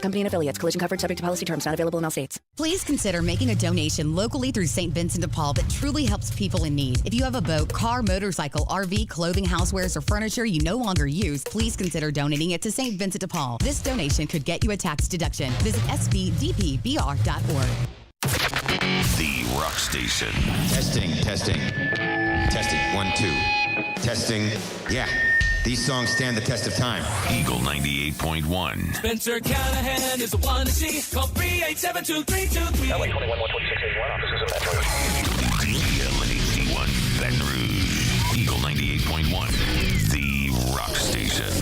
Company and affiliates. Collision coverage subject to policy terms. Not available in all states. Please consider making a donation locally through St. Vincent de Paul that truly helps people in need. If you have a boat, car, motorcycle, RV, clothing, housewares, or furniture you no longer use, please consider donating it to St. Vincent de Paul. This donation could get you a tax deduction. Visit sbdpbr.org. The Rock Station. Testing. 1, 2. Testing. Yeah. These songs stand the test of time. Eagle 98.1. Spencer Callahan is the one to see. Call 387-2323. LA 21-12681, offices in Baton Rouge. WNBA Baton Rouge. Eagle 98.1. The Rock Station.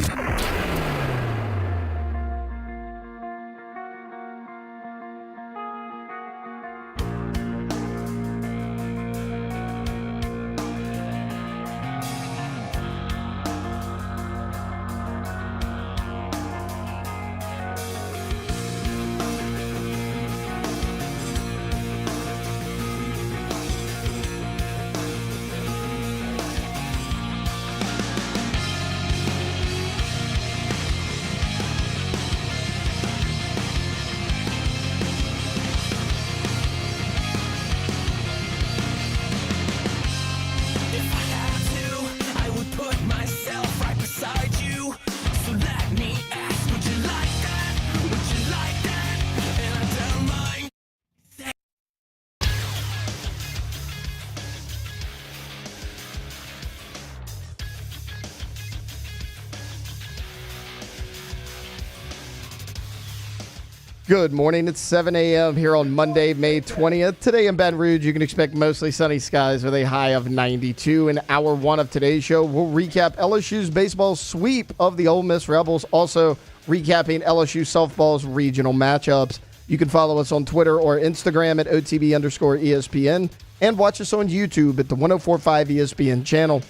Good morning. It's 7 a.m. here on Monday, May 20th. Today in Baton Rouge, you can expect mostly sunny skies with a high of 92. In hour one of today's show, we'll recap LSU's baseball sweep of the Ole Miss Rebels, also recapping LSU softball's regional matchups. You can follow us on Twitter or Instagram at OTB_ESPN and watch us on YouTube at the 104.5 ESPN channel.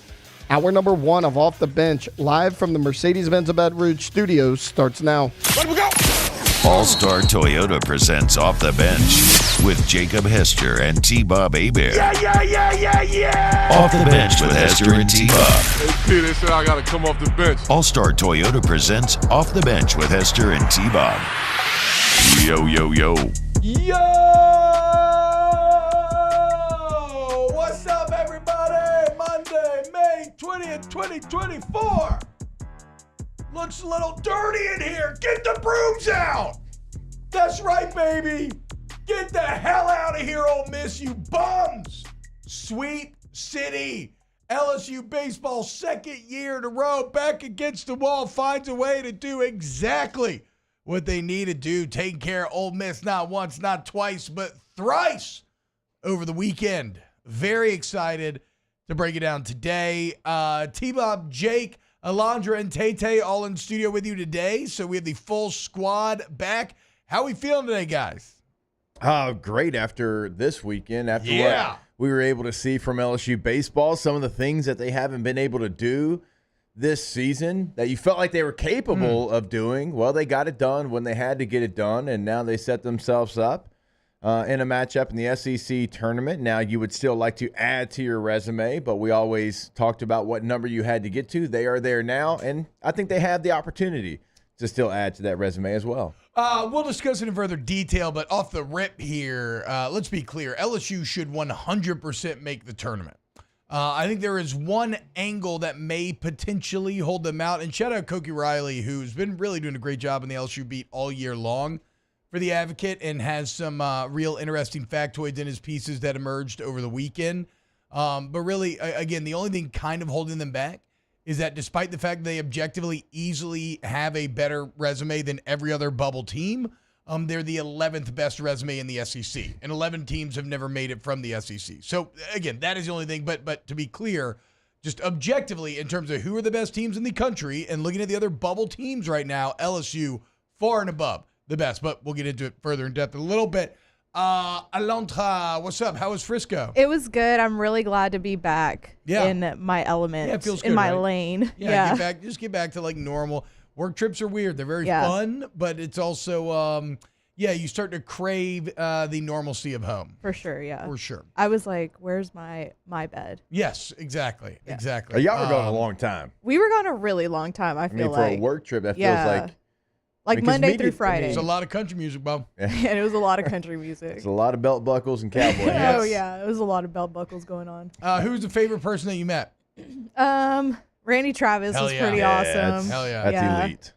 Hour number one of Off the Bench, live from the Mercedes-Benz of Baton Rouge studios, starts now. Let we go! All-Star Toyota presents Off the Bench with Jacob Hester and T-Bob Hebert. Yeah! Off the Bench with Hester and T-Bob. Hey, they said I got to come off the bench. All-Star Toyota presents Off the Bench with Hester and T-Bob. Yo. Yo! What's up, everybody? Monday, May 20th, 2024. Looks a little dirty in here. Get the brooms out. That's right, baby. Get the hell out of here, Ole Miss, you bums. Sweet City. LSU baseball second year in a row back against the wall finds a way to do exactly what they need to do. Taking care of Ole Miss not once, not twice, but thrice over the weekend. Very excited to break it down today. T-Bob, Jake, Alondra, and Tay all in studio with you today. So we have the full squad back. How we feeling today, guys? Great after this weekend, after what we were able to see from LSU baseball, some of the things that they haven't been able to do this season that you felt like they were capable of doing. Well, they got it done when they had to get it done, and now they set themselves up in a matchup in the SEC tournament. Now, you would still like to add to your resume, but we always talked about what number you had to get to. They are there now, and I think they have the opportunity to still add to that resume as well. We'll discuss it in further detail, but off the rip here, let's be clear. LSU should 100% make the tournament. I think there is one angle that may potentially hold them out, and shout out Koki Riley, who's been really doing a great job in the LSU beat all year long for the Advocate and has some real interesting factoids in his pieces that emerged over the weekend. But really, again, the only thing kind of holding them back is that despite the fact they objectively easily have a better resume than every other bubble team, they're the 11th best resume in the SEC, and 11 teams have never made it from the SEC. So, again, that is the only thing. But to be clear, just objectively in terms of who are the best teams in the country and looking at the other bubble teams right now, LSU far and above the best, but we'll get into it further in depth in a little bit. Alondra, what's up? How was Frisco? It was good. I'm really glad to be back in my element, yeah, it feels good, in my right? lane. Yeah. Get back to like normal. Work trips are weird. They're very fun, but it's also, you start to crave the normalcy of home. For sure, yeah. For sure. I was like, where's my bed? Yes, exactly. Yeah. Exactly. Y'all were going a long time. We were gone a really long time, I feel for a work trip, that feels Like Because Monday media- through Friday. There's a lot of country music, Bob. And it was a lot of country music. There's a lot of belt buckles and cowboy Oh hats. yeah, it was a lot of belt buckles going on. Who's the favorite person that you met? Randy Travis Hell was yeah. pretty Yeah, awesome. that's- Hell yeah. That's Yeah. elite.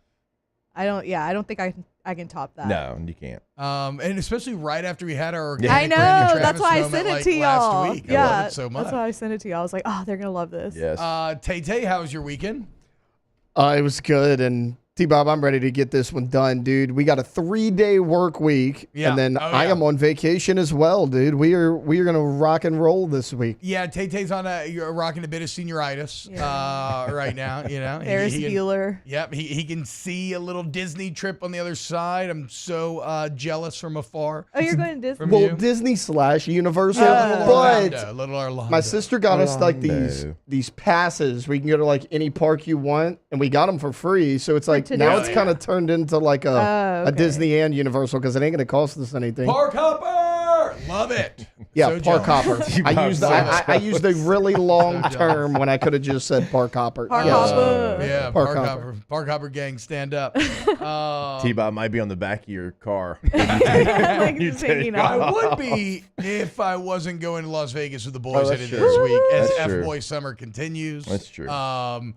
I don't think I can top that. No, you can't. And especially right after we had our I organic know. Randy Travis That's why I moment, sent it like, to y'all. last week. Yeah, I love it so much. that's why I sent it to y'all. I was like, oh, they're gonna love this. Yes. Tay, how was your weekend? It was good, and T-Bob, I'm ready to get this one done, dude. We got a 3-day work week, and then I am on vacation as well, dude. We are gonna rock and roll this week. Yeah, Tay-Tay's you're rocking a bit of senioritis right now. You know, There's Bueller. Yep, he can see a little Disney trip on the other side. I'm so jealous from afar. Oh, you're going to Disney? Well, Disney/Universal, but little Orlando. my sister got us like these passes. We can go to like any park you want, and we got them for free. So it's like now it's kind of turned into like a Disney and Universal because it ain't gonna cost us anything. Park hopper, love it. Yeah, So park jealous. hopper. I used a really long term when I could have just said park hopper. Park hopper. Yeah, Park park hopper. hopper. Park hopper gang, stand up. T-Bob might be on the back of your car. Like just hanging I out. would be if I wasn't going to Las Vegas with the boys that's headed true. this week as That's true. F-Boy summer continues. That's true. God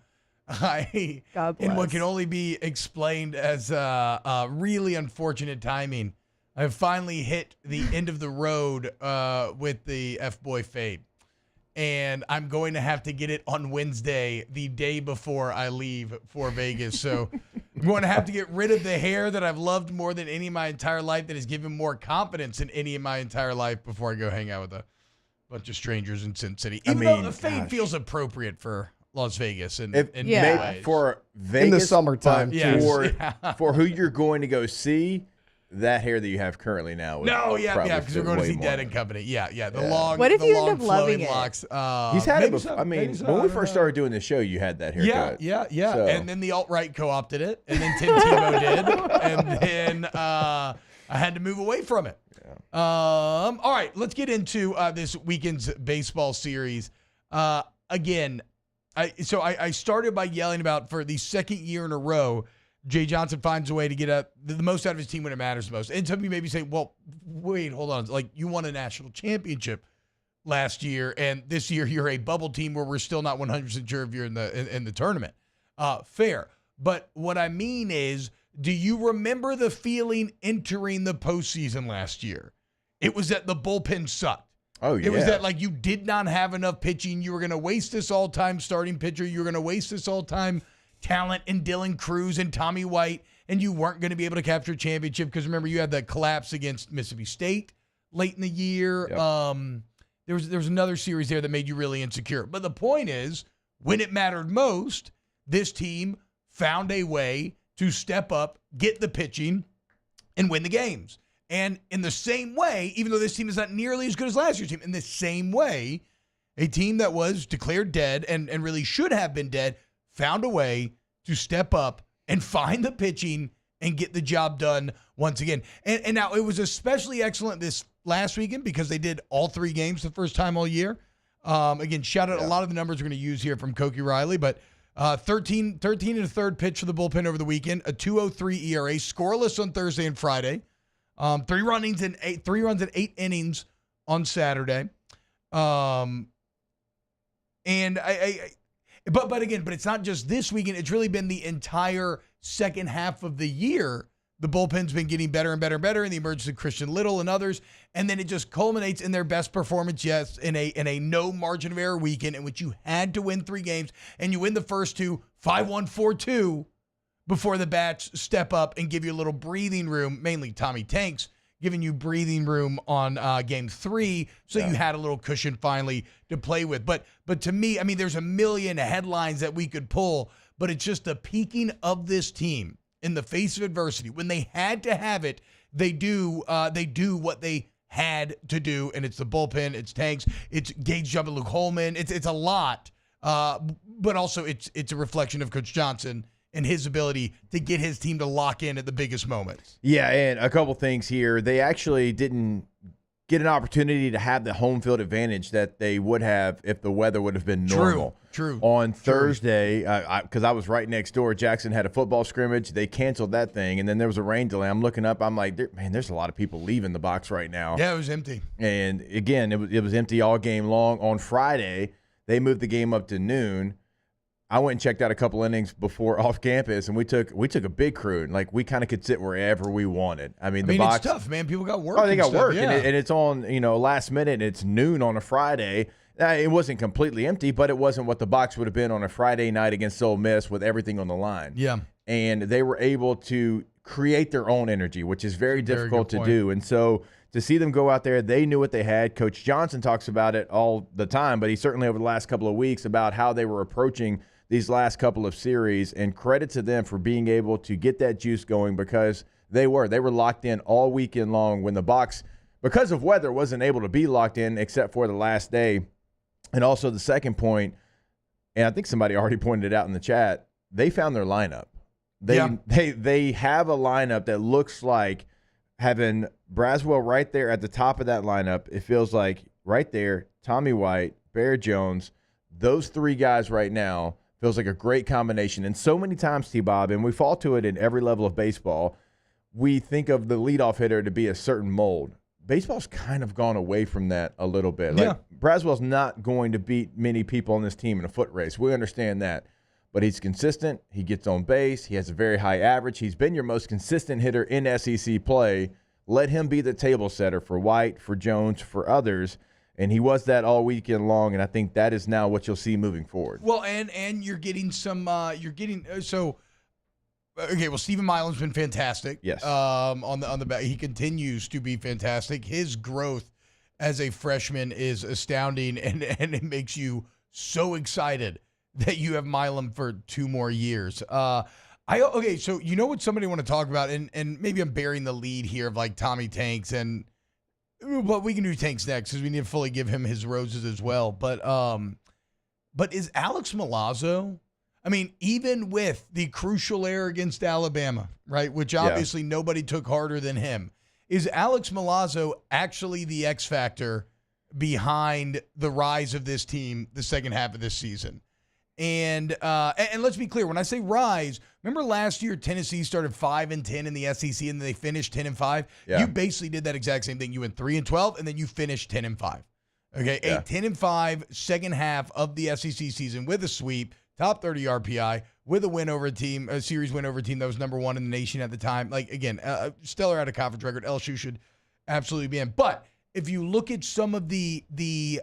bless. in what can only be explained as really unfortunate timing, I've finally hit the end of the road with the F-Boy fade. And I'm going to have to get it on Wednesday, the day before I leave for Vegas. So I'm going to have to get rid of the hair that I've loved more than any of my entire life, that has given more confidence in any of my entire life, before I go hang out with a bunch of strangers in Sin City. Even though the fade feels appropriate for Las Vegas in many ways. For Vegas, in the summertime, but for who you're going to go see, that hair that you have currently now. Because we're going to see Dead and Company. The long. What if the you long end up loving flowing it? locks. He's had it maybe before. so, I mean, maybe so, when I we don't first know. started doing the show, you had that haircut. Yeah. So- And then the alt-right co-opted it, and then Tim Tebow did, and then I had to move away from it. All right, let's get into this weekend's baseball series. Again, I started by yelling about, for the second year in a row, Jay Johnson finds a way to get the most out of his team when it matters the most. And some of you maybe say, well, wait, hold on. Like, you won a national championship last year, and this year you're a bubble team where we're still not 100% sure if you're in the tournament. Fair. But what I mean is, do you remember the feeling entering the postseason last year? It was that the bullpen sucked. Oh, yeah. It was that, like, you did not have enough pitching. You were going to waste this all-time starting pitcher. You were going to waste this all-time talent in Dylan Cruz and Tommy White, and you weren't going to be able to capture a championship because, remember, you had that collapse against Mississippi State late in the year. Yep. There was another series there that made you really insecure. But the point is, when it mattered most, this team found a way to step up, get the pitching, and win the games. And in the same way, even though this team is not nearly as good as last year's team, in the same way, a team that was declared dead and really should have been dead found a way to step up and find the pitching and get the job done once again. And now it was especially excellent this last weekend because they did all 3 games the first time all year. Again, shout out a lot of the numbers we're going to use here from Koki Riley, but 13 and a third pitch for the bullpen over the weekend, a 2.03 ERA, scoreless on Thursday and Friday, 3 runs in 8 innings on Saturday. But it's not just this weekend. It's really been the entire second half of the year. The bullpen's been getting better and better and better, and the emergence of Christian Little and others. And then it just culminates in their best performance, yes, in a no margin of error weekend in which you had to win 3 games, and you win the first 2, 5-1, 4-2, before the bats step up and give you a little breathing room, mainly Tommy Tanks, giving you breathing room on game 3, so you had a little cushion finally to play with. But to me, I mean, there's a million headlines that we could pull, but it's just the peaking of this team in the face of adversity. When they had to have it, they do what they had to do, and it's the bullpen, it's Tanks, it's Gage jumping Luke Holman, it's a lot, but also it's a reflection of Coach Johnson and his ability to get his team to lock in at the biggest moments. Yeah, and a couple things here. They actually didn't get an opportunity to have the home field advantage that they would have if the weather would have been normal. True. On Thursday, because I was right next door, Jackson had a football scrimmage. They canceled that thing, and then there was a rain delay. I'm looking up. I'm like, man, there's a lot of people leaving the box right now. Yeah, it was empty. And, again, it was empty all game long. On Friday, they moved the game up to noon. I went and checked out a couple innings before off campus, and we took a big crew. And, like, we kind of could sit wherever we wanted. I mean, the box. It's tough, man. People got work. Oh, they got stuff. work, yeah. and it's on last minute. And it's noon on a Friday. It wasn't completely empty, but it wasn't what the box would have been on a Friday night against Ole Miss with everything on the line. Yeah, and they were able to create their own energy, which is very difficult to do. And so to see them go out there, they knew what they had. Coach Johnson talks about it all the time, but he certainly over the last couple of weeks about how they were approaching these last couple of series, and credit to them for being able to get that juice going, because they were locked in all weekend long when the box, because of weather, wasn't able to be locked in except for the last day. And also the second point, and I think somebody already pointed it out in the chat, they found their lineup. They have a lineup that looks like having Braswell right there at the top of that lineup. It feels like right there, Tommy White, Bear Jones, those three guys right now feels like a great combination. And so many times, T-Bob, and we fall to it in every level of baseball, we think of the leadoff hitter to be a certain mold. Baseball's kind of gone away from that a little bit. Like, Braswell's not going to beat many people on this team in a foot race. We understand that. But he's consistent. He gets on base. He has a very high average. He's been your most consistent hitter in SEC play. Let him be the table setter for White, for Jones, for others. And he was that all weekend long, and I think that is now what you'll see moving forward. Well, and you're getting some okay, well, Stephen Milam's been fantastic. Yes. On the back, he continues to be fantastic. His growth as a freshman is astounding, and it makes you so excited that you have Milam for 2 more years. Okay, so you know what somebody want to talk about, and maybe I'm bearing the lead here of like Tommy Tanks, but we can do Tanks next because we need to fully give him his roses as well. But is Alex Milazzo? I mean, even with the crucial error against Alabama, right, which obviously nobody took harder than him, is Alex Milazzo actually the X factor behind the rise of this team the second half of this season? And let's be clear, when I say rise, remember last year Tennessee started 5-10 in the SEC and they finished 10-5. Yeah. You basically did that exact same thing. You went 3-12 and then you finished 10-5. Okay, a 10-5 second half of the SEC season with a sweep, top 30 RPI, with a win over a series win over a team that was number 1 in the nation at the time. Like, again, stellar out of conference record. LSU should absolutely be in. But if you look at some of the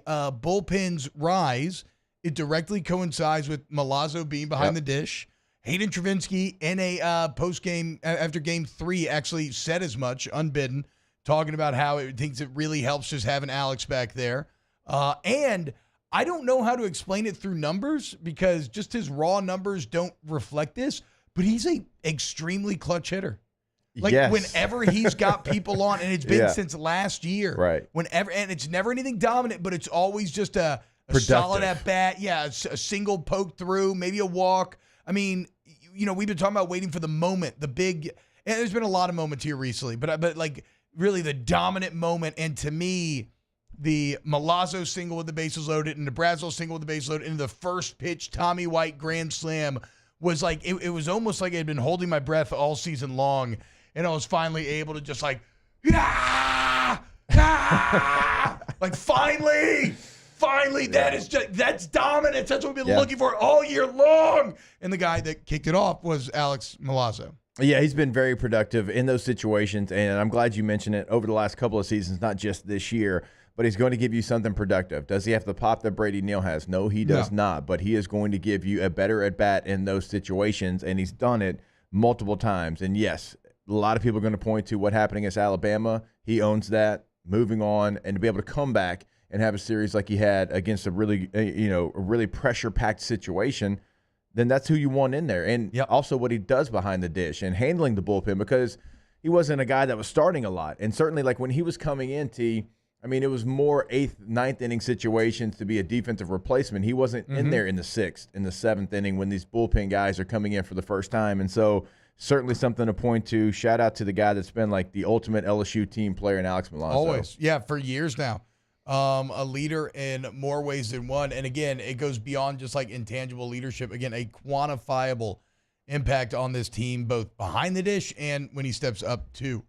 bullpen's rise, it directly coincides with Milazzo being behind the dish. Hayden Travinski in a post-game, after Game 3, actually said as much, unbidden, talking about how it thinks it really helps just having Alex back there. And I don't know how to explain it through numbers because just his raw numbers don't reflect this, but he's a extremely clutch hitter. Like whenever he's got people on, and it's been since last year. Right. Whenever, and it's never anything dominant, but it's always just a solid at bat. Yeah, a single poke through, maybe a walk. I mean, we've been talking about waiting for the moment, the big. And there's been a lot of moments here recently, but like really the dominant moment. And to me, the Milazzo single with the bases loaded and the Braswell single with the bases loaded and the first pitch Tommy White grand slam was like it was almost like I had been holding my breath all season long, and I was finally able to just like, like finally, that's dominance. That's what we've been looking for all year long. And the guy that kicked it off was Alex Milazzo. Yeah, he's been very productive in those situations, and I'm glad you mentioned it over the last couple of seasons, not just this year, but he's going to give you something productive. Does he have the pop that Brady Neal has? No, he does not, but he is going to give you a better at-bat in those situations, and he's done it multiple times. And yes, a lot of people are going to point to what happened against Alabama. He owns that, moving on, and to be able to come back and have a series like he had against a really, a really pressure-packed situation, then that's who you want in there. And also what he does behind the dish and handling the bullpen, because he wasn't a guy that was starting a lot. And certainly like when he was coming in, it was more 8th, 9th inning situations to be a defensive replacement. He wasn't in there in the 6th, in the 7th inning when these bullpen guys are coming in for the first time. And so certainly something to point to. Shout out to the guy that's been like the ultimate LSU team player in Alex Milazzo. Always. Yeah, for years now. A leader in more ways than one. And again, it goes beyond just like intangible leadership. Again, a quantifiable impact on this team, both behind the dish and when he steps up to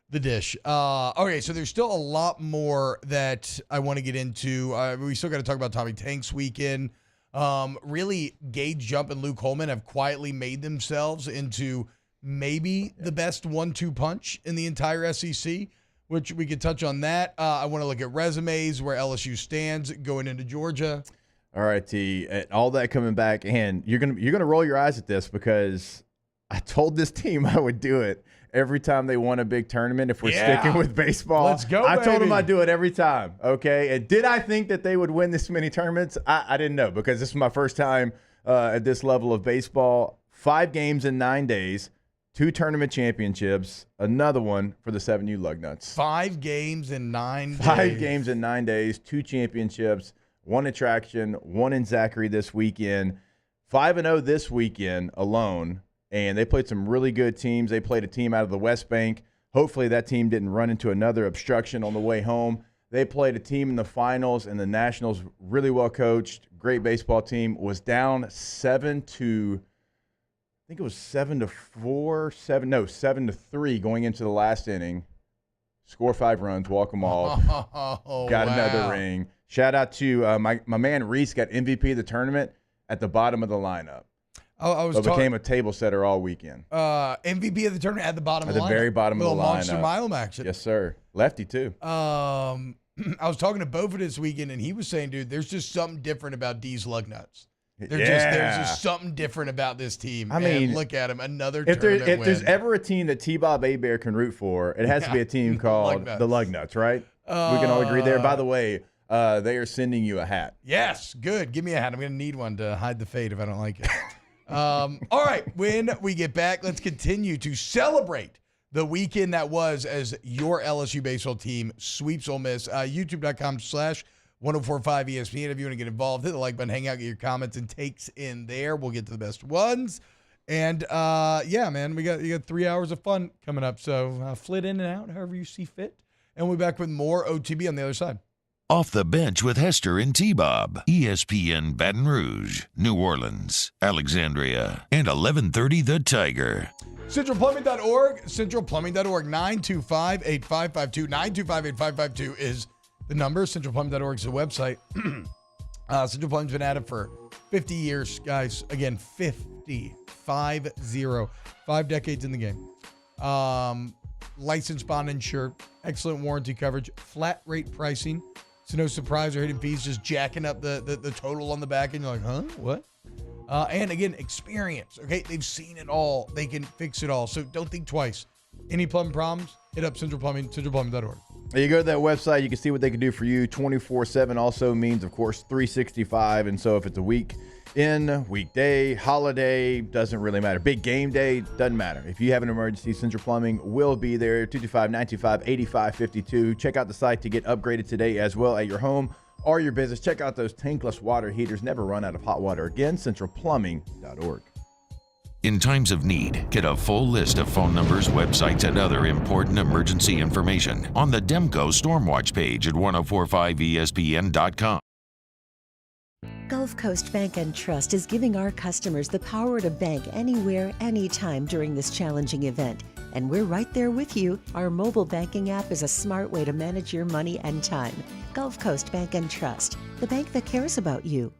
the dish. Okay, so there's still a lot more that I want to get into. We still got to talk about Tommy Tank's weekend. Really, Gage Jump and Luke Holman have quietly made themselves into maybe the best 1-2 punch in the entire SEC, which we could touch on that. I want to look at resumes, where LSU stands going into Georgia. All right, T. All that coming back, and you're gonna roll your eyes at this because I told this team I would do it every time they won a big tournament. If we're sticking with baseball, let's go. I told them I'd do it every time. Okay, and did I think that they would win this many tournaments? I didn't know, because this is my first time at this level of baseball. 5 games in 9 days, 2 tournament championships, another one for the 7U Lugnuts. 5 games in 9 days. 5 games in 9 days, 2 championships, 1 attraction, 1 in Zachary this weekend. 5-0 this weekend alone, and they played some really good teams. They played a team out of the West Bank. Hopefully that team didn't run into another obstruction on the way home. They played a team in the finals and the Nationals, really well coached, great baseball team, was down 7-3 going into the last inning. Score 5 runs, walk them off. Got another ring. Shout out to my man Reese, got MVP of the tournament at the bottom of the lineup. Became a table setter all weekend. MVP of the tournament at the bottom of the lineup. At the very bottom of the lineup. Monster mile action. Yes, sir. Lefty, too. I was talking to Bofa this weekend, and he was saying, dude, there's just something different about D's Lugnuts. There's just something different about this team. I mean, and look at him, another if tournament if win. there's ever a team that T-Bob Hebert can root for, it has to be a team called the Lugnuts, right? We can all agree there. By the way, they are sending you a hat. Yes, good. Give me a hat. I'm going to need one to hide the fade if I don't like it. All right, when we get back, let's continue to celebrate the weekend that was as your LSU baseball team sweeps Ole Miss. YouTube.com/1045 ESPN. If you want to get involved, hit the like button, hang out, get your comments and takes in there. We'll get to the best ones. And yeah, man, you got 3 hours of fun coming up. So flit in and out however you see fit. And we'll be back with more OTB on the other side. Off the Bench with Hester and T-Bob. ESPN Baton Rouge, New Orleans, Alexandria, and 1130 The Tiger. CentralPlumbing.org, CentralPlumbing.org, 925-8552. 925-8552 is the number. CentralPlumbing.org is the website. Central Plumbing's been at it for 50 years, guys. Again, 50. 5 decades in the game. Licensed, bond insured, excellent warranty coverage, flat rate pricing. So no surprise or hidden fees, just jacking up the total on the back end. You're like, huh? What? And again, experience. Okay, they've seen it all. They can fix it all. So don't think twice. Any plumbing problems? Hit up Central Plumbing, centralplumbing.org. You go to that website, you can see what they can do for you. 24/7 also means, of course, 365. And so if it's a weekday, holiday, doesn't really matter. Big game day, doesn't matter. If you have an emergency, Central Plumbing will be there. 225-925-8552. Check out the site to get upgraded today as well at your home or your business. Check out those tankless water heaters. Never run out of hot water again. centralplumbing.org. In times of need, get a full list of phone numbers, websites, and other important emergency information on the Demco Stormwatch page at 1045ESPN.com. Gulf Coast Bank and Trust is giving our customers the power to bank anywhere, anytime during this challenging event. And we're right there with you. Our mobile banking app is a smart way to manage your money and time. Gulf Coast Bank and Trust, the bank that cares about you.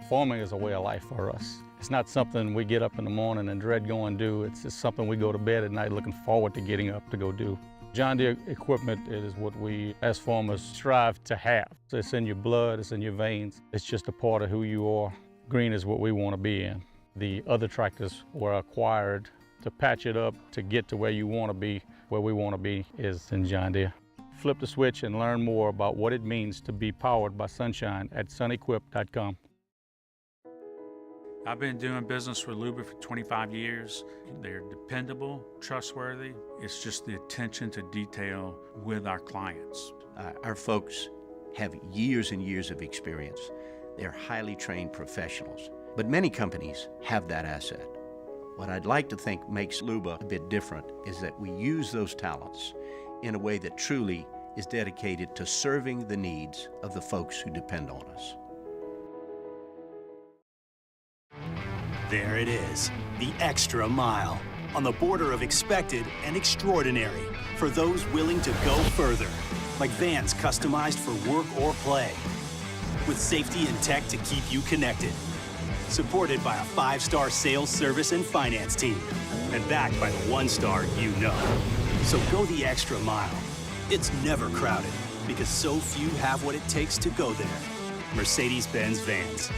Farming is a way of life for us. It's not something we get up in the morning and dread going do. It's just something we go to bed at night looking forward to getting up to go do. John Deere equipment is what we as farmers strive to have. It's in your blood, it's in your veins. It's just a part of who you are. Green is what we want to be in. The other tractors were acquired to patch it up to get to where you want to be. Where we want to be is in John Deere. Flip the switch and learn more about what it means to be powered by sunshine at sunequip.com. I've been doing business with Luba for 25 years. They're dependable, trustworthy. It's just the attention to detail with our clients. Our folks have years and years of experience. They're highly trained professionals, but many companies have that asset. What I'd like to think makes Luba a bit different is that we use those talents in a way that truly is dedicated to serving the needs of the folks who depend on us. There it is, the extra mile, on the border of expected and extraordinary for those willing to go further, like vans customized for work or play, with safety and tech to keep you connected, supported by a 5-star sales, service, and finance team, and backed by the 1-star you know. So go the extra mile. It's never crowded, because so few have what it takes to go there. Mercedes-Benz Vans.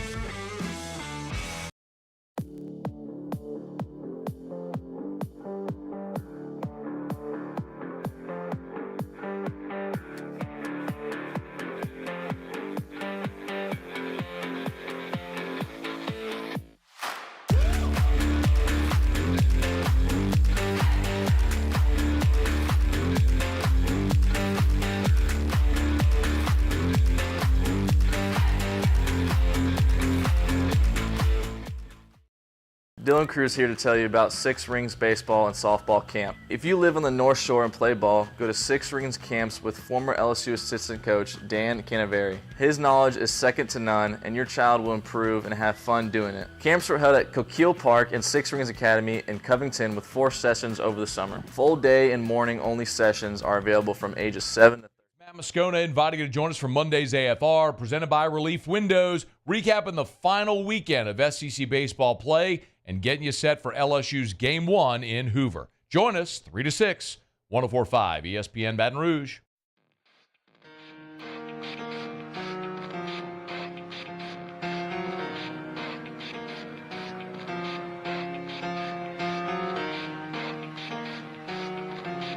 Dylan Cruz here to tell you about Six Rings Baseball and Softball Camp. If you live on the North Shore and play ball, go to Six Rings Camps with former LSU assistant coach Dan Canaveri. His knowledge is second to none, and your child will improve and have fun doing it. Camps were held at Coquille Park and Six Rings Academy in Covington with 4 sessions over the summer. Full day and morning only sessions are available from ages 7 to 13. Matt Moscona inviting you to join us for Monday's AFR, presented by Relief Windows, recapping the final weekend of SEC baseball play and getting you set for LSU's Game 1 in Hoover. Join us 3 to 6, 104.5 ESPN Baton Rouge.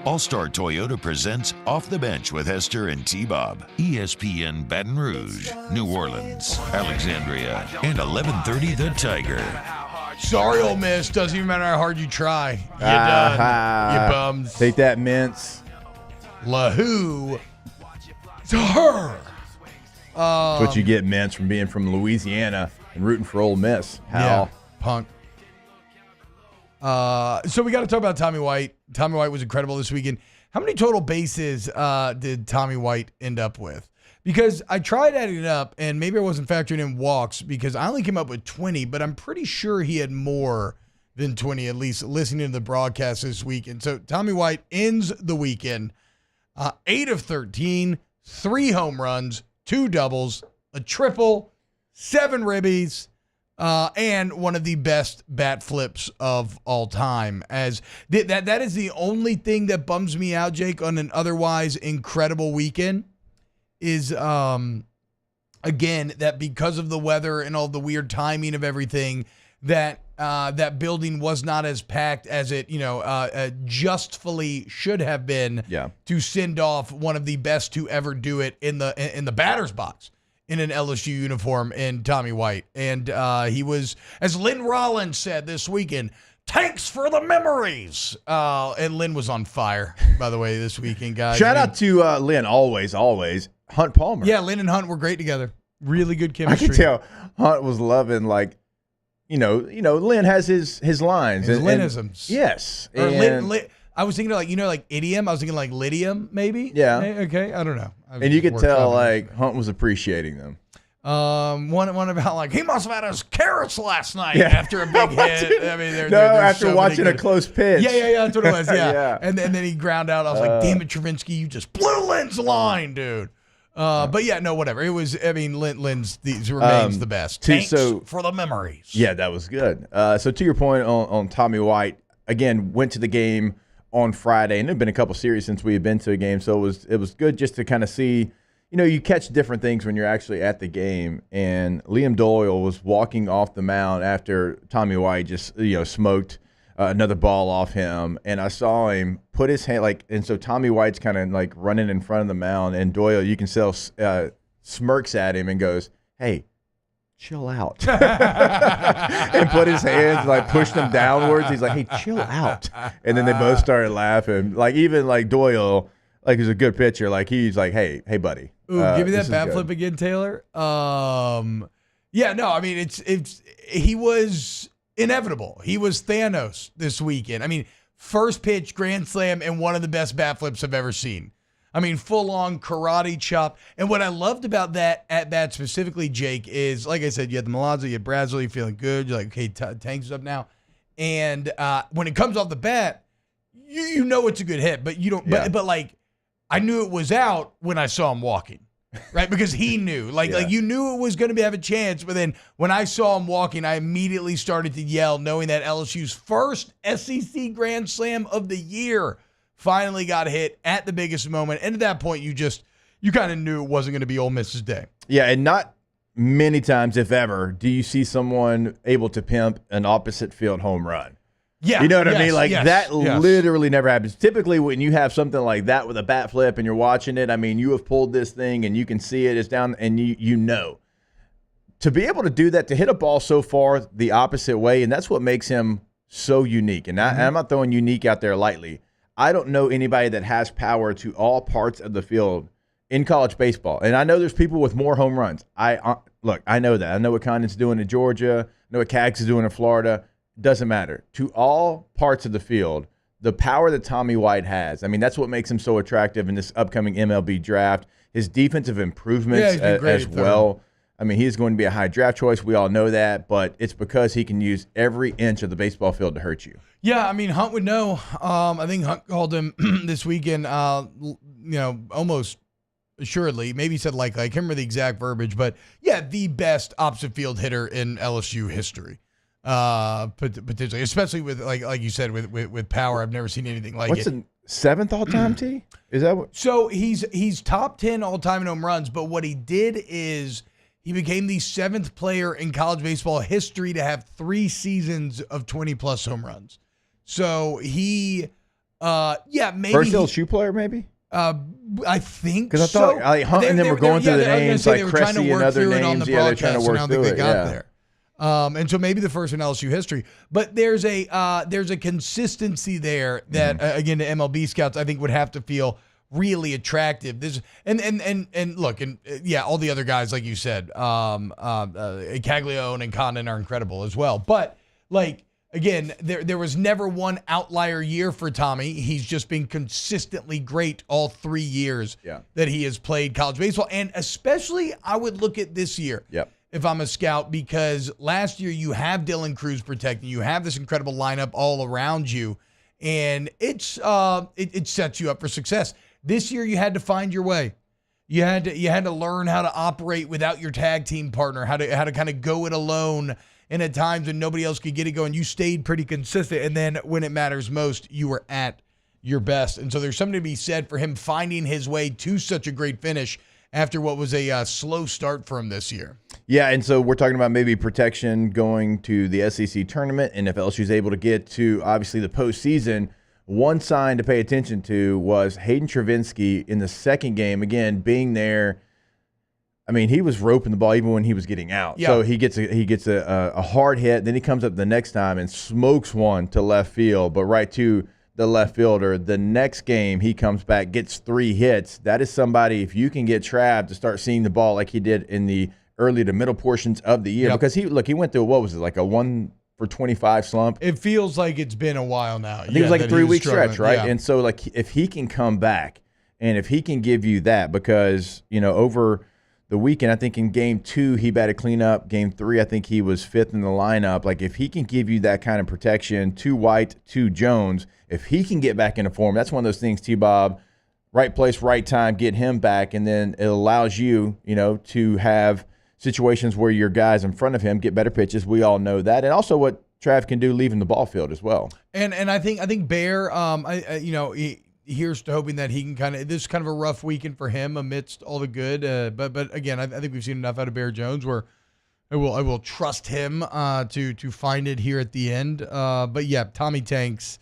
All-Star Toyota presents Off the Bench with Hester and T-Bob. ESPN Baton Rouge, New Orleans, Alexandria, and 1130 The Tiger. Sorry, Ole Miss. Doesn't even matter how hard you try. You're done. You bums. Take that, Mints. Lahoo. To her. That's what you get, Mints, from being from Louisiana and rooting for Ole Miss. Yeah, punk. So we got to talk about Tommy White. Tommy White was incredible this weekend. How many total bases did Tommy White end up with? Because I tried adding it up, and maybe I wasn't factoring in walks because I only came up with 20, but I'm pretty sure he had more than 20, at least listening to the broadcast this week. And so Tommy White ends the weekend 8 of 13, 3 home runs, 2 doubles, a triple, 7 ribbies, and one of the best bat flips of all time. As that is the only thing that bums me out, Jake, on an otherwise incredible weekend is, again, that because of the weather and all the weird timing of everything, that that building was not as packed as it, justfully should have been to send off one of the best to ever do it in the batter's box in an LSU uniform in Tommy White. And he was, as Lynn Rollins said this weekend, thanks for the memories. And Lynn was on fire, by the way, this weekend, guys. Shout out to Lynn, always. Hunt Palmer. Yeah, Lynn and Hunt were great together. Really good chemistry. I could tell Hunt was loving, Lynn has his lines. His Lynnisms. Yes. Or I was thinking like idiom. I was thinking like Lydium, maybe. Yeah. Okay, I don't know. And you could tell Hunt was appreciating them. One about he must have had his carrots last night after a big hit. I mean, after so watching a close pitch. Yeah, that's what it was. Yeah. And then he ground out. I was like, damn it, Travinsky, you just blew Lynn's line, dude. But yeah, no, whatever. It was. I mean, Lynn's remains the best. Thanks for the memories. Yeah, that was good. So to your point on Tommy White, again, went to the game on Friday, and it had been a couple series since we had been to a game, so it was good just to kind of see. You catch different things when you're actually at the game. And Liam Doyle was walking off the mound after Tommy White just, smoked another ball off him. And I saw him put his hand, and so Tommy White's kind of running in front of the mound. And Doyle, you can tell, smirks at him and goes, hey, chill out. And put his hands, like, pushed him downwards. He's like, hey, chill out. And then they both started laughing. Like, even, like, Doyle, like, he's a good pitcher. Like, he's like, hey, buddy. Ooh, give me that bat flip again, Taylor. Yeah, no, I mean, he was inevitable. He was Thanos this weekend. I mean, first pitch, grand slam, and one of the best bat flips I've ever seen. I mean, full-on karate chop. And what I loved about that at-bat specifically, Jake, is, like I said, you had the Milazzo, you had Brazel, you're feeling good. You're like, okay, Tank's up now. And when it comes off the bat, you know it's a good hit, but you don't. Yeah. But like, I knew it was out when I saw him walking. Right, because he knew, like you knew it was going to have a chance. But then when I saw him walking, I immediately started to yell, knowing that LSU's first SEC Grand Slam of the year finally got hit at the biggest moment. And at that point, you kind of knew it wasn't going to be Ole Miss's day. Yeah, and not many times, if ever, do you see someone able to pimp an opposite field home run. Yeah, you know what I mean? Like, that literally never happens. Typically, when you have something like that with a bat flip and you're watching it, I mean, you have pulled this thing and you can see it. It's down, and you know. To be able to do that, to hit a ball so far the opposite way, and that's what makes him so unique. And I'm not throwing unique out there lightly. I don't know anybody that has power to all parts of the field in college baseball. And I know there's people with more home runs. Look, I know that. I know what Condon's doing in Georgia. I know what Cags is doing in Florida. Doesn't matter. To all parts of the field, the power that Tommy White has, I mean, that's what makes him so attractive in this upcoming MLB draft. His defensive improvements as well. I mean, he's going to be a high draft choice. We all know that, but it's because he can use every inch of the baseball field to hurt you. Yeah, I mean, Hunt would know. I think Hunt called him this weekend, almost assuredly. Maybe he said like I can't remember the exact verbiage, but yeah, the best opposite field hitter in LSU history. Potentially, especially with like you said with power. I've never seen anything like What's it. the seventh all-time T? Is that what? So he's top 10 all-time in home runs, but what he did is he became the 7th player in college baseball history to have 3 seasons of 20-plus home runs. So maybe First LSU player, maybe. I think because I thought Hunt and them were going through the names like Cressy and other names. Yeah, they're trying to work through it. There. And so maybe the first in LSU history, but there's a consistency there that again the MLB scouts I think would have to feel really attractive. This and look all the other guys like you said, Caglione and Condon are incredible as well. But like again, there was never one outlier year for Tommy. He's just been consistently great all 3 years that he has played college baseball, and especially I would look at this year. Yep. If I'm a scout, because last year you have Dylan Cruz protecting you, have this incredible lineup all around you, and it sets you up for success. This year you had to find your way. You had to learn how to operate without your tag team partner, how to kind of go it alone, and at times when nobody else could get it going, you stayed pretty consistent, and then when it matters most, you were at your best. And so there's something to be said for him finding his way to such a great finish after what was a slow start for him this year. Yeah, and so we're talking about maybe protection going to the SEC tournament, and if LSU's able to get to, obviously, the postseason, one sign to pay attention to was Hayden Travinski in the second game, again, being there. I mean, he was roping the ball even when he was getting out. Yeah. So he gets a hard hit, then he comes up the next time and smokes one to left field, but right to the left fielder. The next game, he comes back, gets 3 hits. That is somebody, if you can get Trav to start seeing the ball like he did in the early to middle portions of the year, because he went through, what was it, like a 1 for 25 slump? It feels like it's been a while now. I think it was like a 3-week stretch, right? Yeah. And so, like, if he can come back and if he can give you that, because, over the weekend, I think in game 2, he batted cleanup. Game 3, I think he was 5th in the lineup. Like, if he can give you that kind of protection to White, to Jones, if he can get back into form, that's one of those things, T-Bob, right place, right time, get him back, and then it allows you, to have situations where your guys in front of him get better pitches. We all know that. And also what Trav can do leaving the ball field as well. And I think Bear, here's to hoping that he can this is kind of a rough weekend for him amidst all the good. But again, I think we've seen enough out of Bear Jones where I will trust him to find it here at the end. But yeah, Tommy Tanks,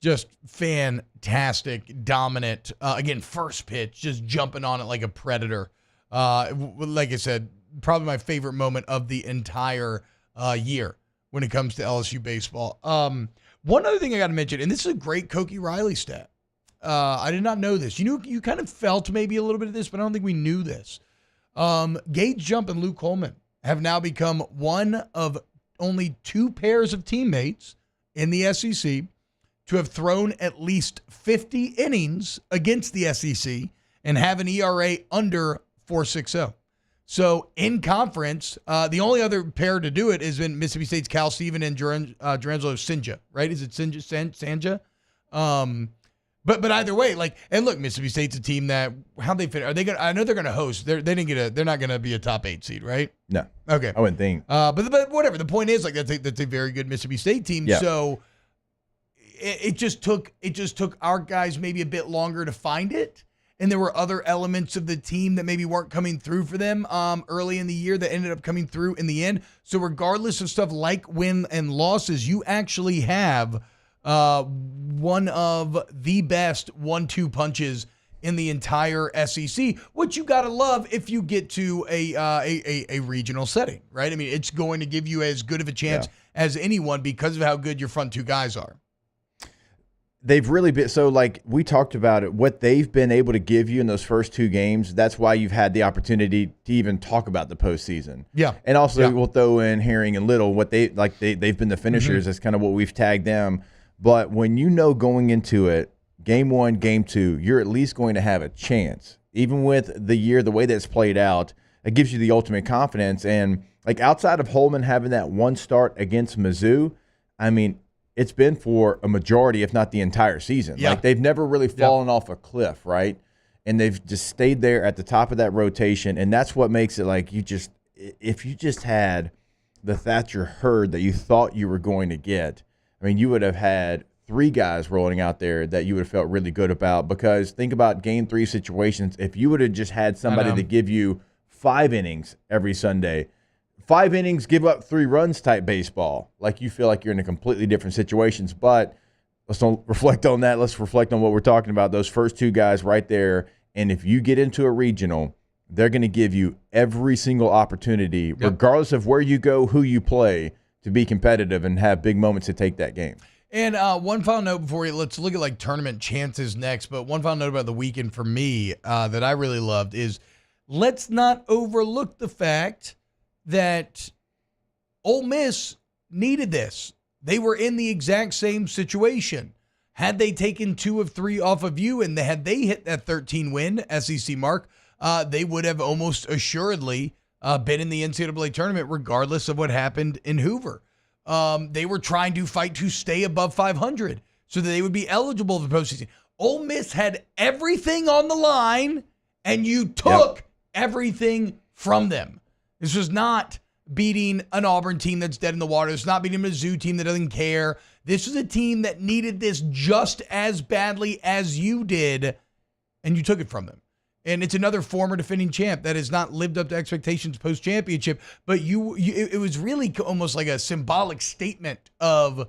just fantastic, dominant. Again, first pitch, just jumping on it like a predator. Like I said, probably my favorite moment of the entire year when it comes to LSU baseball. One other thing I got to mention, and this is a great Koki Riley stat. I did not know this. You kind of felt maybe a little bit of this, but I don't think we knew this. Gage Jump and Luke Coleman have now become one of only 2 pairs of teammates in the SEC to have thrown at least 50 innings against the SEC and have an ERA under 4.60. So in conference, the only other pair to do it has been Mississippi State's Cal Steven and Durangelo Sinja, right? Is it Sanja? But either way, and look, Mississippi State's a team that how they fit. Are they gonna? I know they're gonna host. They're not gonna be a top 8 seed, right? No. Okay. I wouldn't think. But whatever. The point is, that's a very good Mississippi State team. Yeah. So it just took our guys maybe a bit longer to find it. And there were other elements of the team that maybe weren't coming through for them early in the year that ended up coming through in the end. So regardless of stuff like win and losses, you actually have one of the best 1-2 punches in the entire SEC, which you got to love if you get to a regional setting, right? I mean, it's going to give you as good of a chance as anyone because of how good your front 2 guys are. They've really been, so like we talked about it, what they've been able to give you in those first 2 games, that's why you've had the opportunity to even talk about the postseason. Yeah. And also we'll throw in Herring and Little, what they've been the finishers. That's kind of what we've tagged them. But when you know going into it, game 1, game 2, you're at least going to have a chance. Even with the year, the way that it's played out, it gives you the ultimate confidence. And like outside of Holman having that 1 start against Mizzou, I mean, it's been for a majority, if not the entire season. Yeah. Like they've never really fallen off a cliff, right? And they've just stayed there at the top of that rotation. And that's what makes it like if you just had the Thatcher herd that you thought you were going to get, I mean, you would have had 3 guys rolling out there that you would have felt really good about. Because think about game 3 situations. If you would have just had somebody to give you 5 innings every Sunday, 5 innings, give up 3 runs type baseball, like you feel like you're in a completely different situations. But let's don't reflect on that. Let's reflect on what we're talking about, those first 2 guys right there. And if you get into a regional, they're going to give you every single opportunity, regardless of where you go, who you play, to be competitive and have big moments to take that game. And one final note before let's look at tournament chances next. But one final note about the weekend for me that I really loved is let's not overlook the fact that Ole Miss needed this. They were in the exact same situation. Had they taken 2 of 3 off of you and had they hit that 13-win SEC mark, they would have almost assuredly been in the NCAA tournament regardless of what happened in Hoover. They were trying to fight to stay above 500 so that they would be eligible for the postseason. Ole Miss had everything on the line, and you took everything from them. This was not beating an Auburn team that's dead in the water. This was not beating a Mizzou team that doesn't care. This was a team that needed this just as badly as you did, and you took it from them. And it's another former defending champ that has not lived up to expectations post-championship, but it was really almost like a symbolic statement of,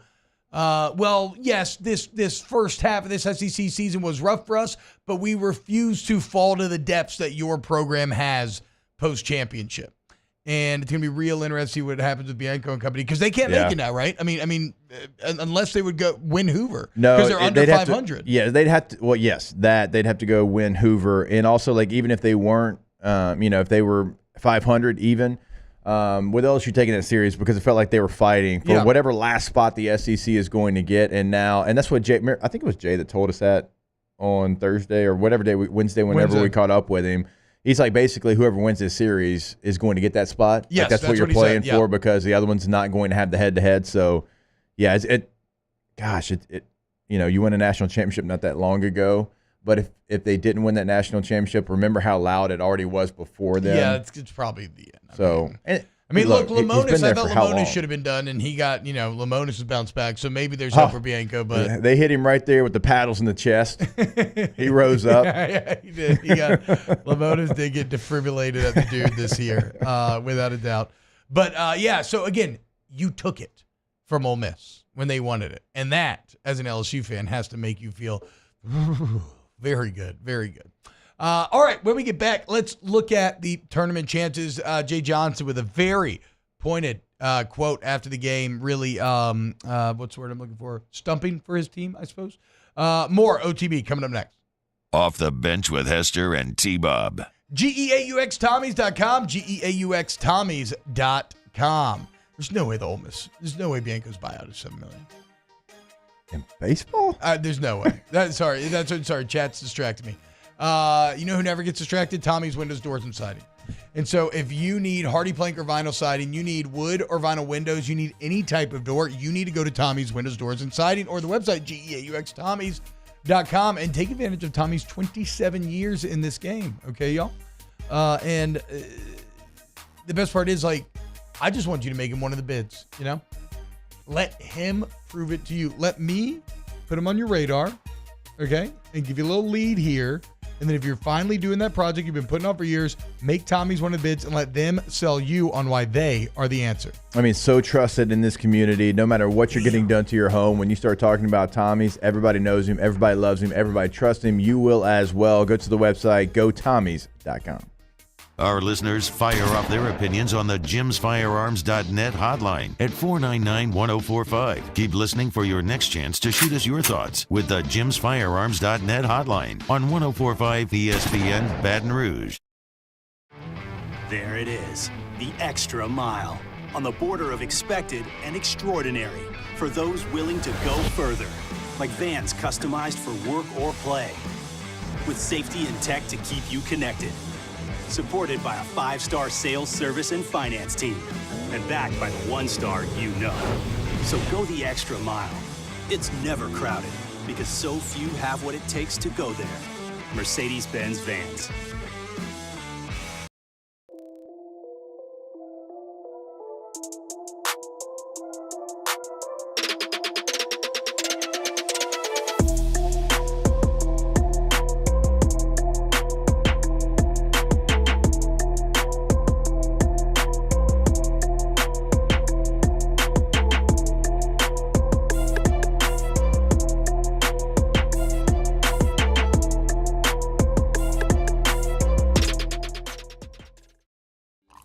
yes, this first half of this SEC season was rough for us, but we refuse to fall to the depths that your program has post-championship. And it's going to be real interesting to see what happens with Bianco and company because they can't make it now, right? I mean, unless they would go win Hoover. No, because they're under 500. They'd have to. Well, yes, they'd have to go win Hoover, and also even if they weren't, if they were 500 even, with LSU taking that series because it felt like they were fighting for whatever last spot the SEC is going to get, and that's what Jay. I think it was Jay that told us that on Thursday or whatever day, Wednesday, whenever we caught up with him. He's like, basically, whoever wins this series is going to get that spot. Yes, that's what you're playing for because the other one's not going to have the head-to-head. So, yeah, you won a national championship not that long ago. But if they didn't win that national championship, remember how loud it already was before then. Yeah, it's probably the end. So, look, Lamonis, I thought Lamonis should have been done, and he got, Lamonis has bounced back, so maybe there's hope for Bianco, but... They hit him right there with the paddles in the chest. He rose up. Yeah, he did. Lamonis did get defibrillated at the dude this year, without a doubt. But, so again, you took it from Ole Miss when they wanted it, and that, as an LSU fan, has to make you feel very good, very good. All right, when we get back, let's look at the tournament chances. Jay Johnson with a very pointed quote after the game. Really, what's the word I'm looking for? Stumping for his team, I suppose. More OTB coming up next. Off the Bench with Hester and T-Bob. GEAUXTommies.com, GEAUXTommies.com. There's no way there's no way Bianco's buyout is $7 million. In baseball? There's no way. Sorry, chat's distracted me. You know who never gets distracted? Tommy's Windows, Doors, and Siding. And so if you need hardy plank or vinyl siding, you need wood or vinyl windows, you need any type of door, you need to go to Tommy's Windows, Doors, and Siding or the website, GEAUXTommies.com, and take advantage of Tommy's 27 years in this game. Okay, y'all? And the best part is, like, I just want you to make him one of the bids, you know? Let him prove it to you. Let me put him on your radar, okay? And give you a little lead here. And then if you're finally doing that project you've been putting off for years, make Tommy's one of the bids and let them sell you on why they are the answer. I mean, so trusted in this community. No matter what you're getting done to your home, when you start talking about Tommy's, everybody knows him, everybody loves him, everybody trusts him. You will as well. Go to the website, gotommys.com. Our listeners fire off their opinions on the jimsfirearms.net hotline at 499-1045. Keep listening for your next chance to shoot us your thoughts with the jimsfirearms.net hotline on 1045 ESPN Baton Rouge. There it is, the extra mile, on the border of expected and extraordinary for those willing to go further, like vans customized for work or play, with safety and tech to keep you connected. Supported by a 5-star sales, service, and finance team. And backed by the 1-star you know. So go the extra mile. It's never crowded because so few have what it takes to go there. Mercedes-Benz Vans.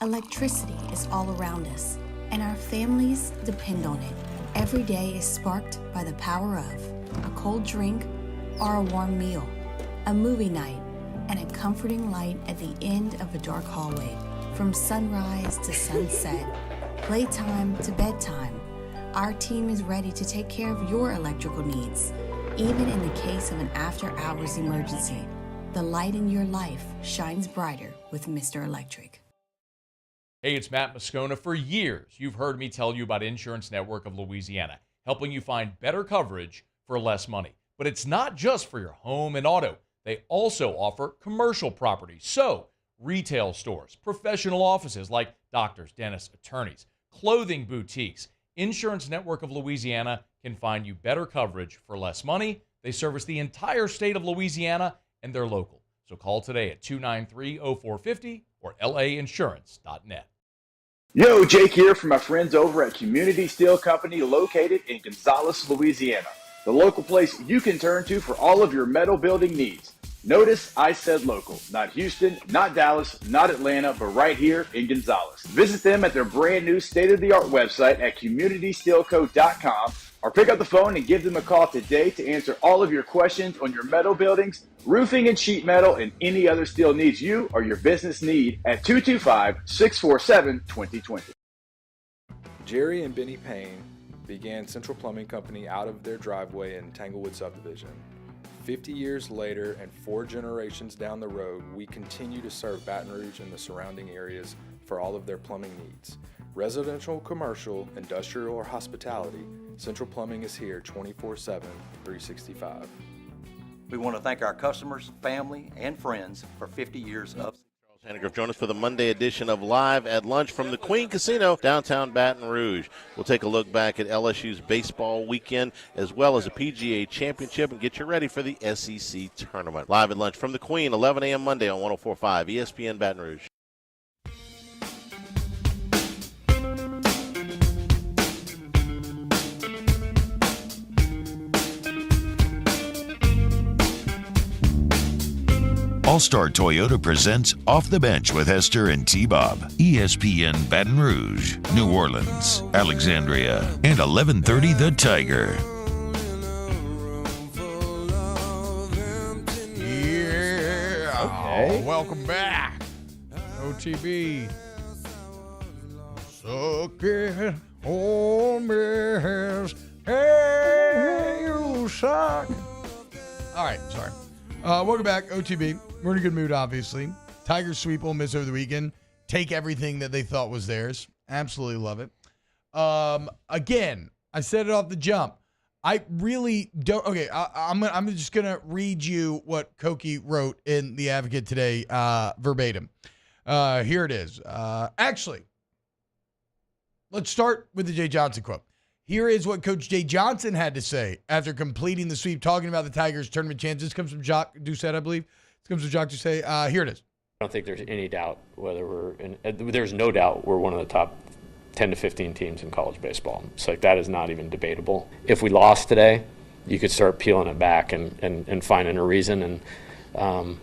Electricity is all around us, and our families depend on it. Every day is sparked by the power of a cold drink or a warm meal, a movie night, and a comforting light at the end of a dark hallway. From sunrise to sunset, playtime to bedtime, our team is ready to take care of your electrical needs. Even in the case of an after-hours emergency, the light in your life shines brighter with Mr. Electric. Hey, it's Matt Moscona. For years, you've heard me tell you about Insurance Network of Louisiana, helping you find better coverage for less money. But it's not just for your home and auto. They also offer commercial property. So, retail stores, professional offices like doctors, dentists, attorneys, clothing boutiques. Insurance Network of Louisiana can find you better coverage for less money. They service the entire state of Louisiana, and they're local. So call today at 293-0450 or lainsurance.net. Yo, Jake here from my friends over at Community Steel Company located in Gonzales, Louisiana. The local place you can turn to for all of your metal building needs. Notice I said local, not Houston, not Dallas, not Atlanta, but right here in Gonzales. Visit them at their brand new state-of-the-art website at communitysteelco.com or pick up the phone and give them a call today to answer all of your questions on your metal buildings, roofing and sheet metal, and any other steel needs you or your business need at 225-647-2020. Jerry and Benny Payne began Central Plumbing Company out of their driveway in Tanglewood Subdivision. 50 years later and 4 generations down the road, we continue to serve Baton Rouge and the surrounding areas for all of their plumbing needs. Residential, commercial, industrial, or hospitality, Central Plumbing is here 24/7, 365. We want to thank our customers, family, and friends for 50 years of Hannah join us for the Monday edition of Live at Lunch from the Queen Casino, downtown Baton Rouge. We'll take a look back at LSU's baseball weekend as well as a PGA championship and get you ready for the SEC tournament. Live at Lunch from the Queen, 11 a.m. Monday on 104.5 ESPN Baton Rouge. All-Star Toyota presents Off the Bench with Hester and T-Bob. ESPN Baton Rouge, New Orleans, Alexandria, and 1130 The Tiger. Yeah. Okay. Welcome back. OTB. Suck it, Ole Miss. Hey, you suck. All right, sorry. Welcome back, OTB. We're in a good mood, obviously. Tigers sweep Ole Miss over the weekend. Take everything that they thought was theirs. Absolutely love it. Again, I said it off the jump. I really don't. Okay, I'm just gonna read you what Koki wrote in the Advocate today, verbatim. Here it is. Actually, let's start with the Jay Johnson quote. Here is what Coach Jay Johnson had to say after completing the sweep, talking about the Tigers' tournament chances. This comes from Jacques Doucette, I believe. This comes from Jacques Doucette. Here it is. I don't think there's any doubt whether there's no doubt we're one of the top 10 to 15 teams in college baseball. So like that is not even debatable. If we lost today, you could start peeling it back and finding a reason and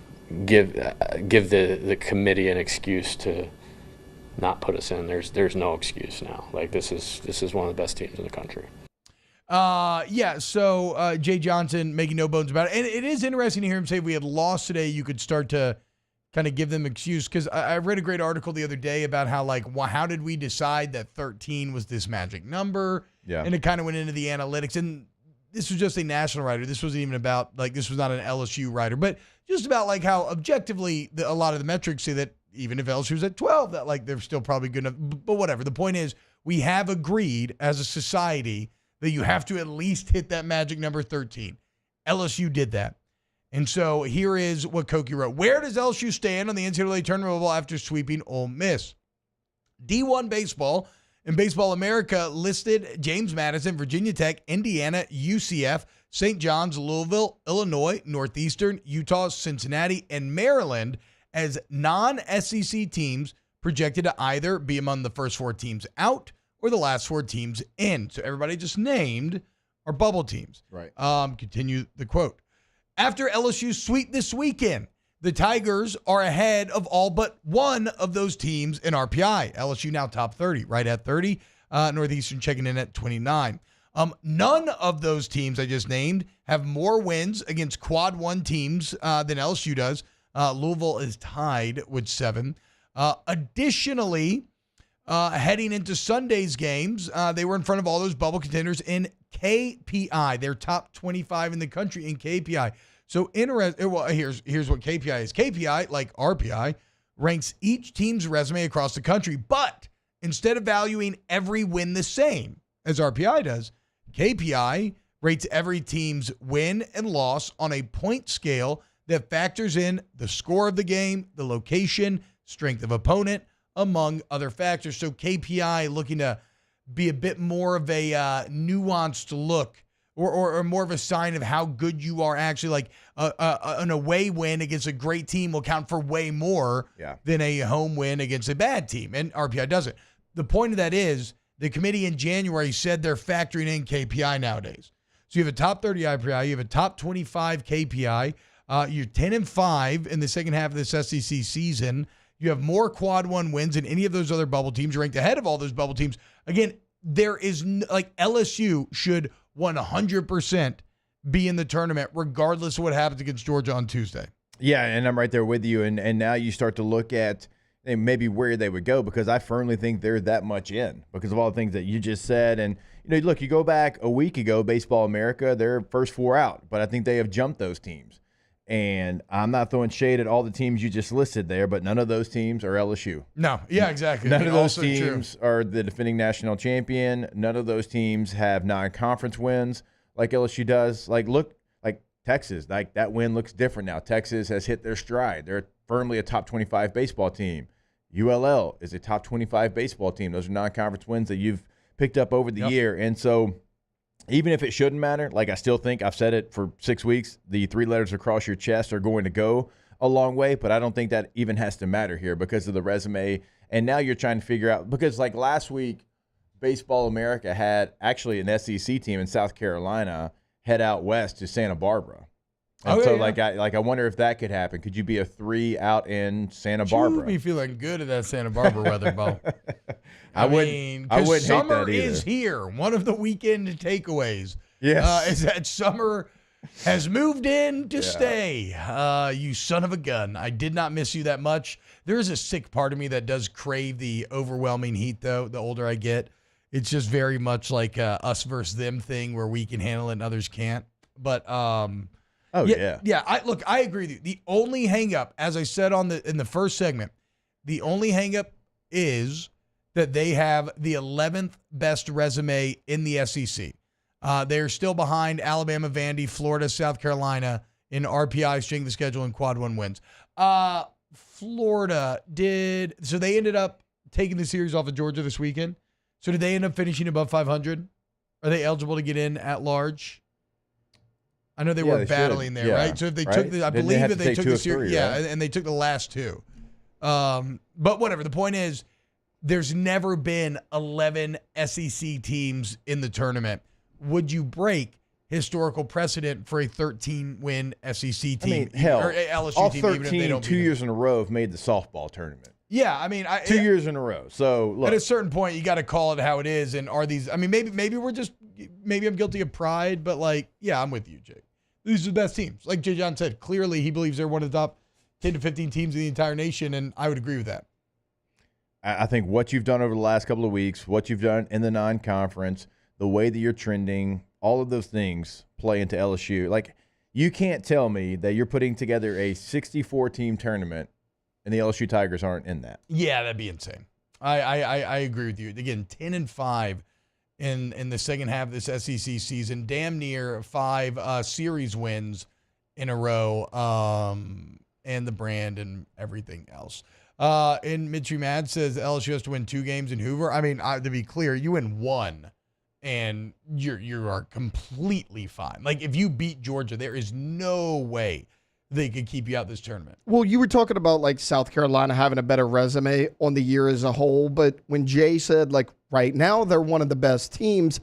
give the committee an excuse to not put us in. There's no excuse now. Like this is one of the best teams in the country. So Jay Johnson making no bones about it. And it is interesting to hear him say if we had lost today, you could start to kind of give them excuse. Because I read a great article the other day about how, how did we decide that 13 was this magic number? Yeah. And it kind of went into the analytics. And this was just a national writer. This wasn't even about, this was not an LSU writer. But just about, how objectively a lot of the metrics say that even if LSU's at 12, that, they're still probably good enough. But whatever. The point is, we have agreed as a society that you have to at least hit that magic number 13. LSU did that. And so here is what Koki wrote. Where does LSU stand on the NCAA tournament level after sweeping Ole Miss? D1 Baseball and Baseball America listed James Madison, Virginia Tech, Indiana, UCF, St. John's, Louisville, Illinois, Northeastern, Utah, Cincinnati, and Maryland as non-SEC teams projected to either be among the first 4 teams out or the last 4 teams in. So everybody just named are bubble teams. Right. Continue the quote. After LSU sweep this weekend, the Tigers are ahead of all but one of those teams in RPI. LSU now top 30, right at 30. Northeastern checking in at 29. None of those teams I just named have more wins against quad 1 teams than LSU does. Louisville is tied with 7. Additionally, heading into Sunday's games, they were in front of all those bubble contenders in KPI. They're top 25 in the country in KPI. So here's what KPI is. KPI, like RPI, ranks each team's resume across the country. But instead of valuing every win the same as RPI does, KPI rates every team's win and loss on a point scale that factors in the score of the game, the location, strength of opponent, among other factors. So KPI looking to be a bit more of a nuanced look or more of a sign of how good you are actually. Like an away win against a great team will count for way more than a home win against a bad team. And RPI doesn't. The point of that is the committee in January said they're factoring in KPI nowadays. So you have a top 30 RPI, you have a top 25 KPI. You're 10-5 in the second half of this SEC season. You have more quad 1 wins than any of those other bubble teams. You're ranked ahead of all those bubble teams. Again, there is LSU should 100% be in the tournament regardless of what happens against Georgia on Tuesday. Yeah, and I'm right there with you. And now you start to look at maybe where they would go, because I firmly think they're that much in because of all the things that you just said. And, look, you go back a week ago, Baseball America, they're first 4 out, but I think they have jumped those teams. And I'm not throwing shade at all the teams you just listed there, but none of those teams are LSU. No, yeah, exactly. None of those teams are the defending national champion. None of those teams have non-conference wins like LSU does. Look, Texas, that win looks different now. Texas has hit their stride. They're firmly a top 25 baseball team. ULL is a top 25 baseball team. Those are non-conference wins that you've picked up over the year. And so even if it shouldn't matter, I still think, I've said it for 6 weeks, the 3 letters across your chest are going to go a long way, but I don't think that even has to matter here because of the resume. And now you're trying to figure out, because last week, Baseball America had actually an SEC team in South Carolina head out west to Santa Barbara. And I wonder if that could happen. Could you be a 3 out in Santa Barbara? You be feeling good at that Santa Barbara weather, Bo. I wouldn't hate that either. Summer is here. One of the weekend takeaways is that summer has moved in to stay. You son of a gun. I did not miss you that much. There is a sick part of me that does crave the overwhelming heat, though, the older I get. It's just very much like a us versus them thing where we can handle it and others can't. But I agree with you. The only hang-up, as I said in the first segment, the only hang-up is that they have the 11th best resume in the SEC. They're still behind Alabama, Vandy, Florida, South Carolina in RPI, strength of schedule, and quad 1 wins. Florida so they ended up taking the series off of Georgia this weekend. So did they end up finishing above 500? Are they eligible to get in at large? I know they were battling there, right? So if they took I believe that they took the series, and they took the last 2. But whatever. The point is, there's never been 11 SEC teams in the tournament. Would you break historical precedent for a 13-win SEC team? I mean, hell, or LSU all team, 13 even if they don't 2 years in a row have made the softball tournament. Yeah, I mean, 2 years in a row. So look, at a certain point, you got to call it how it is. And are these? I mean, maybe I'm guilty of pride, but I'm with you, Jake. These are the best teams. Like Jay John said, clearly he believes they're one of the top 10 to 15 teams in the entire nation, and I would agree with that. I think what you've done over the last couple of weeks, what you've done in the non-conference, the way that you're trending, all of those things play into LSU. Like, you can't tell me that you're putting together a 64-team tournament and the LSU Tigers aren't in that. Yeah, that'd be insane. I agree with you. Again, 10-5 in the second half of this SEC season, damn near 5 series wins in a row, and the brand and everything else. And Mitchie Mad says LSU has to win 2 games in Hoover. I mean, to be clear, you win 1 and you are completely fine. Like, if you beat Georgia, there is no way they could keep you out this tournament. Well, you were talking about South Carolina having a better resume on the year as a whole, but when Jay said right now they're one of the best teams,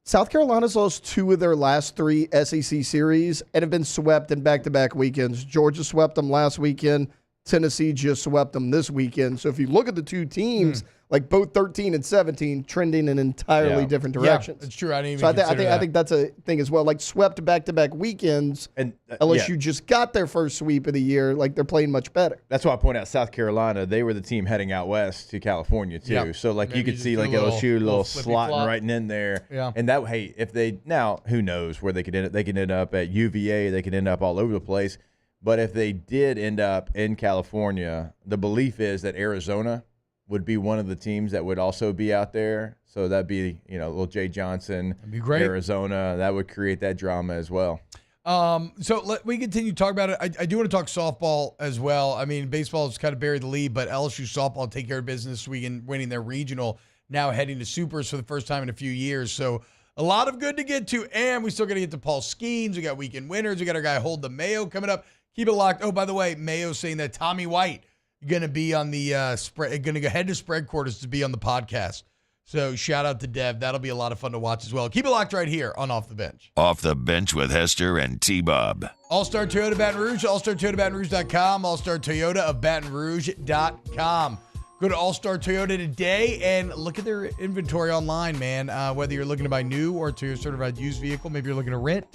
South Carolina's lost 2 of their last 3 SEC series and have been swept in back-to-back weekends. Georgia swept them last weekend. Tennessee just swept them this weekend. So if you look at the 2 teams, both 13 and 17, trending in entirely different directions. Yeah, it's true. I didn't even consider that. I think that's a thing as well. Swept back-to-back weekends, and LSU just got their first sweep of the year. They're playing much better. That's why I point out South Carolina. They were the team heading out west to California too. Yep. So maybe you could see LSU a little slotting right in there. Yeah. And that if they now, who knows where they could end up? They could end up at UVA. They could end up all over the place. But if they did end up in California, the belief is that Arizona would be one of the teams that would also be out there. So that'd be, little Jay Johnson, that'd be great. Arizona. That would create that drama as well. So we continue to talk about it. I do want to talk softball as well. I mean, baseball has kind of buried the lead, but LSU softball take care of business this weekend, winning their regional, now heading to Supers for the first time in a few years. So a lot of good to get to, and we still got to get to Paul Skeens. We got weekend winners. We got our guy Hold the Mayo coming up. Keep it locked. Oh, by the way, Mayo saying that Tommy White going to be on the spread, going to go head to spread quarters to be on the podcast. So shout out to Dev. That'll be a lot of fun to watch as well. Keep it locked right here on Off the Bench. Off the Bench with Hester and T-Bob. All-Star Toyota Baton Rouge, allstartoyotabatonrouge.com, All-Star Toyota of BatonRouge.com. Go to All-Star Toyota today and look at their inventory online, man. Whether you're looking to buy new or to a certified used vehicle, maybe you're looking to rent.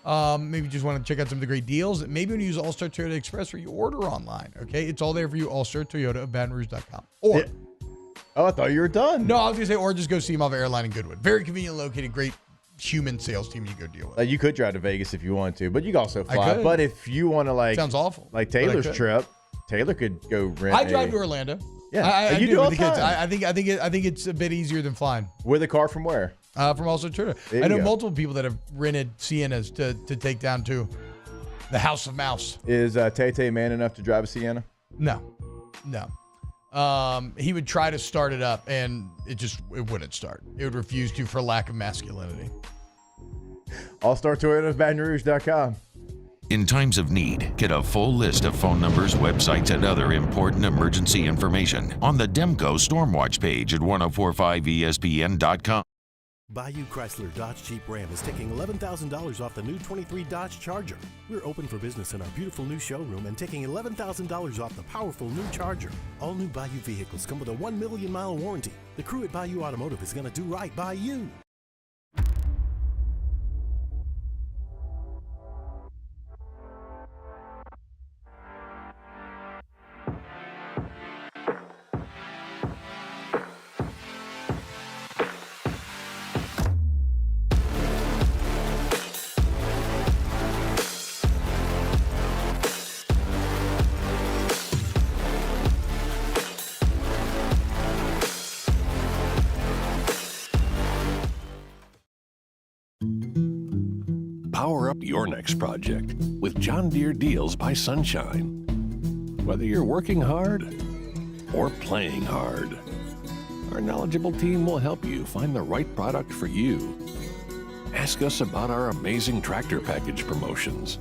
Maybe you just want to check out some of the great deals. Maybe when you use All-Star Toyota Express or you order online, okay? It's all there for you, All-Star Toyota of BatonRouge.com. Or, I thought you were done. No, I was going to say, or just go see them off of Airline in Goodwood. Very conveniently located, great human sales team you go deal with. You could drive to Vegas if you want to, but you can also fly. But if you want to sounds awful. Like Taylor's trip, Taylor could go rent. I drive to Orlando. Yeah, I you do all the kids. time. I think it's a bit easier than flying. With a car from where? From All-Star Toyota. I know multiple people that have rented Siennas to take down to the House of Mouse. Is Tay man enough to drive a Sienna? No. He would try to start it up, and it wouldn't start. It would refuse to for lack of masculinity. All-Star Toyota of BatonRouge.com. In times of need, get a full list of phone numbers, websites, and other important emergency information on the Demco Stormwatch page at 1045ESPN.com. Bayou Chrysler Dodge Jeep Ram is taking $11,000 off the new 23 Dodge Charger. We're open for business in our beautiful new showroom and taking $11,000 off the powerful new Charger. All new Bayou vehicles come with a 1 million mile warranty. The crew at Bayou Automotive is going to do right by you. Power up your next project with John Deere Deals by Sunshine. Whether you're working hard or playing hard, our knowledgeable team will help you find the right product for you. Ask us about our amazing tractor package promotions.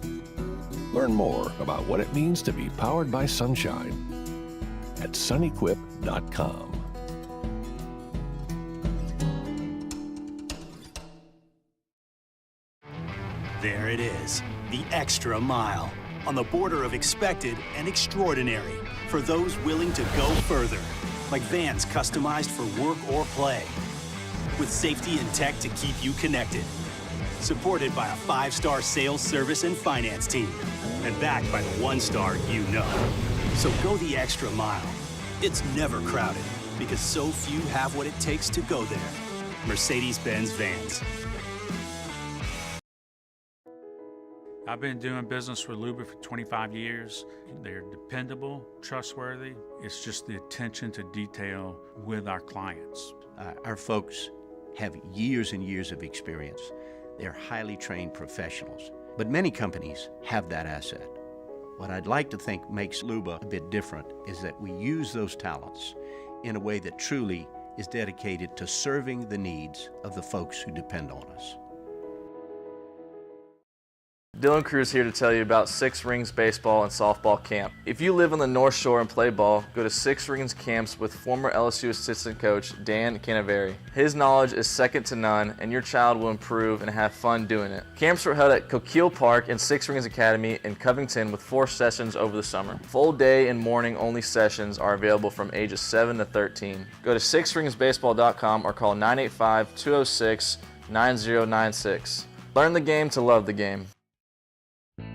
Learn more about what it means to be powered by sunshine at sunequip.com. There it is, the extra mile, on the border of expected and extraordinary for those willing to go further, like vans customized for work or play, with safety and tech to keep you connected, supported by a 5-star sales, service, and finance team, and backed by the 1-star you know. So go the extra mile. It's never crowded, because so few have what it takes to go there. Mercedes-Benz Vans. I've been doing business with Luba for 25 years. They're dependable, trustworthy. It's just the attention to detail with our clients. Our folks have years and years of experience. They're highly trained professionals, but many companies have that asset. What I'd like to think makes Luba a bit different is that we use those talents in a way that truly is dedicated to serving the needs of the folks who depend on us. Dylan Cruz here to tell you about Six Rings Baseball and Softball Camp. If you live on the North Shore and play ball, go to Six Rings Camps with former LSU assistant coach Dan Canaveri. His knowledge is second to none, and your child will improve and have fun doing it. Camps are held at Coquille Park and Six Rings Academy in Covington with 4 sessions over the summer. Full day and morning only sessions are available from ages 7 to 13. Go to sixringsbaseball.com or call 985-206-9096. Learn the game to love the game.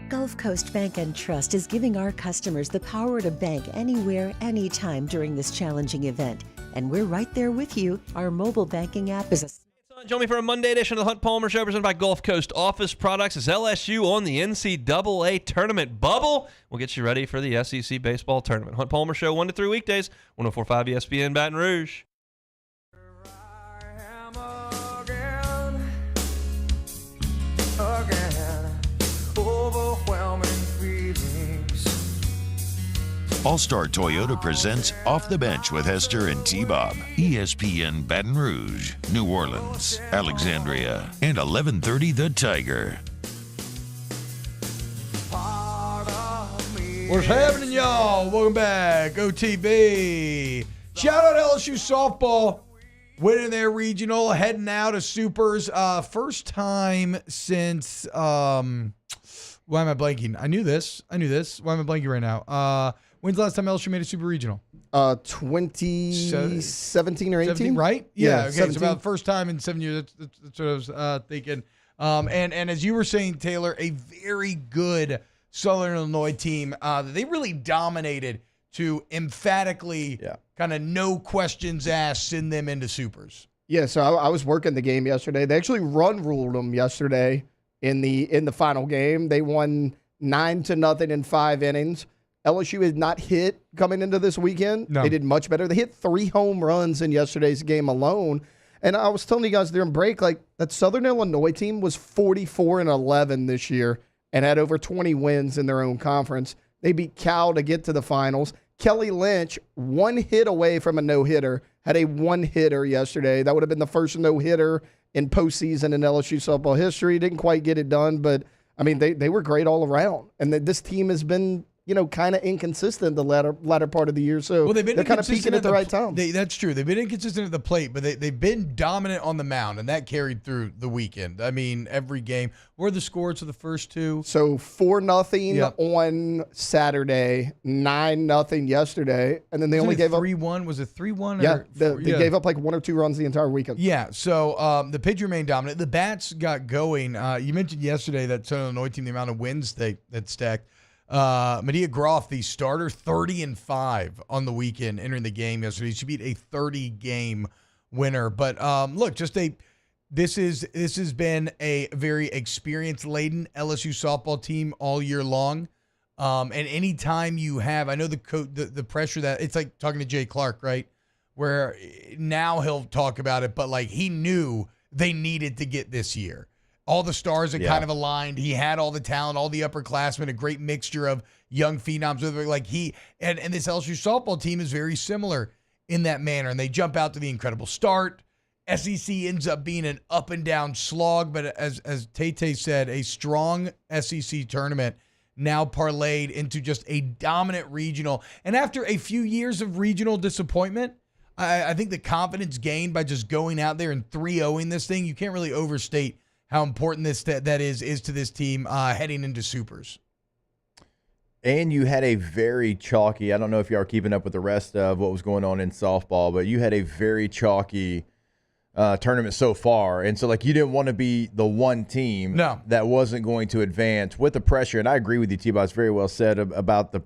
Gulf Coast Bank and Trust is giving our customers the power to bank anywhere, anytime during this challenging event. And we're right there with you. Our mobile banking app is a... Join me for a Monday edition of the Hunt Palmer Show presented by Gulf Coast Office Products. As LSU on the NCAA tournament bubble. We'll get you ready for the SEC baseball tournament. Hunt Palmer Show 1 to 3 weekdays, 104.5 ESPN Baton Rouge. All-Star Toyota presents Off the Bench with Hester and T-Bob. ESPN Baton Rouge, New Orleans, Alexandria, and 1130 The Tiger. What's happening, y'all? Welcome back. OTB. Shout out LSU softball. Winning their regional, heading now to Supers. First time since, why am I blanking? I knew this. Why am I blanking right now? When's the last time LSU made a Super Regional? 2017 or 18? 17, right? Yeah, okay. 17. So about the first time in 7 years. That's what I was thinking. And as you were saying, Taylor, a very good Southern Illinois team. They really dominated to emphatically kind of no questions asked send them into Supers. Yeah, so I was working the game yesterday. They actually ruled them yesterday in the final game. They won 9-0 in 5 innings. LSU has not hit coming into this weekend. No. They did much better. They hit 3 home runs in yesterday's game alone. And I was telling you guys during break, like that Southern Illinois team was 44-11 this year and had over 20 wins in their own conference. They beat Cal to get to the finals. Kelly Lynch, 1 hit away from a no-hitter, had a 1-hitter yesterday. That would have been the first no-hitter in postseason in LSU softball history. Didn't quite get it done, but, I mean, they were great all around. And this team has been kind of inconsistent the latter part of the year. So they've been they're kind of peaking at the right time. That's true. They've been inconsistent at the plate, but they've been dominant on the mound, and that carried through the weekend. I mean, every game. What were the scores of the first two? So 4-0 on Saturday, 9-0 yesterday, and then they only gave 3-1. Was it 3-1? Yeah, they gave up like 1 or 2 runs the entire weekend. Yeah, so the pitch remained dominant. The bats got going. You mentioned yesterday that Southern Illinois team, the amount of wins they had stacked. Medea Groff, the starter, 30-5 on the weekend, entering the game yesterday. She beat a 30-game winner. But look, this has been a very experience-laden LSU softball team all year long. And anytime you have, I know the pressure that it's like talking to Jay Clark, right? Where now he'll talk about it, but like he knew they needed to get this year. All the stars had kind of aligned. He had all the talent, all the upperclassmen, a great mixture of young phenoms. Like and this LSU softball team is very similar in that manner. And they jump out to the incredible start. SEC ends up being an up and down slog, but as Tay said, a strong SEC tournament now parlayed into just a dominant regional. And after a few years of regional disappointment, I think the confidence gained by just going out there and 3-0ing this thing, you can't really overstate how important that is to this team heading into Supers. And you had a very chalky, I don't know if you are keeping up with the rest of what was going on in softball, but you had a very chalky tournament so far. And so, you didn't want to be the one team that wasn't going to advance with the pressure. And I agree with you, T-Bob. It's very well said about the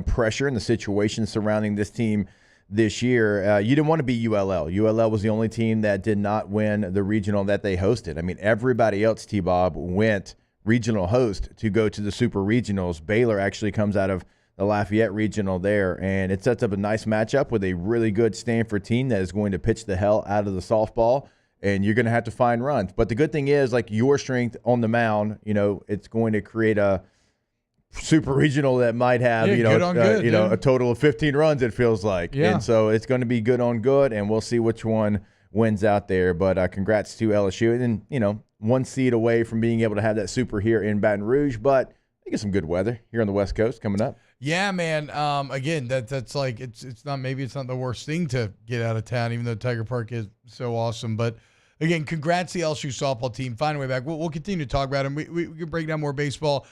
pressure and the situation surrounding this team this year. You didn't want to be ULL. ULL was the only team that did not win the regional that they hosted. I mean, everybody else, T-Bob, went regional host to go to the super regionals. Baylor actually comes out of the Lafayette regional there, and it sets up a nice matchup with a really good Stanford team that is going to pitch the hell out of the softball, and you're going to have to find runs. But the good thing is, your strength on the mound, it's going to create a super regional that might have a total of 15 runs, it feels like. And so it's going to be good on good, and we'll see which one wins out there. But congrats to LSU. And 1 seed away from being able to have that super here in Baton Rouge, but I get some good weather here on the West Coast coming up. Yeah, man. Again, that's like it's not the worst thing to get out of town, even though Tiger Park is so awesome. But again, congrats to the LSU softball team. Find a way back. We'll continue to talk about them. We can break down more baseball.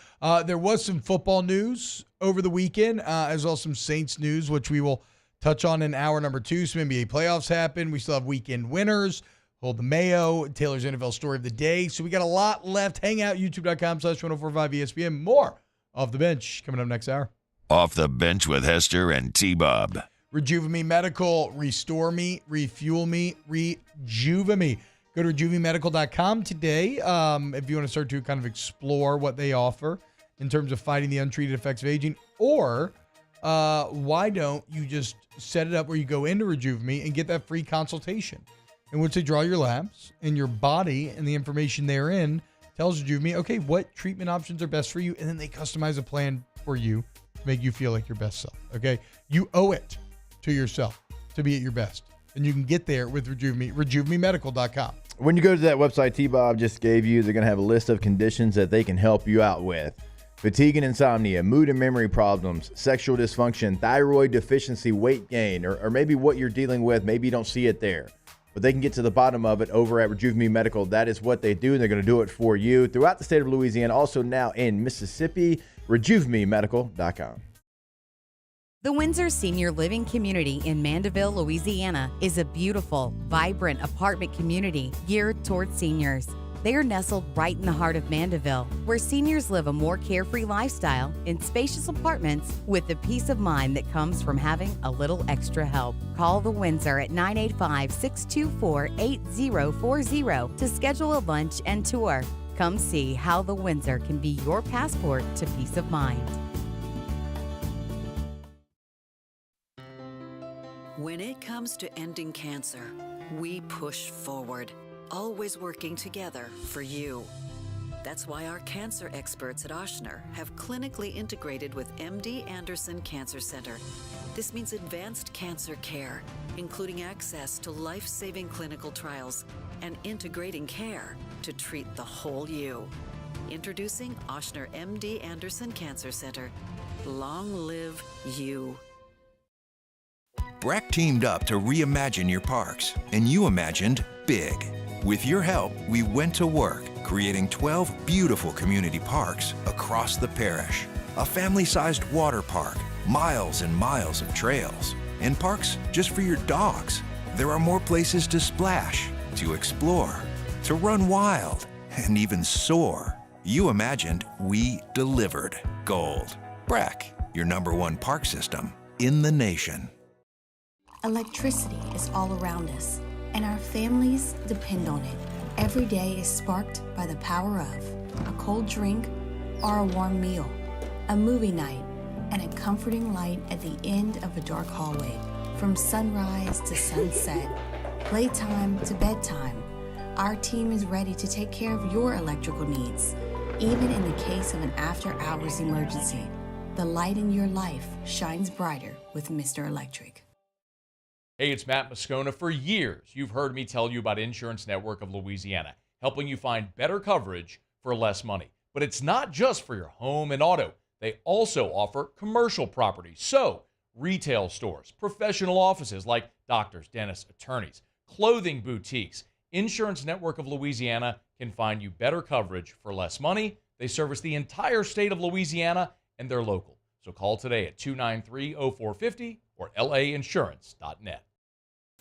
There was some football news over the weekend, as well as some Saints news, which we will touch on in hour number 2. Some NBA playoffs happen. We still have weekend winners. Hold the Mayo, Taylor's NFL story of the day. So we got a lot left. Hang out, youtube.com/1045 ESPN. More Off the Bench coming up next hour. Off the Bench with Hester and T-Bob. Rejuve Medical, restore me, refuel me, rejuve me. Go to rejuvemedical.com today if you want to start to kind of explore what they offer in terms of fighting the untreated effects of aging. Or why don't you just set it up where you go into Rejuve Me and get that free consultation in which they draw your labs and your body and the information therein tells Rejuve Me, okay, what treatment options are best for you, and then they customize a plan for you to make you feel like your best self, okay? You owe it to yourself to be at your best. And you can get there with Rejuve Me, rejuvemedical.com. When you go to that website T-Bob just gave you, they're going to have a list of conditions that they can help you out with. Fatigue and insomnia, mood and memory problems, sexual dysfunction, thyroid deficiency, weight gain, or maybe what you're dealing with, maybe you don't see it there. But they can get to the bottom of it over at Rejuve Me Medical. That is what they do, and they're going to do it for you throughout the state of Louisiana, also now in Mississippi. RejuveMeMedical.com. The Windsor Senior Living Community in Mandeville, Louisiana is a beautiful, vibrant apartment community geared towards seniors. They are nestled right in the heart of Mandeville, where seniors live a more carefree lifestyle in spacious apartments with the peace of mind that comes from having a little extra help. Call the Windsor at 985-624-8040 to schedule a lunch and tour. Come see how the Windsor can be your passport to peace of mind. When it comes to ending cancer, we push forward, always working together for you. That's why our cancer experts at Ochsner have clinically integrated with MD Anderson Cancer Center. This means advanced cancer care, including access to life-saving clinical trials and integrating care to treat the whole you. Introducing Ochsner MD Anderson Cancer Center. Long live you. BRAC teamed up to reimagine your parks, and you imagined big. With your help, we went to work, creating 12 beautiful community parks across the parish. A family-sized water park, miles and miles of trails, and parks just for your dogs. There are more places to splash, to explore, to run wild, and even soar. You imagined, we delivered. Gold. BRAC, your #1 park system in the nation. Electricity is all around us, and our families depend on it. Every day is sparked by the power of a cold drink or a warm meal, a movie night, and a comforting light at the end of a dark hallway. From sunrise to sunset, playtime to bedtime, our team is ready to take care of your electrical needs. Even in the case of an after-hours emergency, the light in your life shines brighter with Mr. Electric. Hey, it's Matt Moscona. For years, you've heard me tell you about Insurance Network of Louisiana, helping you find better coverage for less money. But it's not just for your home and auto. They also offer commercial property. So, retail stores, professional offices like doctors, dentists, attorneys, clothing boutiques. Insurance Network of Louisiana can find you better coverage for less money. They service the entire state of Louisiana, and they're local. So call today at 293-0450 or lainsurance.net.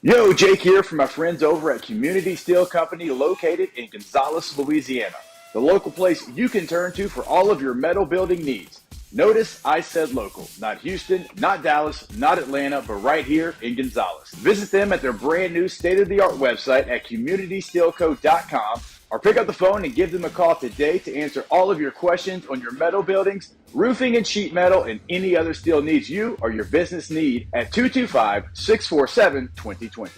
Yo, Jake here from my friends over at Community Steel Company located in Gonzales, Louisiana. The local place you can turn to for all of your metal building needs. Notice I said local, not Houston, not Dallas, not Atlanta, but right here in Gonzales. Visit them at their brand new state-of-the-art website at communitysteelco.com or pick up the phone and give them a call today to answer all of your questions on your metal buildings, roofing and sheet metal, and any other steel needs you or your business need at 225-647-2020.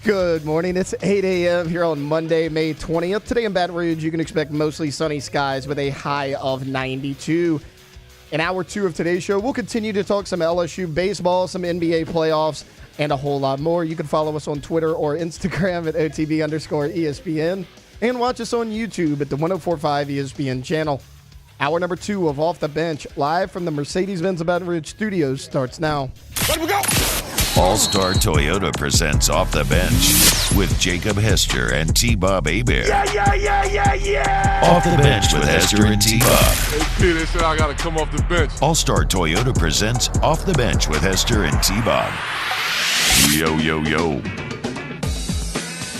Good morning. It's 8 a.m. here on Monday, May 20th. Today in Baton Rouge, you can expect mostly sunny skies with a high of 92. In hour 2 of today's show, we'll continue to talk some LSU baseball, some NBA playoffs, and a whole lot more. You can follow us on Twitter or Instagram at OTB_ESPN and watch us on YouTube at the 1045 ESPN channel. Hour number 2 of Off the Bench, live from the Mercedes-Benz Baton Rouge studios, starts now. Let we go! All-Star Toyota presents Off the Bench with Jacob Hester and T-Bob Hebert. Yeah! Off the Bench with Hester and T-Bob. Hey, P, they said I got to come off the bench. All-Star Toyota presents Off the Bench with Hester and T-Bob. Yo, yo, yo.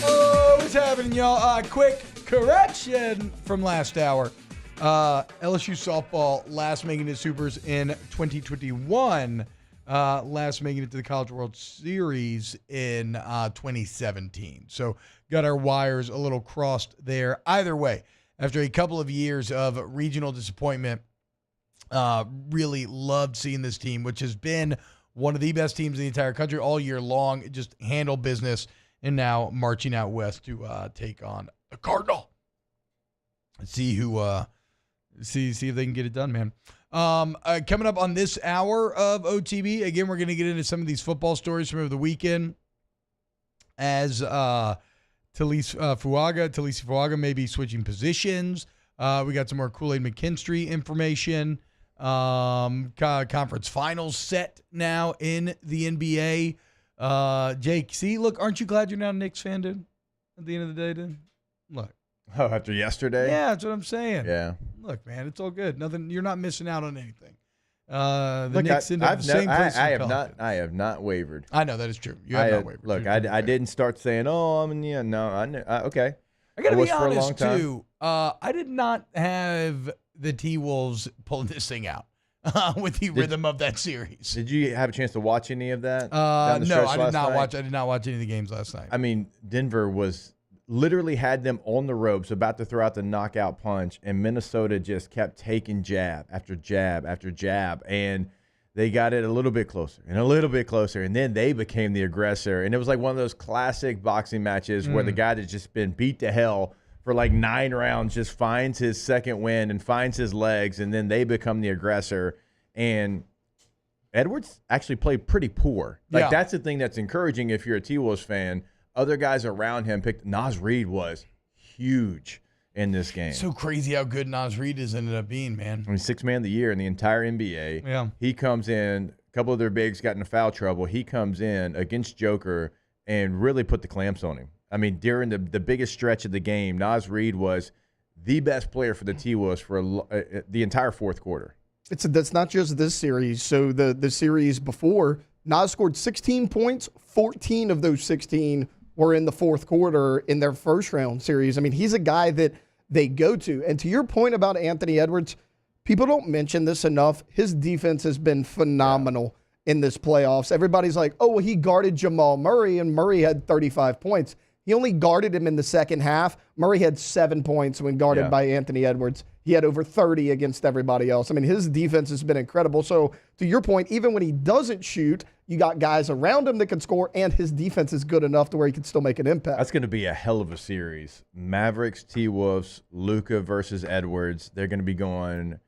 Oh, what's happening, y'all? Quick correction from last hour. LSU softball last making it supers in 2021. Last making it to the College World Series in 2017. So got our wires a little crossed there. Either way, after a couple of years of regional disappointment, really loved seeing this team, which has been one of the best teams in the entire country all year long. Just handle business, and now marching out west to take on the Cardinal. See who see if they can get it done, man. Coming up on this hour of OTB, again, we're going to get into some of these football stories from over the weekend as Talise Fuaga may be switching positions. We got some more Kool-Aid McKinstry information. Conference finals set now in the NBA. Jake, see, look, aren't you glad you're not a Knicks fan, dude? At the end of the day, dude? Look. Oh, after yesterday? Yeah, that's what I'm saying. Yeah. Look, man, it's all good. Nothing. You're not missing out on anything. The Look, Knicks end up the same place. I have not wavered. I know that is true. You have not wavered. Look, I didn't start saying, "Oh, okay." I got to be honest too. I did not have the T-Wolves pulling this thing out with the rhythm of that series. Did you have a chance to watch any of that? No, I did not watch. I did not watch any of the games last night. I mean, Denver literally had them on the ropes, about to throw out the knockout punch, and Minnesota just kept taking jab after jab after jab, and they got it a little bit closer and a little bit closer, and then they became the aggressor. And it was like one of those classic boxing matches where the guy that's just been beat to hell for like 9 rounds just finds his second win and finds his legs, and then they become the aggressor. And Edwards actually played pretty poor. Like, that's the thing that's encouraging if you're a T-Wolves fan. Other guys around him picked. Nas Reed was huge in this game. So crazy how good Nas Reed has ended up being, man. I mean, 6th man of the year in the entire NBA. Yeah. He comes in, a couple of their bigs got into foul trouble. He comes in against Joker and really put the clamps on him. I mean, during the biggest stretch of the game, Nas Reed was the best player for the T-Wolves for the entire fourth quarter. That's not just this series. So the series before, Nas scored 16 points. 14 of those 16 were in the fourth quarter in their first round series. I mean, he's a guy that they go to. And to your point about Anthony Edwards, people don't mention this enough. His defense has been phenomenal in this playoffs. Everybody's like, oh, well, he guarded Jamal Murray, and Murray had 35 points. He only guarded him in the second half. Murray had 7 points when guarded by Anthony Edwards. He had over 30 against everybody else. I mean, his defense has been incredible. So to your point, even when he doesn't shoot, you got guys around him that can score, and his defense is good enough to where he can still make an impact. That's going to be a hell of a series. Mavericks, T-Wolves, Luka versus Edwards. They're going to be going,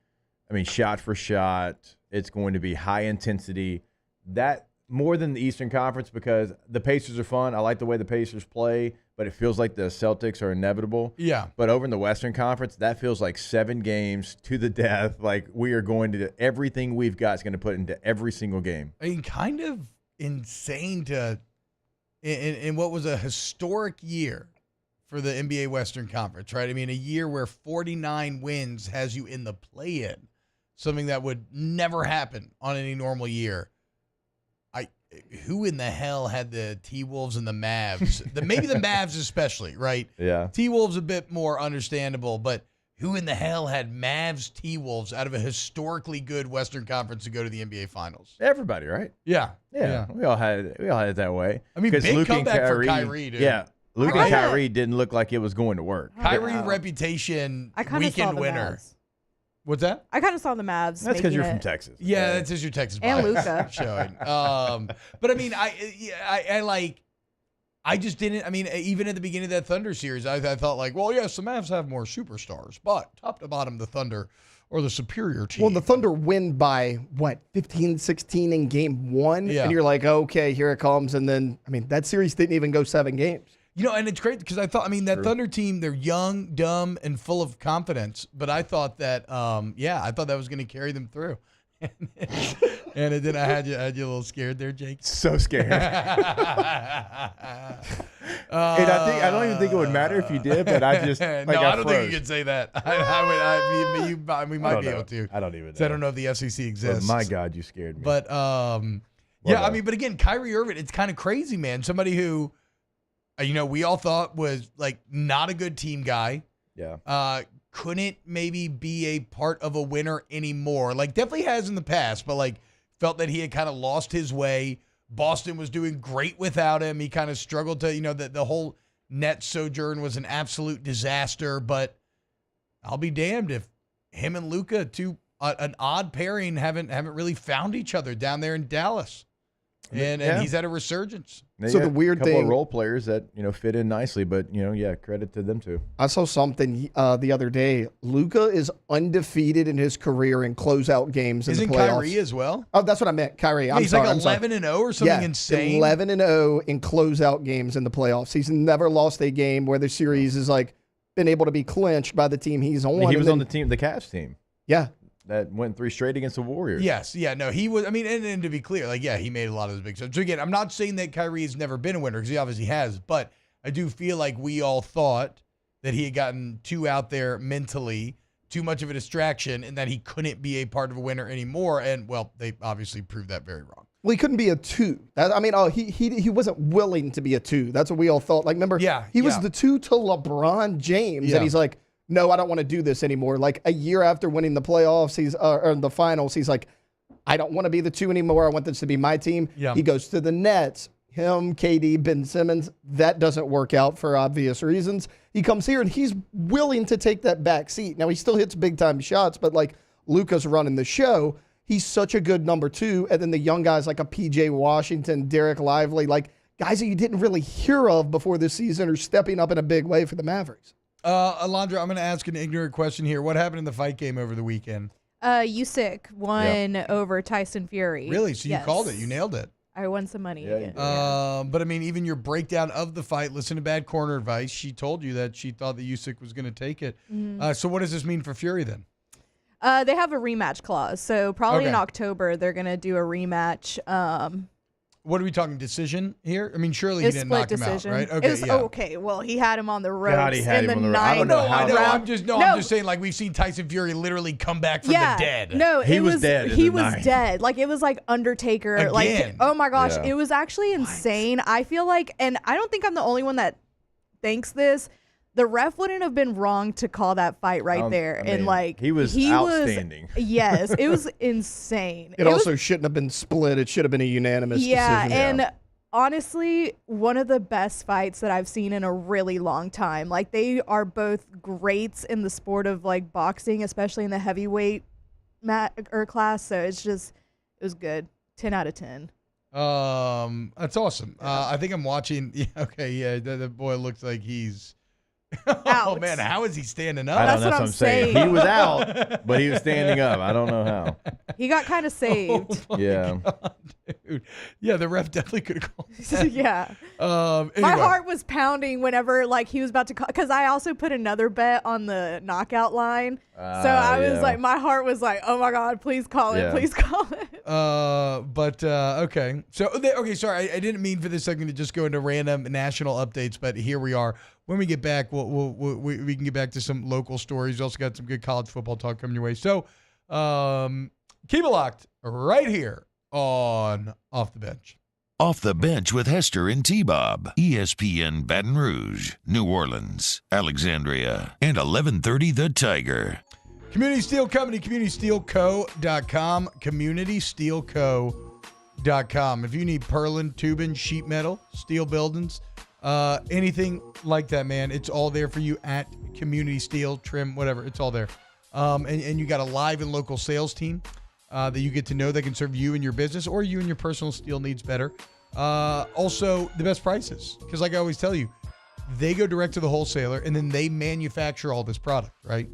I mean, shot for shot. It's going to be high intensity. That more than the Eastern Conference, because the Pacers are fun. I like the way the Pacers play, but it feels like the Celtics are inevitable. Yeah. But over in the Western Conference, that feels like 7 games to the death. Like, we are going to, everything we've got is going to put into every single game. I mean, kind of insane to, in what was a historic year for the NBA Western Conference, right? I mean, a year where 49 wins has you in the play-in, something that would never happen on any normal year. Who in the hell had the T-Wolves and the Mavs? Maybe the Mavs especially, right? Yeah. T-Wolves a bit more understandable, but who in the hell had Mavs T-Wolves out of a historically good Western Conference to go to the NBA Finals? Everybody, right? Yeah. We all had it that way. I mean, big Luka comeback for Kyrie, dude. Yeah. Luka and Kyrie didn't look like it was going to work. Kyrie reputation, I kinda saw weekend the Winner. Mavs. What's that? I kind of saw the Mavs. That's because you're from making it. Texas. Yeah, that's just your Texas And bias Luka. showing. But I mean, I just didn't. I mean, even at the beginning of that Thunder series, I thought like, well, yes, the Mavs have more superstars, but top to bottom, the Thunder or the superior team. Well, the Thunder win by, 15, 16 in game 1? Yeah. And you're like, okay, here it comes. And then, I mean, that series didn't even go 7 games. You know, and it's great because I thought, I mean, that Thunder team, they're young, dumb, and full of confidence. But I thought that, I thought that was going to carry them through. And then I had you a little scared there, Jake. So scared. And I don't even think it would matter if you did, but I just I don't think you could say that. We might be able to. I don't even know. So I don't know if the SEC exists. But my God, you scared me. But I mean, but again, Kyrie Irving, it's kind of crazy, man. Somebody who, we all thought was like not a good team guy. Yeah. Couldn't maybe be a part of a winner anymore. Like definitely has in the past, but like felt that he had kind of lost his way. Boston was doing great without him. He kind of struggled to, the whole Nets sojourn was an absolute disaster. But I'll be damned if him and Luka, an odd pairing, haven't really found each other down there in Dallas. And he's at a resurgence. So the weird couple thing, of role players that fit in nicely, but credit to them too. I saw something the other day. Luka is undefeated in his career in closeout games in the playoffs. Isn't Kyrie as well? Oh, that's what I meant. Kyrie. Yeah, he's like 11-0 or something insane. 11-0 in closeout games in the playoffs. He's never lost a game where the series is like been able to be clinched by the team he's on. He was on the Cavs team. Yeah. That went 3 straight against the Warriors. Yes. Yeah. No, he was. I mean, and to be clear, he made a lot of those big stuff. So again, I'm not saying that Kyrie has never been a winner because he obviously has, but I do feel like we all thought that he had gotten too out there mentally, too much of a distraction, and that he couldn't be a part of a winner anymore. And well, they obviously proved that very wrong. Well, he couldn't be a 2. He wasn't willing to be a 2. That's what we all thought. Like, remember, he was the 2 to LeBron James, and he's like, no, I don't want to do this anymore. Like a year after winning the playoffs, or the finals, he's like, I don't want to be the 2 anymore. I want this to be my team. Yeah. He goes to the Nets. Him, KD, Ben Simmons. That doesn't work out for obvious reasons. He comes here and he's willing to take that back seat. Now he still hits big time shots, but like Luka's running the show. he's such a good number 2. And then the young guys like a PJ Washington, Derek Lively, like guys that you didn't really hear of before this season are stepping up in a big way for the Mavericks. Alondra, I'm going to ask an ignorant question here. What happened in the fight game over the weekend? Usyk won over Tyson Fury. Really? So you called it. You nailed it. I won some money again. But I mean, even your breakdown of the fight, listen to Bad Corner Advice. She told you that she thought that Usyk was going to take it. So what does this mean for Fury then? They have a rematch clause. So probably in October, they're going to do a rematch. What are we talking, decision here? I mean, surely he didn't knock him out, right? Okay, well, he had him on the ropes God, he had in him the on the ropes. I don't know how. I'm just saying, like, we've seen Tyson Fury literally come back from the dead. No, he was dead. He was dead. Like, it was like Undertaker. Again. Like, oh my gosh, it was actually insane. I feel like, and I don't think I'm the only one that thinks this. The ref wouldn't have been wrong to call that fight right there. I mean, and like he was outstanding. Yes, it was insane. It also shouldn't have been split. It should have been a unanimous decision. And honestly, one of the best fights that I've seen in a really long time. Like, they are both greats in the sport of like boxing, especially in the heavyweight class. So it was good. 10 out of 10. That's awesome. I think I'm watching. The boy looks like he's. Oh man, how is he standing up? That's what I'm saying. He was out, but he was standing up. I don't know how. He got kind of saved. God, dude. Yeah, the ref definitely could have called that. Yeah. Anyway. My heart was pounding whenever like he was about to call, because I also put another bet on the knockout line. So I was like, my heart was like, oh my God, please call it, please call it. Okay. So sorry, I didn't mean for this segment to just go into random national updates, but here we are. When we get back, we can get back to some local stories. We also got some good college football talk coming your way. So keep it locked right here on Off the Bench. Off the Bench with Hester and T-Bob. ESPN Baton Rouge, New Orleans, Alexandria, and 1130 The Tiger. Community Steel Company, CommunitySteelCo.com, CommunitySteelCo.com. If you need purlin, tubing, sheet metal, steel buildings, anything like that, man, it's all there for you at Community Steel, trim, whatever. It's all there. And you got a live and local sales team that you get to know that can serve you and your business or you and your personal steel needs better. Also, the best prices. Because like I always tell you, they go direct to the wholesaler and then they manufacture all this product, right?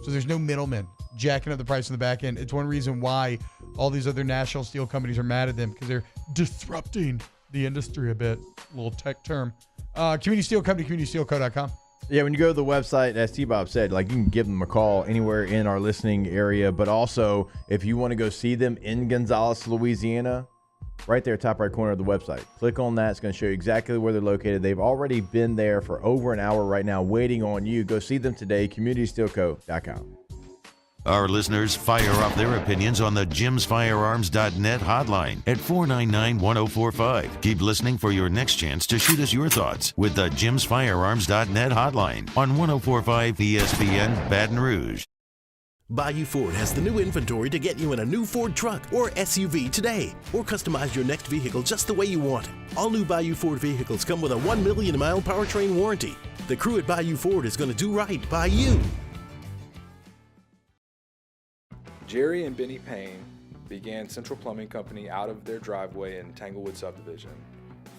So there's no middleman jacking up the price on the back end. It's one reason why all these other national steel companies are mad at them, because they're disrupting the industry a bit. A little tech term. Community Steel Company, CommunitySteelCo.com. Yeah, when you go to the website, as T-Bob said, like, you can give them a call anywhere in our listening area. But also, if you want to go see them in Gonzales, Louisiana, right there, top right corner of the website. Click on that. It's going to show you exactly where they're located. They've already been there for over an hour right now waiting on you. Go see them today, CommunitySteelCo.com. Our listeners fire off their opinions on the JimsFirearms.net hotline at 499-1045. Keep listening for your next chance to shoot us your thoughts with the JimsFirearms.net hotline on 1045 ESPN Baton Rouge. Bayou Ford has the new inventory to get you in a new Ford truck or SUV today, or customize your next vehicle just the way you want it. All new Bayou Ford vehicles come with a 1 million mile powertrain warranty. The crew at Bayou Ford is going to do right by you. Jerry and Benny Payne began Central Plumbing Company out of their driveway in Tanglewood Subdivision.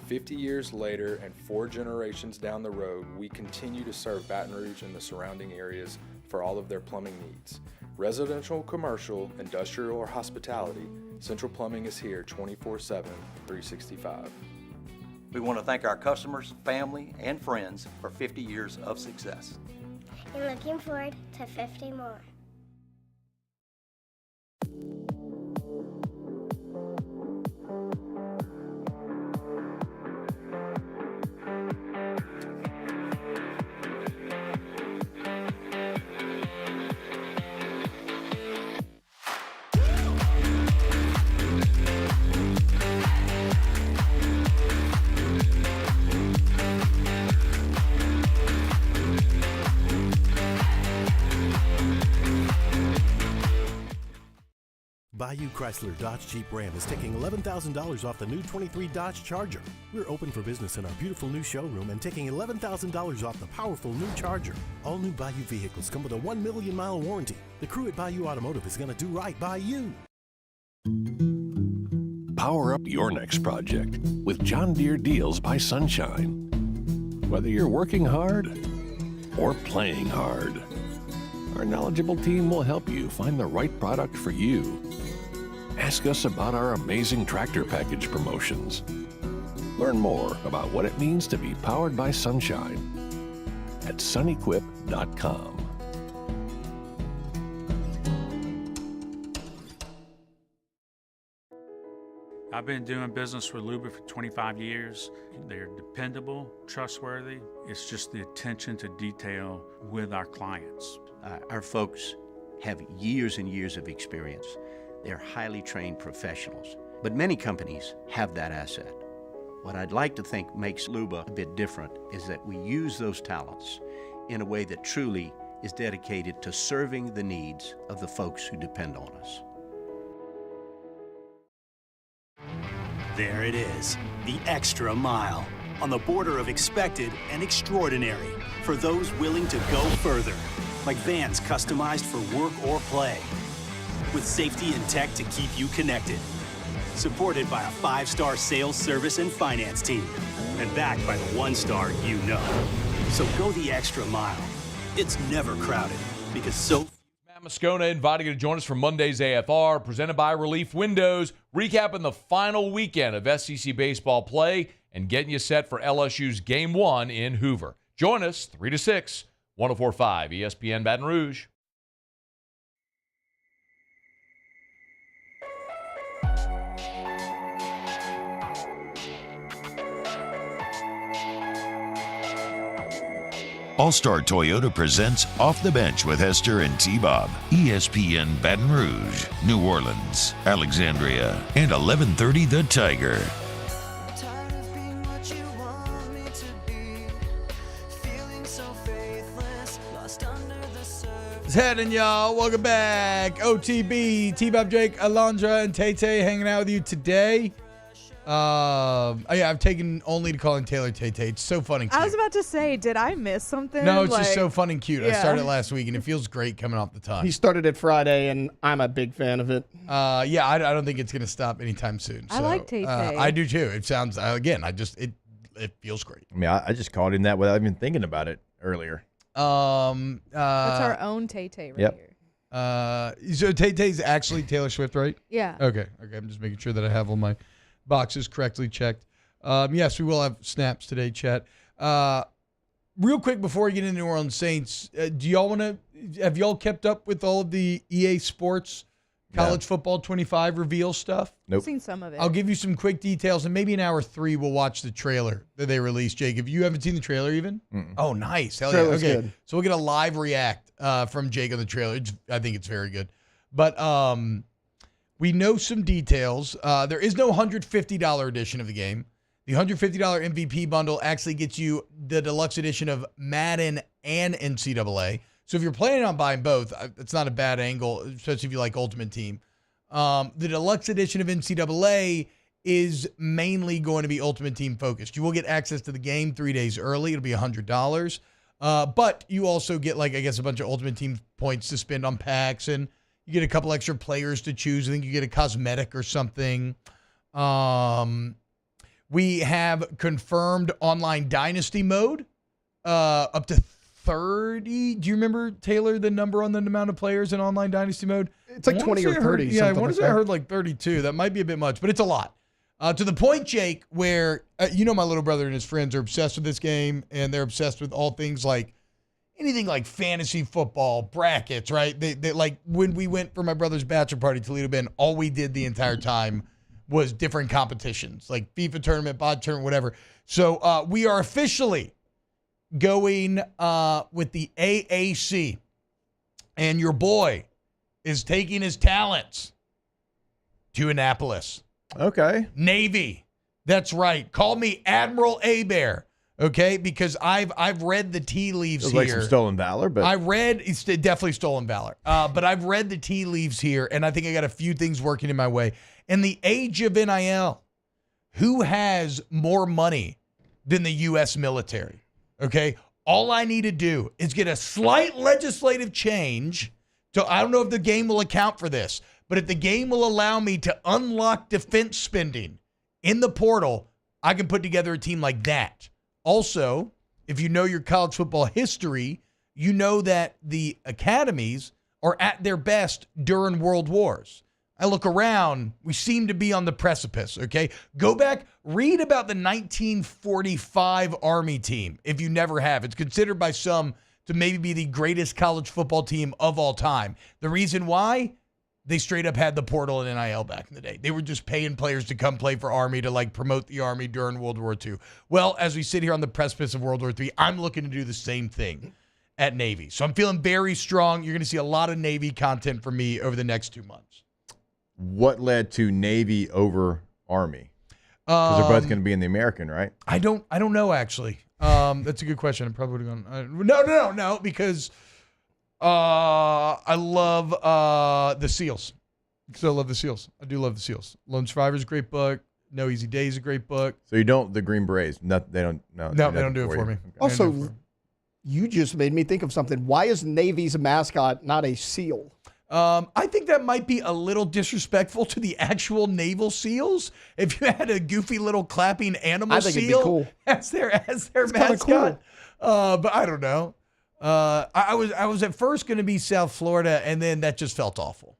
50 years later and 4 generations down the road, we continue to serve Baton Rouge and the surrounding areas for all of their plumbing needs. Residential, commercial, industrial, or hospitality, Central Plumbing is here 24/7, 365. We want to thank our customers, family, and friends for 50 years of success. And looking forward to 50 more. Bayou Chrysler Dodge Jeep Ram is taking $11,000 off the new 23 Dodge Charger. We're open for business in our beautiful new showroom and taking $11,000 off the powerful new Charger. All new Bayou vehicles come with a 1 million mile warranty. The crew at Bayou Automotive is going to do right by you. Power up your next project with John Deere Deals by Sunshine. Whether you're working hard or playing hard, our knowledgeable team will help you find the right product for you. Ask us about our amazing tractor package promotions. Learn more about what it means to be powered by sunshine at sunequip.com. I've been doing business with Luba for 25 years. They're dependable, trustworthy. It's just the attention to detail with our clients. Our folks have years and years of experience. They're highly trained professionals, but many companies have that asset. What I'd like to think makes Luba a bit different is that we use those talents in a way that truly is dedicated to serving the needs of the folks who depend on us. There it is, the extra mile, on the border of expected and extraordinary for those willing to go further, like vans customized for work or play, with safety and tech to keep you connected, supported by a 5-star sales, service, and finance team, and backed by the 1-star you know. So go the extra mile. It's never crowded, because so Moscona inviting you to join us for Monday's AFR, presented by Relief Windows, recapping the final weekend of SEC baseball play and getting you set for LSU's Game 1 in Hoover. Join us 3 to 6, 104.5 ESPN Baton Rouge. All-Star Toyota presents Off the Bench with Hester and T-Bob. ESPN Baton Rouge, New Orleans, Alexandria, and 1130 The Tiger. What's happening, y'all? Welcome back. OTB, T-Bob, Jake, Alondra, and Tay-Tay hanging out with you today. I've taken only to calling Taylor Tay-Tay. It's so fun and cute. I was about to say, did I miss something? No, it's just so fun and cute. Yeah. I started last week, and it feels great coming off the tongue. He started it Friday, and I'm a big fan of it. Yeah, I don't think it's going to stop anytime soon. I like Tay-Tay. I do too. It sounds, again, it feels great. I mean, I just called him that without even thinking about it earlier. That's our own Tay-Tay right here. So Tay-Tay's actually Taylor Swift, right? Yeah. Okay. I'm just making sure that I have all my boxes correctly checked. Yes, we will have snaps today, chat. Real quick before we get into New Orleans Saints, have y'all kept up with all of the EA Sports College Football 25 reveal stuff? Nope. I've seen some of it. I'll give you some quick details, and maybe in hour 3 we'll watch the trailer that they released. Jake, if you haven't seen the trailer even? Oh, nice. Hell yeah. Trailer's Okay, good. so we'll get a live react from Jake on the trailer. I think it's very good. But we know some details. There is no $150 edition of the game. The $150 MVP bundle actually gets you the deluxe edition of Madden and NCAA. So if you're planning on buying both, it's not a bad angle, especially if you like Ultimate Team. The deluxe edition of NCAA is mainly going to be Ultimate Team focused. You will get access to the game 3 days early. It'll be $100. But you also get, a bunch of Ultimate Team points to spend on packs, and you get a couple extra players to choose. I think you get a cosmetic or something. We have confirmed online dynasty mode up to 30. Do you remember, Taylor, the number on the amount of players in online dynasty mode? It's like 20 or 30. Yeah, I want to like say I heard like 32. That might be a bit much, but it's a lot. To the point, Jake, where my little brother and his friends are obsessed with this game, and they're obsessed with all things like anything like fantasy football, brackets, right? They like when we went for my brother's bachelor party, Toledo Bend, all we did the entire time was different competitions, like FIFA tournament, bod tournament, whatever. So we are officially going with the AAC, and your boy is taking his talents to Annapolis. Okay. Navy. That's right. Call me Admiral Hebert. Okay, because I've read the tea leaves Feels here. like some stolen valor, but It's definitely stolen valor. But I've read the tea leaves here, and I think I got a few things working in my way. In the age of NIL, who has more money than the U.S. military? Okay, all I need to do is get a slight legislative change. So I don't know if the game will account for this, But if the game will allow me to unlock defense spending in the portal, I can put together a team like that. Also, if you know your college football history, you know that the academies are at their best during world wars. I look around, we seem to be on the precipice, okay? Go back, read about the 1945 Army team, if you never have. It's considered by some to maybe be the greatest college football team of all time. The reason why? They straight up had the portal and NIL back in the day. They were just paying players to come play for Army to like promote the Army during World War II. Well, as we sit here on the precipice of World War III, I'm looking to do the same thing at Navy. So I'm feeling very strong. You're going to see a lot of Navy content from me over the next 2 months. What led to Navy over Army? Because they're both going to be in the American, right? I don't know, actually. That's a good question. I probably would have gone, no, because I love the SEALs. Because I love the SEALs. I do love the SEALs. Lone Survivor is a great book. No Easy Day is a great book. So you don't, the Green Berets, they don't do it for me. Okay. Also, you just made me think of something. Why is Navy's mascot not a seal? I think that might be a little disrespectful to the actual naval SEALs. If you had a goofy little clapping animal seal, it'd be cool. as their mascot. Cool. But I don't know. I was at first going to be South Florida, and then that just felt awful.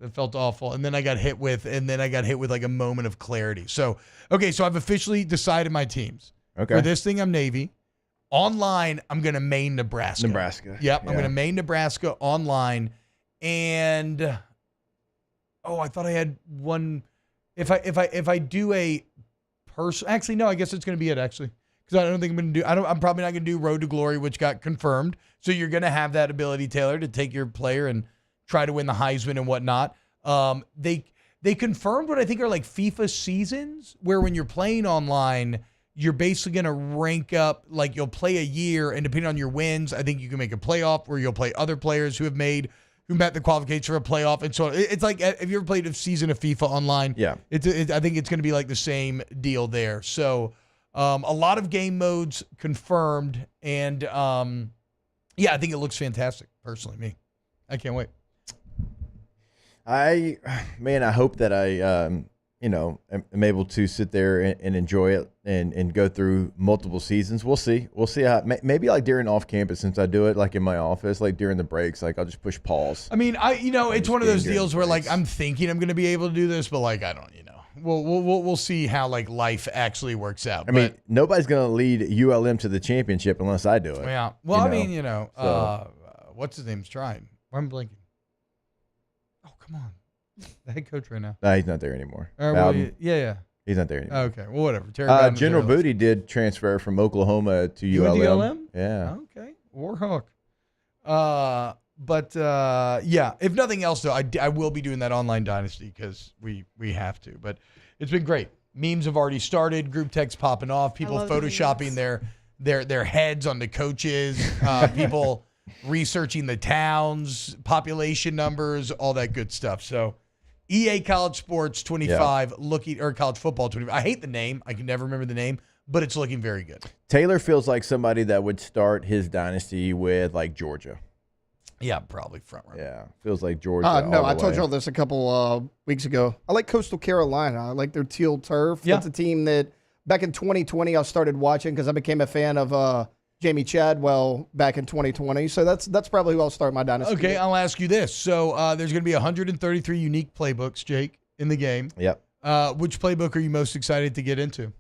It felt awful, and then I got hit with like a moment of clarity. So I've officially decided my teams. Okay. For this thing, I'm Navy. Online, I'm going to main Nebraska. Yep, I'm going to main Nebraska online. And I thought I had one. If I do a person, actually no, I guess it's going to be it actually, because I don't think I'm going to do. I'm probably not going to do Road to Glory, which got confirmed. So you're going to have that ability, Taylor, to take your player and try to win the Heisman and whatnot. They confirmed what I think are like FIFA seasons, where when you're playing online, you're basically going to rank up. Like you'll play a year, and depending on your wins, I think you can make a playoff where you'll play other players who met the qualification for a playoff. And so it's like, if you ever played a season of FIFA online, yeah, I think it's going to be like the same deal there. So a lot of game modes confirmed. And I think it looks fantastic, personally, I can't wait. I hope that I, am able to sit there and enjoy it and go through multiple seasons. We'll see. We'll see how, maybe like during off campus, since I do it like in my office, like during the breaks, like I'll just push pause. I mean, it's one of those deals where like I'm thinking I'm going to be able to do this, but like I don't, we'll see how like life actually works out. I mean, nobody's going to lead ULM to the championship unless I do it. Yeah. Well, what's his name's trying? I'm blinking. Oh, come on. The head coach right now. No, he's not there anymore. Yeah. He's not there anymore. Okay, well, whatever. General Booty did transfer from Oklahoma to ULM. Yeah. Okay. Warhawk. If nothing else, though, I will be doing that online dynasty because we have to. But it's been great. Memes have already started. Group text popping off. People photoshopping their heads on the coaches. People researching the towns, population numbers, all that good stuff. So EA College Sports 25 or College Football 25. I hate the name. I can never remember the name, but it's looking very good. Taylor feels like somebody that would start his dynasty with like Georgia. Yeah, probably front runner. Yeah, feels like Georgia. No, I told y'all this a couple weeks ago. I like Coastal Carolina. I like their teal turf. Yeah. That's a team that back in 2020 I started watching because I became a fan of Jamie Chadwell back in 2020. So that's probably who I'll start my dynasty. Okay, with. I'll ask you this. So there's going to be 133 unique playbooks, Jake, in the game. Yep. Which playbook are you most excited to get into?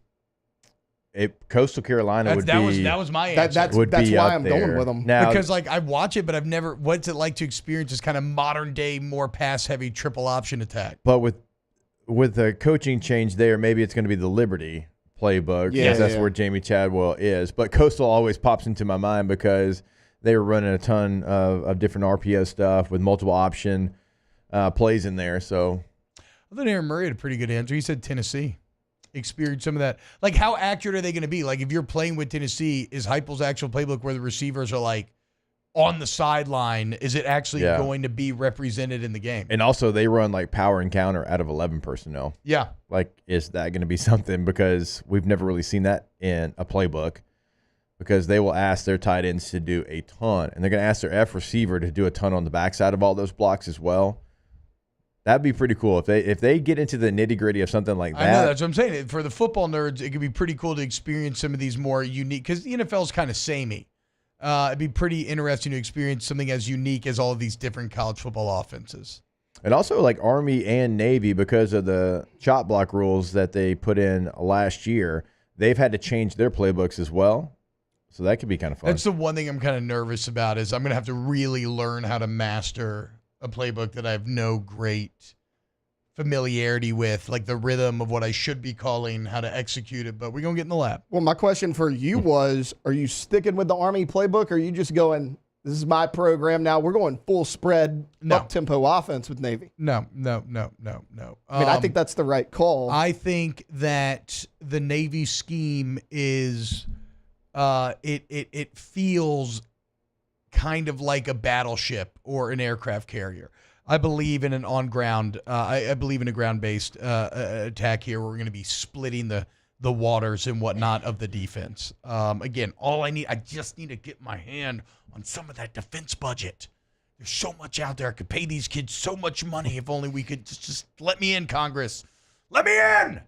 Coastal Carolina would be. That was my answer. That's why I'm going with them. Now, because like I watch it, but I've never. What's it like to experience this kind of modern day, more pass heavy triple option attack? But with the coaching change there, maybe it's going to be the Liberty playbook. Yeah, that's where Jamie Chadwell is. But Coastal always pops into my mind because they were running a ton of different RPO stuff with multiple option plays in there. So I thought Aaron Murray had a pretty good answer. He said Tennessee. Experience some of that. Like, how accurate are they going to be? Like, if you're playing with Tennessee, is Heupel's actual playbook where the receivers are like on the sideline? Is it actually going to be represented in the game? And also, they run like power and counter out of 11 personnel. Yeah. Like, is that going to be something? Because we've never really seen that in a playbook. Because they will ask their tight ends to do a ton, and they're going to ask their F receiver to do a ton on the backside of all those blocks as well. That'd be pretty cool if they get into the nitty-gritty of something like that. I know, that's what I'm saying. For the football nerds, it could be pretty cool to experience some of these more unique, because the NFL is kind of samey. It'd be pretty interesting to experience something as unique as all of these different college football offenses. And also like Army and Navy, because of the chop block rules that they put in last year, they've had to change their playbooks as well. So that could be kind of fun. That's the one thing I'm kind of nervous about, is I'm going to have to really learn how to master a playbook that I have no great familiarity with, like the rhythm of what I should be calling, how to execute it, but we're going to get in the lab. Well, my question for you was, are you sticking with the Army playbook, or are you just going, this is my program now, we're going full spread, up-tempo offense with Navy? No. I mean, I think that's the right call. I think that the Navy scheme is, it feels kind of like a battleship or an aircraft carrier. I believe in an on-ground, I believe in a ground-based attack here where we're going to be splitting the waters and whatnot of the defense. Again, I just need to get my hand on some of that defense budget. There's so much out there. I could pay these kids so much money if only we could just let me in, Congress. Let me in!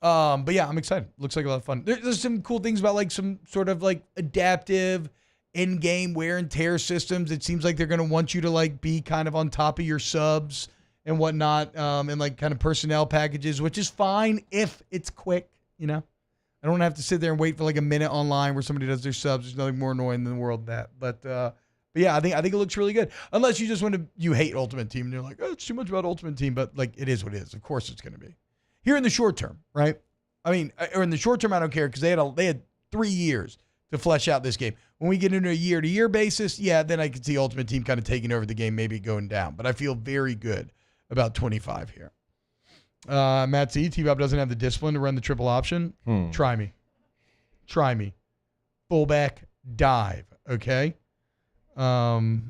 But yeah, I'm excited. Looks like a lot of fun. There's some cool things about like some sort of like adaptive in-game wear and tear systems. It seems like they're going to want you to like be kind of on top of your subs and whatnot, and like kind of personnel packages, which is fine if it's quick, you know. I don't have to sit there and wait for like a minute online where somebody does their subs. There's nothing more annoying in the world than that. But yeah, I think it looks really good. Unless you just you hate Ultimate Team and you're like, oh, it's too much about Ultimate Team, but like it is what it is. Of course it's going to be. Here in the short term, right? I mean, or in the short term, I don't care, because they had 3 years to flesh out this game. When we get into a year-to-year basis, yeah, then I can see Ultimate Team kind of taking over the game, maybe going down. But I feel very good about 25 here. Matt C, T-Bob doesn't have the discipline to run the triple option. Try me. Fullback dive, okay? Matt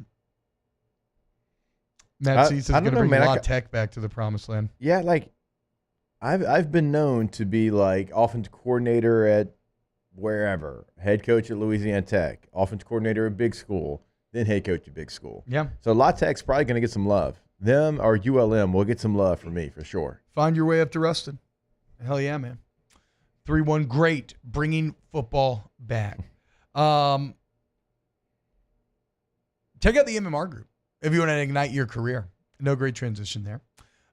C says going to bring La Tech back to the promised land. Yeah, like I've been known to be like offensive coordinator at wherever, head coach at Louisiana Tech, offensive coordinator at big school, then head coach at big school. Yeah. So La Tech's probably going to get some love. Them or ULM will get some love from me for sure. Find your way up to Ruston. Hell yeah, man. 3-1, great, bringing football back. Check out the MMR group if you want to ignite your career. No great transition there.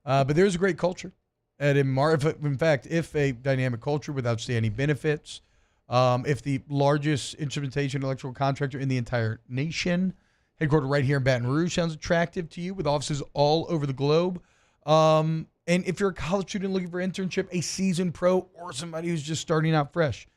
But there's a great culture at MMR. If a dynamic culture with outstanding benefits, if the largest instrumentation electrical contractor in the entire nation, headquartered right here in Baton Rouge, sounds attractive to you, with offices all over the globe. And if you're a college student looking for an internship, a seasoned pro, or somebody who's just starting out fresh,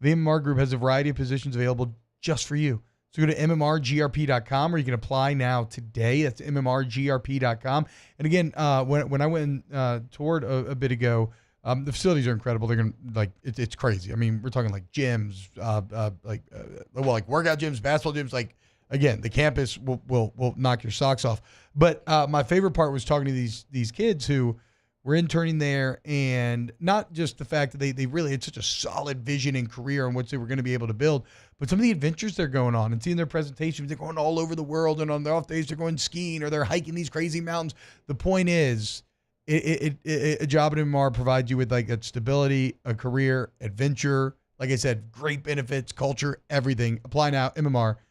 the MMR Group has a variety of positions available just for you. So go to mmrgrp.com, or you can apply now today. That's mmrgrp.com. And again, when I went and toured a bit ago, the facilities are incredible. They're going to it's crazy. I mean, we're talking like gyms, like workout gyms, basketball gyms. Like, again, the campus will knock your socks off. But my favorite part was talking to these kids who were interning there, and not just the fact that they really had such a solid vision and career in which they were going to be able to build, but some of the adventures they're going on and seeing their presentations. They're going all over the world, and on their off days they're going skiing or they're hiking these crazy mountains. The point is, a job at MMR provides you with like a stability, a career, adventure. Like I said, great benefits, culture, everything. Apply now, mmrgrp.com.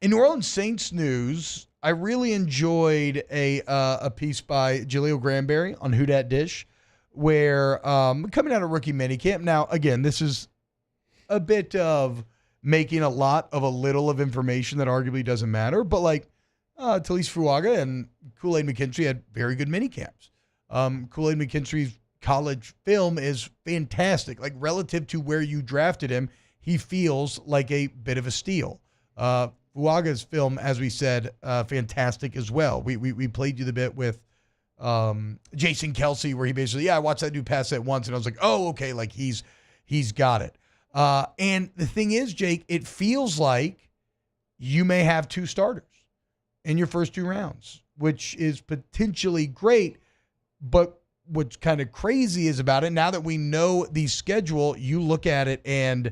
In New Orleans Saints news, I really enjoyed a piece by Jaleel Granberry on Who Dat Dish, where coming out of rookie minicamp. Now, again, this is a bit of making a lot of a little of information that arguably doesn't matter, but like Talise Fuaga and Kool-Aid McKinstry had very good minicamps. Kool-Aid McKinstry's college film is fantastic. Like, relative to where you drafted him, he feels like a bit of a steal. Fuaga's film, as we said, fantastic as well. We played you the bit with Jason Kelsey, where he basically, I watched that dude pass that once, and I was like, oh, okay, like he's got it. And the thing is, Jake, it feels like you may have 2 starters in your first 2 rounds, which is potentially great. But what's kind of crazy is about it, now that we know the schedule, you look at it and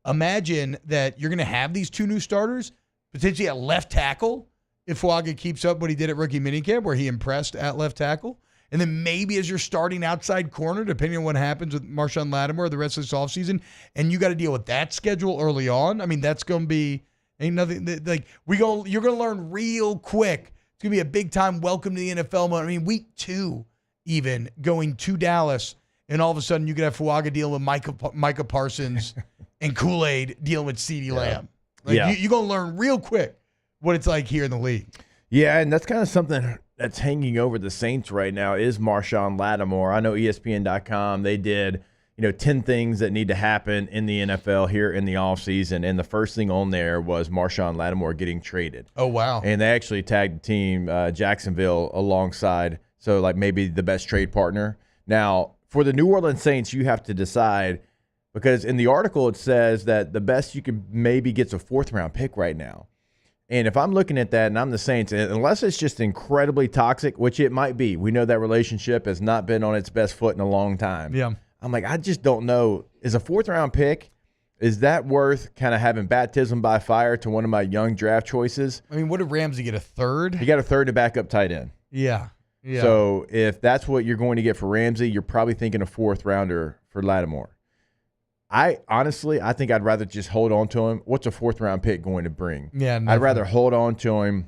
imagine that you're going to have these 2 new starters, potentially at left tackle if Fuaga keeps up what he did at rookie minicamp, where he impressed at left tackle. And then maybe as you're starting outside corner, depending on what happens with Marshawn Lattimore the rest of this offseason, and you got to deal with that schedule early on. I mean, that's going to be ain't nothing like you're going to learn real quick. It's going to be a big time welcome to the NFL moment. I mean, week 2 even going to Dallas, and all of a sudden you could have Fuaga dealing with Micah Parsons and Kool-Aid dealing with CeeDee Lamb. Like you're going to learn real quick what it's like here in the league. Yeah, and that's kind of something that's hanging over the Saints right now is Marshawn Lattimore. I know ESPN.com, they did, 10 things that need to happen in the NFL here in the offseason, and the first thing on there was Marshawn Lattimore getting traded. Oh, wow. And they actually tagged the team, Jacksonville, alongside, so like maybe the best trade partner. Now, for the New Orleans Saints, you have to decide, because in the article it says that the best you could maybe get is a 4th-round pick right now. And if I'm looking at that and I'm the Saints, unless it's just incredibly toxic, which it might be, we know that relationship has not been on its best foot in a long time. Yeah. I'm like, I just don't know. Is a 4th-round pick, is that worth kind of having baptism by fire to one of my young draft choices? I mean, what did Ramsey get, a 3rd? He got a 3rd to back up tight end. Yeah. So if that's what you're going to get for Ramsey, you're probably thinking a 4th-rounder for Lattimore. I think I'd rather just hold on to him. What's a 4th-round pick going to bring? Yeah, I'd rather hold on to him,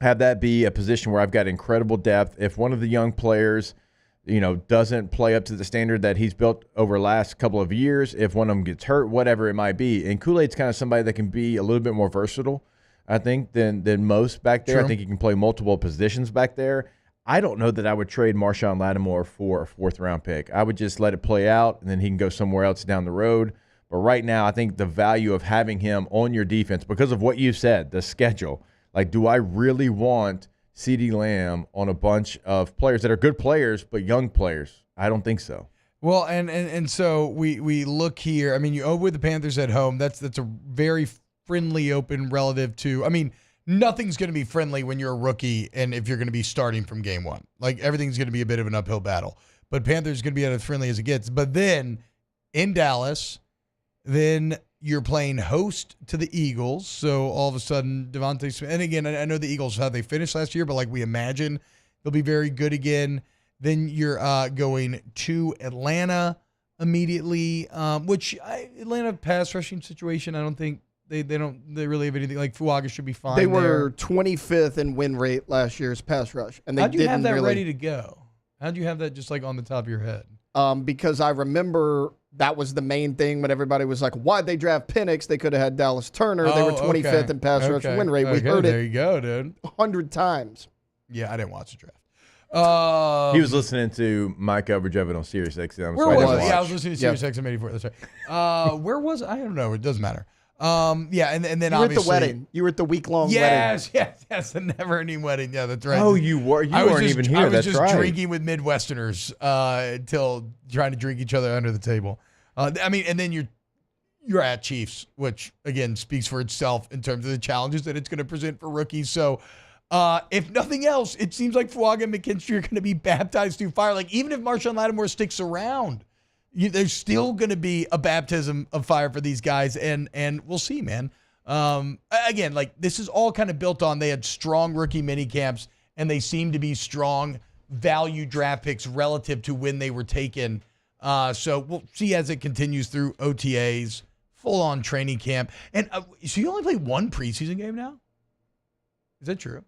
have that be a position where I've got incredible depth. If one of the young players, doesn't play up to the standard that he's built over the last couple of years, if one of them gets hurt, whatever it might be. And Kool-Aid's kind of somebody that can be a little bit more versatile, I think, than most back there. True. I think he can play multiple positions back there. I don't know that I would trade Marshawn Lattimore for a 4th-round pick. I would just let it play out, and then he can go somewhere else down the road. But right now, I think the value of having him on your defense, because of what you said, the schedule, like, do I really want CeeDee Lamb on a bunch of players that are good players but young players? I don't think so. Well, and so we look here. I mean, you open with the Panthers at home. That's a very friendly open relative to, I mean, nothing's going to be friendly when you're a rookie and if you're going to be starting from game 1. Like, everything's going to be a bit of an uphill battle. But Panthers going to be as friendly as it gets. But then in Dallas, then you're playing host to the Eagles. So all of a sudden, Devontae Smith, and again, I know the Eagles, how they finished last year, but like we imagine they'll be very good again. Then you're going to Atlanta immediately, Atlanta pass rushing situation, I don't think they really have anything. Like, Fuaga should be fine. They were 25th in win rate last year's pass rush, and how'd you have that ready to go? How'd you have that just like on the top of your head? Because I remember that was the main thing when everybody was like, why'd they draft Penix? They could have had Dallas Turner. They were 25th in pass rush win rate. We heard it. There you go, dude. 100 times. Yeah, I didn't watch the draft. He was listening to my coverage of it on Sirius XM. Where was I? Yeah, I was listening to Sirius XM 84. That's right. Where was I? don't know. It doesn't matter. And then you were obviously at the wedding. You were at the week-long wedding. Yes, the never-ending wedding. Yeah, that's right. Oh, you were. You weren't even here. I was that's just right. drinking with Midwesterners until trying to drink each other under the table. And then you're at Chiefs, which again speaks for itself in terms of the challenges that it's going to present for rookies. So, if nothing else, it seems like Fuaga and McKinstry are going to be baptized through fire. Like, even if Marshawn Lattimore sticks around, there's still going to be a baptism of fire for these guys, and we'll see, man. Again, like, this is all kind of built on they had strong rookie mini camps, and they seem to be strong value draft picks relative to when they were taken. So we'll see as it continues through OTAs, full-on training camp. And so you only play one preseason game now? Is that true?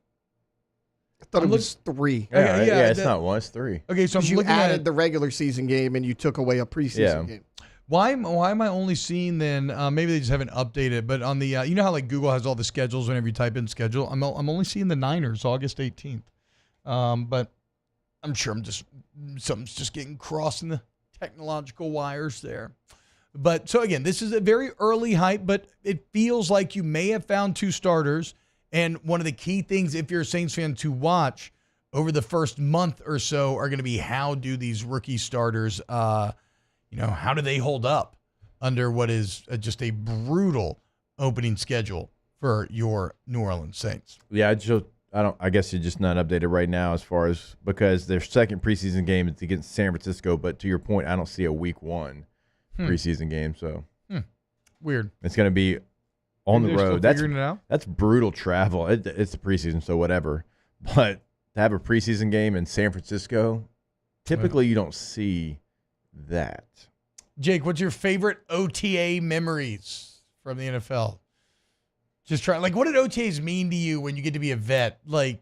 I thought it was 3. Yeah, it's not 1, it's 3. Okay, so you added the regular season game and you took away a preseason game. Why am I only seeing then? Maybe they just haven't updated. But on the you know how like Google has all the schedules whenever you type in schedule. I'm only seeing the Niners August 18th. But I'm sure something's just getting crossed in the technological wires there. But so again, this is a very early hype, but it feels like you may have found 2 starters. And one of the key things, if you're a Saints fan, to watch over the first month or so are going to be how do these rookie starters, how do they hold up under what is just a brutal opening schedule for your New Orleans Saints? Yeah, I guess you're just not updated right now as far as because their second preseason game is against San Francisco. But to your point, I don't see a week 1 preseason game. So weird. It's going to be on the They're still road. figuring it out? That's brutal travel. It's the preseason, so whatever. But to have a preseason game in San Francisco, typically you don't see that. Jake, what's your favorite OTA memories from the NFL? Just try, like, what did OTAs mean to you when you get to be a vet? Like,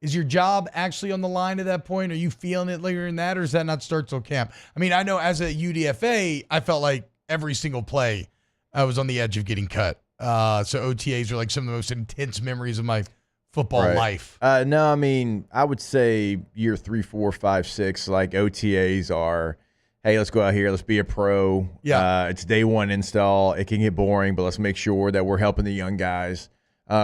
is your job actually on the line at that point? Are you feeling it later in that, or does that not start till camp? I mean, I know as a UDFA, I felt like every single play I was on the edge of getting cut. So OTAs are like some of the most intense memories of my football life. No, I mean, I would say year 3, 4, 5, 6, like OTAs are, hey, let's go out here, let's be a pro. Yeah. It's day one install. It can get boring, but let's make sure that we're helping the young guys.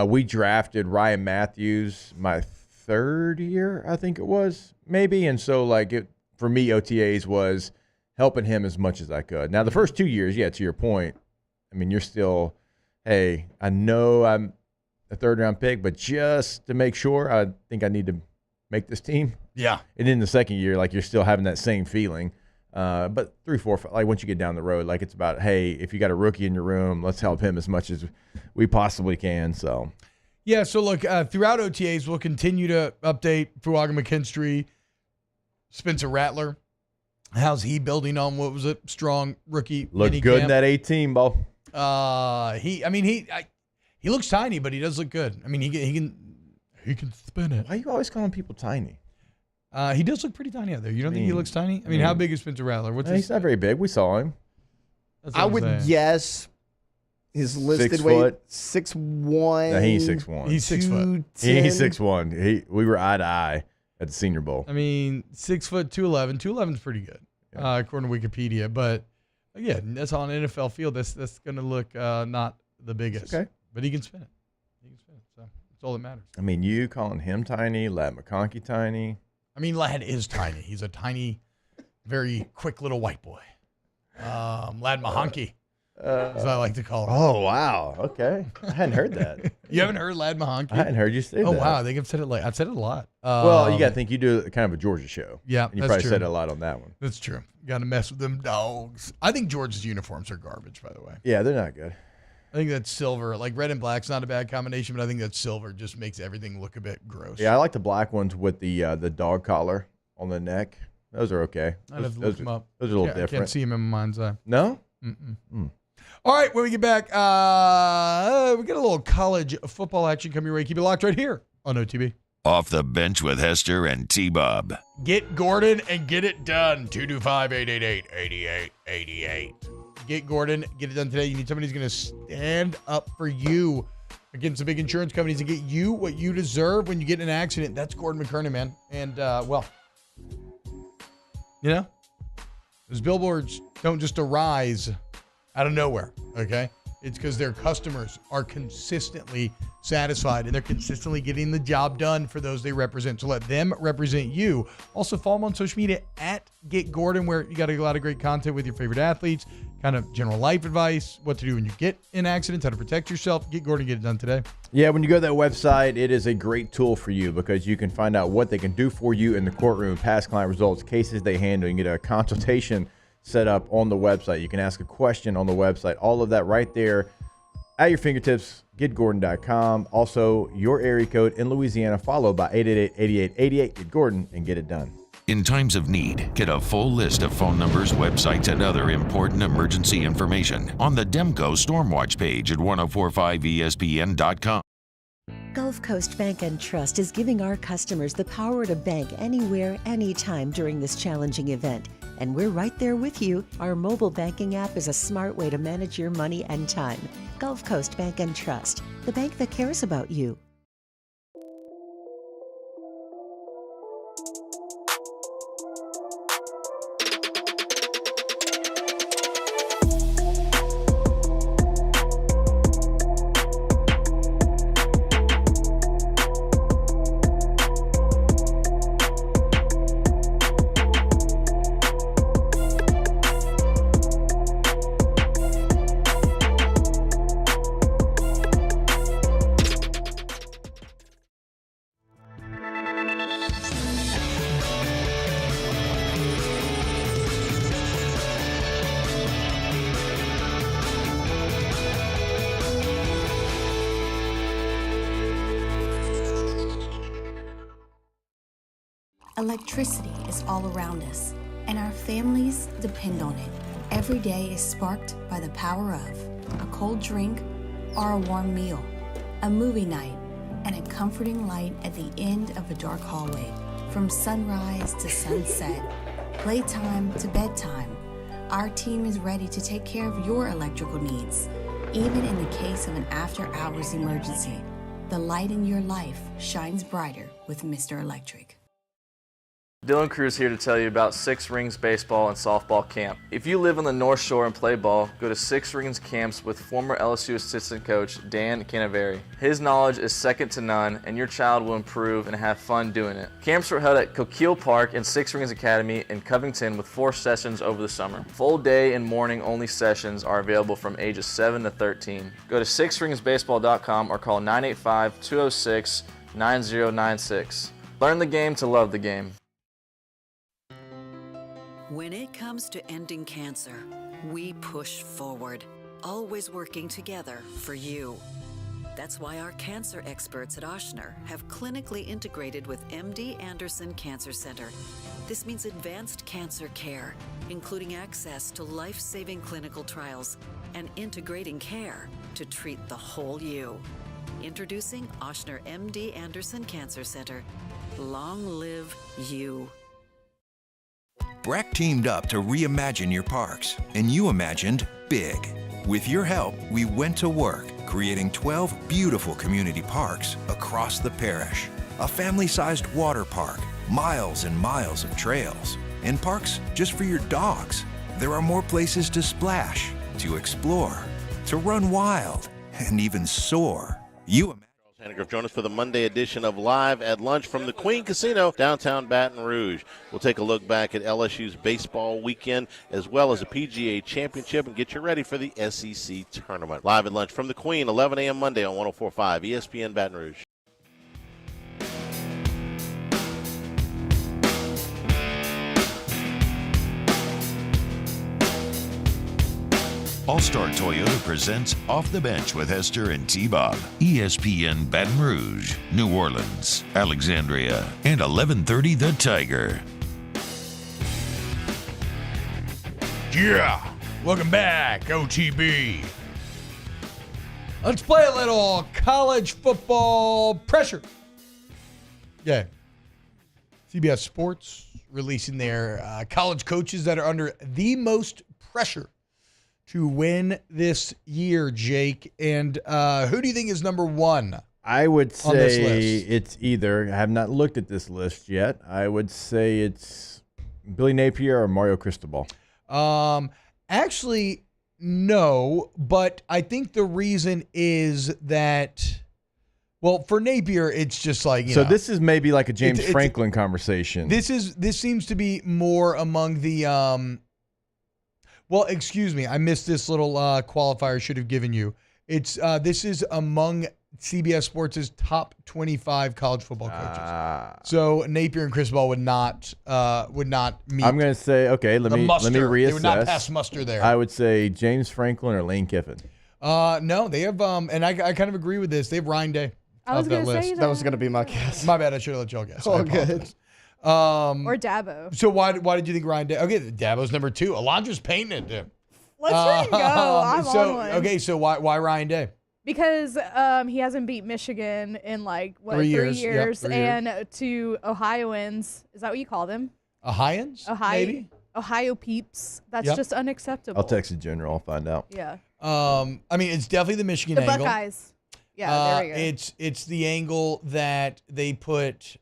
We drafted Ryan Matthews my third year, I think it was, maybe. And so, like, for me, OTAs was helping him as much as I could. Now, the first 2 years, yeah, to your point, I mean, you're still, hey, I know I'm a third-round pick, but just to make sure, I think I need to make this team. Yeah. And in the second year, like, you're still having that same feeling. But 3, 4, 5, like, once you get down the road, like, it's about, hey, if you got a rookie in your room, let's help him as much as we possibly can. So, yeah, so look, throughout OTAs, we'll continue to update Fuaga McKinstry, Spencer Rattler. How's he building on what was a strong rookie? Looked good in that 18 ball. He looks tiny, but he does look good. I mean, he can spin it. Why are you always calling people tiny? He does look pretty tiny out there. You don't think he looks tiny? I mean, how big is Spencer Rattler? He's not very big. We saw him. I would guess his listed 6 weight foot. 6'1". No, he's 6'1". He's 6 foot. He's 6'1". We were eye to eye at the Senior Bowl. I mean, 6 foot, 211. 211's pretty good, according to Wikipedia. But again, that's on an NFL field. That's going to look not the biggest. Okay. But he can spin it. So that's all that matters. I mean, you calling him tiny, Ladd McConkey tiny. I mean, Ladd is tiny. He's a tiny, very quick little white boy. Ladd Mahonkey, as I like to call him. Oh, wow. Okay. I hadn't heard that. You haven't heard Ladd Mahonkey? I hadn't heard you say that. Oh, wow. I think I've said it I've said it a lot. Well, you got to think you do kind of a Georgia show. Yeah, and you that's probably true. said it a lot on that one. That's true. Got to mess with them dogs. I think Georgia's uniforms are garbage, by the way. Yeah, they're not good. I think that silver, like red and black's not a bad combination, but I think that silver just makes everything look a bit gross. Yeah, I like the black ones with the dog collar on the neck. Those are okay. I'd have to look them up. Those are a little different. I can't see them in my mind's eye. No? Mm-mm. All right, when we get back, we got a little college football action coming your way. Keep it locked right here on OTB. Off the Bench with Hester and T-Bob. Get Gordon and get it done. 225-888-8888. Get Gordon, get it done today. You need somebody who's going to stand up for you against the big insurance companies and get you what you deserve when you get in an accident. That's Gordon McKernan, man. And, well, you know, those billboards don't just arise out of nowhere, okay? It's because their customers are consistently satisfied and they're consistently getting the job done for those they represent. So let them represent you. Also follow them on social media at Get Gordon, where you got a lot of great content with your favorite athletes, kind of general life advice, what to do when you get in accidents, how to protect yourself. Get Gordon, get it done today. Yeah, when you go to that website, it is a great tool for you because you can find out what they can do for you in the courtroom, past client results, cases they handle. You can get a consultation set up on the website. You can ask a question on the website. All of that right there at your fingertips, getgordon.com. Also, your area code in Louisiana, followed by 888-8888. Get Gordon and get it done. In times of need, get a full list of phone numbers, websites, and other important emergency information on the Demco Stormwatch page at 1045ESPN.com. Gulf Coast Bank and Trust is giving our customers the power to bank anywhere, anytime during this challenging event. And we're right there with you. Our mobile banking app is a smart way to manage your money and time. Gulf Coast Bank and Trust, the bank that cares about you. Electricity is all around us, and our families depend on it. Every day is sparked by the power of a cold drink or a warm meal, a movie night, and a comforting light at the end of a dark hallway. From sunrise to sunset, playtime to bedtime, our team is ready to take care of your electrical needs. Even in the case of an after-hours emergency, the light in your life shines brighter with Mr. Electric. Dylan Cruz here to tell you about Six Rings Baseball and Softball Camp. If you live on the North Shore and play ball, go to Six Rings Camps with former LSU assistant coach Dan Canaveri. His knowledge is second to none, and your child will improve and have fun doing it. Camps were held at Coquille Park and Six Rings Academy in Covington with 4 sessions over the summer. Full day and morning only sessions are available from ages 7 to 13. Go to sixringsbaseball.com or call 985-206-9096. Learn the game to love the game. When it comes to ending cancer, we push forward, always working together for you. That's why our cancer experts at Ochsner have clinically integrated with MD Anderson Cancer Center. This means advanced cancer care, including access to life-saving clinical trials and integrating care to treat the whole you. Introducing Ochsner MD Anderson Cancer Center. Long live you. Breck teamed up to reimagine your parks, and you imagined big. With your help, we went to work, creating 12 beautiful community parks across the parish. A family-sized water park, miles and miles of trails, and parks just for your dogs. There are more places to splash, to explore, to run wild, and even soar. Hannegriff, join us for the Monday edition of Live at Lunch from the Queen Casino, downtown Baton Rouge. We'll take a look back at LSU's baseball weekend as well as a PGA championship and get you ready for the SEC tournament. Live at Lunch from the Queen, 11 a.m. Monday on 104.5 ESPN Baton Rouge. All-Star Toyota presents Off the Bench with Hester and T-Bob. ESPN Baton Rouge, New Orleans, Alexandria, and 1130 The Tiger. Yeah, welcome back, OTB. Let's play a little college football pressure. Yeah. CBS Sports releasing their college coaches that are under the most pressure to win this year, Jake. And who do you think is number one? I would say it's either, I have not looked at this list yet. I would say it's Billy Napier or Mario Cristobal. Actually, no, but I think the reason is that, well, for Napier, it's just like, you know. This is maybe like a James Franklin conversation. This seems to be more among the, well, excuse me, I missed this little qualifier I should have given you. It's this is among CBS Sports' top 25 college football coaches. So Napier and Cristobal would not meet. I'm going to say, okay, let me reassess. They would not pass muster there. I would say James Franklin or Lane Kiffin. No, they have, and I kind of agree with this. They have Ryan Day. I was going to say that was going to be my guess. My bad. I should have let y'all guess. Oh, good. Or Dabo. So why did you think Ryan Day? Okay, Dabo's number 2. Alondra's painting it. Let's let him go. I'm on one. Okay, so why Ryan Day? Because he hasn't beat Michigan in like 3 years. Yep, 3 and years. To Ohioans, is that what you call them? Ohioans? Maybe? Ohio peeps. That's just unacceptable. I'll text the general. I'll find out. Yeah. I mean, it's definitely the Michigan angle. The Buckeyes. Yeah, there we go. It's the angle that they put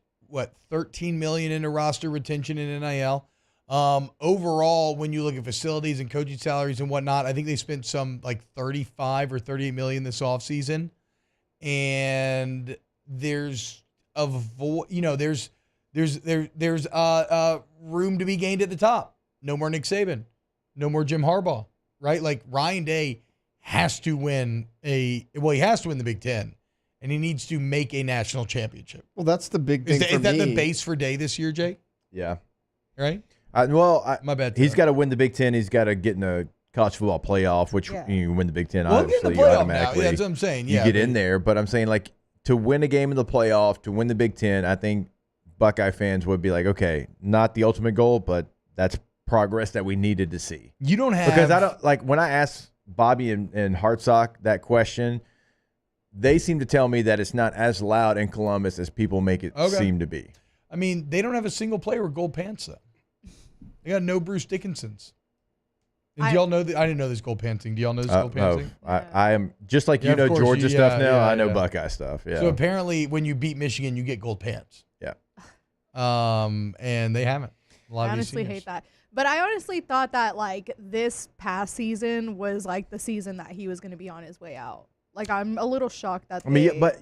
$13 million into roster retention in NIL. Overall, when you look at facilities and coaching salaries and whatnot, I think they spent some like 35 or 38 million this offseason. And there's room to be gained at the top. No more Nick Saban, no more Jim Harbaugh, right? Like Ryan Day has to win he has to win the Big Ten. And he needs to make a national championship. Well, that's the big thing for me. Is that the base for Day this year, Jake? Yeah. Right? My bad. He's got to win the Big Ten. He's got to get in a college football playoff, which you win the Big Ten, obviously, you automatically. Now. Yeah, that's what I'm saying. You get in there. But I'm saying, like, to win a game in the playoff, to win the Big Ten, I think Buckeye fans would be like, okay, not the ultimate goal, but that's progress that we needed to see. You don't have, because I don't like when I asked Bobby and Hartsock that question, they seem to tell me that it's not as loud in Columbus as people make it seem to be. I mean, they don't have a single player with gold pants though. They got no Bruce Dickinsons. And do y'all know that? I didn't know this gold pants thing. Do y'all know this gold pants thing? I am just like you know Georgia stuff now. I know Buckeye stuff. Yeah. So apparently, when you beat Michigan, you get gold pants. Yeah. And they haven't. I honestly hate that. But I honestly thought that like this past season was like the season that he was going to be on his way out. Like I'm a little shocked that. I mean, but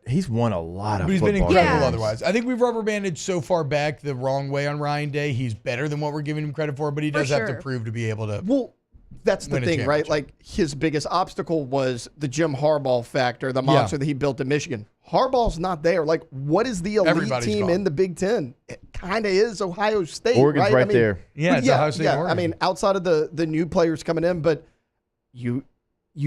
he's won a lot of. But he's football been incredible games. otherwise. I think we've rubber banded so far back the wrong way on Ryan Day. He's better than what we're giving him credit for, but he does have to prove to be able to. Well, that's the thing, right? Like his biggest obstacle was the Jim Harbaugh factor, the monster that he built in Michigan. Harbaugh's not there. Like, what is the elite team in the Big Ten? It kind of is Ohio State. Oregon's right there. Yeah, it's Ohio State. Oregon. I mean, outside of the new players coming in, but you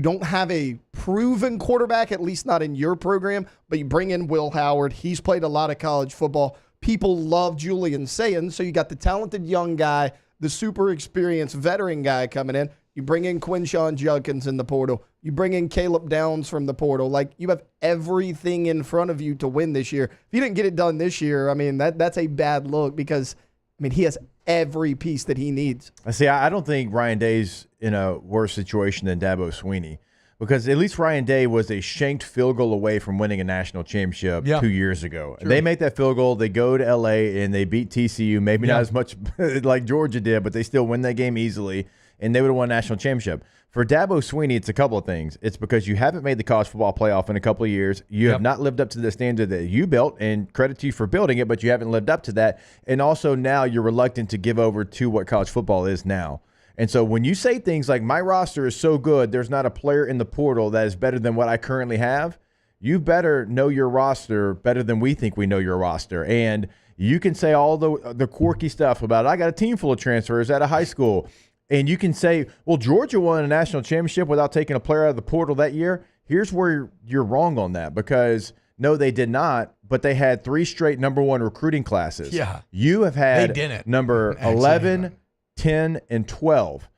don't have a proven quarterback, at least not in your program. But you bring in Will Howard. He's played a lot of college football. People love Julian Sayans, so you got the talented young guy, the super experienced veteran guy coming in. You bring in Quinshon Judkins in the portal. You bring in Caleb Downs from the portal. Like, you have everything in front of you to win this year. If you didn't get it done this year, I mean, that's a bad look because, I mean, he has every piece that he needs. I don't think Ryan Day's in a worse situation than Dabo Swinney because at least Ryan Day was a shanked field goal away from winning a national championship 2 years ago. True. They make that field goal. They go to L.A. and they beat TCU, maybe not as much like Georgia did, but they still win that game easily. And they would have won a national championship. For Dabo Swinney, it's a couple of things. It's because you haven't made the college football playoff in a couple of years. You have not lived up to the standard that you built, and credit to you for building it, but you haven't lived up to that. And also now you're reluctant to give over to what college football is now. And so when you say things like, my roster is so good, there's not a player in the portal that is better than what I currently have, you better know your roster better than we think we know your roster. And you can say all the quirky stuff about, I got a team full of transfers out of high school. And you can say, well, Georgia won a national championship without taking a player out of the portal that year. Here's where you're wrong on that because, no, they did not, but they had 3 straight number 1 recruiting classes. Yeah. You have had number 11, 10, and 12.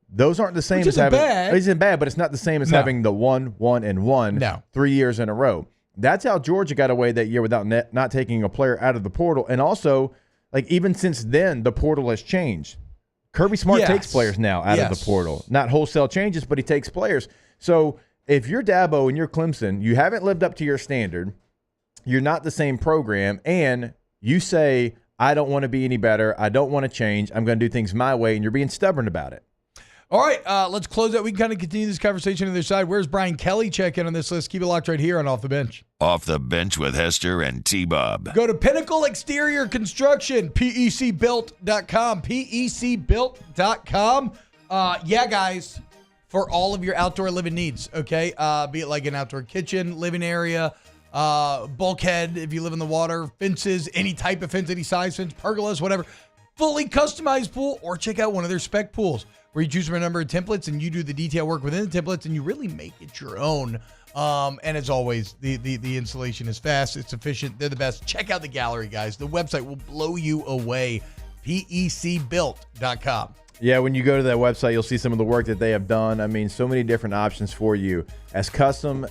Those aren't the same as having – it isn't bad, but it's not the same as having the 1, 1, and 1 3 years in a row. That's how Georgia got away that year without not taking a player out of the portal. And also, like even since then, the portal has changed. Kirby Smart takes players now out of the portal. Not wholesale changes, but he takes players. So if you're Dabo and you're Clemson, you haven't lived up to your standard, you're not the same program, and you say, I don't want to be any better, I don't want to change, I'm going to do things my way, and you're being stubborn about it. All right, let's close that. We can kind of continue this conversation on the other side. Where's Brian Kelly? Check in on this list. Keep it locked right here on Off the Bench. Off the Bench with Hester and T-Bob. Go to Pinnacle Exterior Construction, PECbuilt.com, PECbuilt.com. Yeah, guys, for all of your outdoor living needs, okay? Be it like an outdoor kitchen, living area, bulkhead if you live in the water, fences, any type of fence, any size fence, pergolas, whatever. Fully customized pool, or check out one of their spec pools where you choose from a number of templates and you do the detail work within the templates and you really make it your own. And as always, the installation is fast, it's efficient, they're the best. Check out the gallery, guys. The website will blow you away. PECbuilt.com. Yeah, when you go to that website, you'll see some of the work that they have done. I mean, so many different options for you. As custom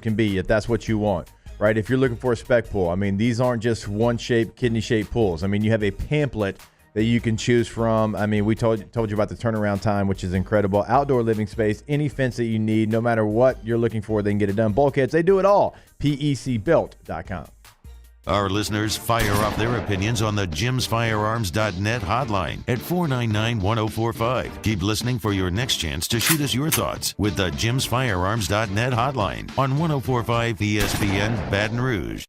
can be, if that's what you want, right? If you're looking for a spec pool, I mean, these aren't just one-shape, kidney-shaped pools. I mean, you have a pamphlet that you can choose from. I mean, we told you about the turnaround time, which is incredible. Outdoor living space, any fence that you need, no matter what you're looking for, they can get it done. Bulkheads, they do it all. PECbuilt.com. Our listeners fire off their opinions on the jimsfirearms.net hotline at 499-1045. Keep listening for your next chance to shoot us your thoughts with the jimsfirearms.net hotline on 1045 ESPN Baton Rouge.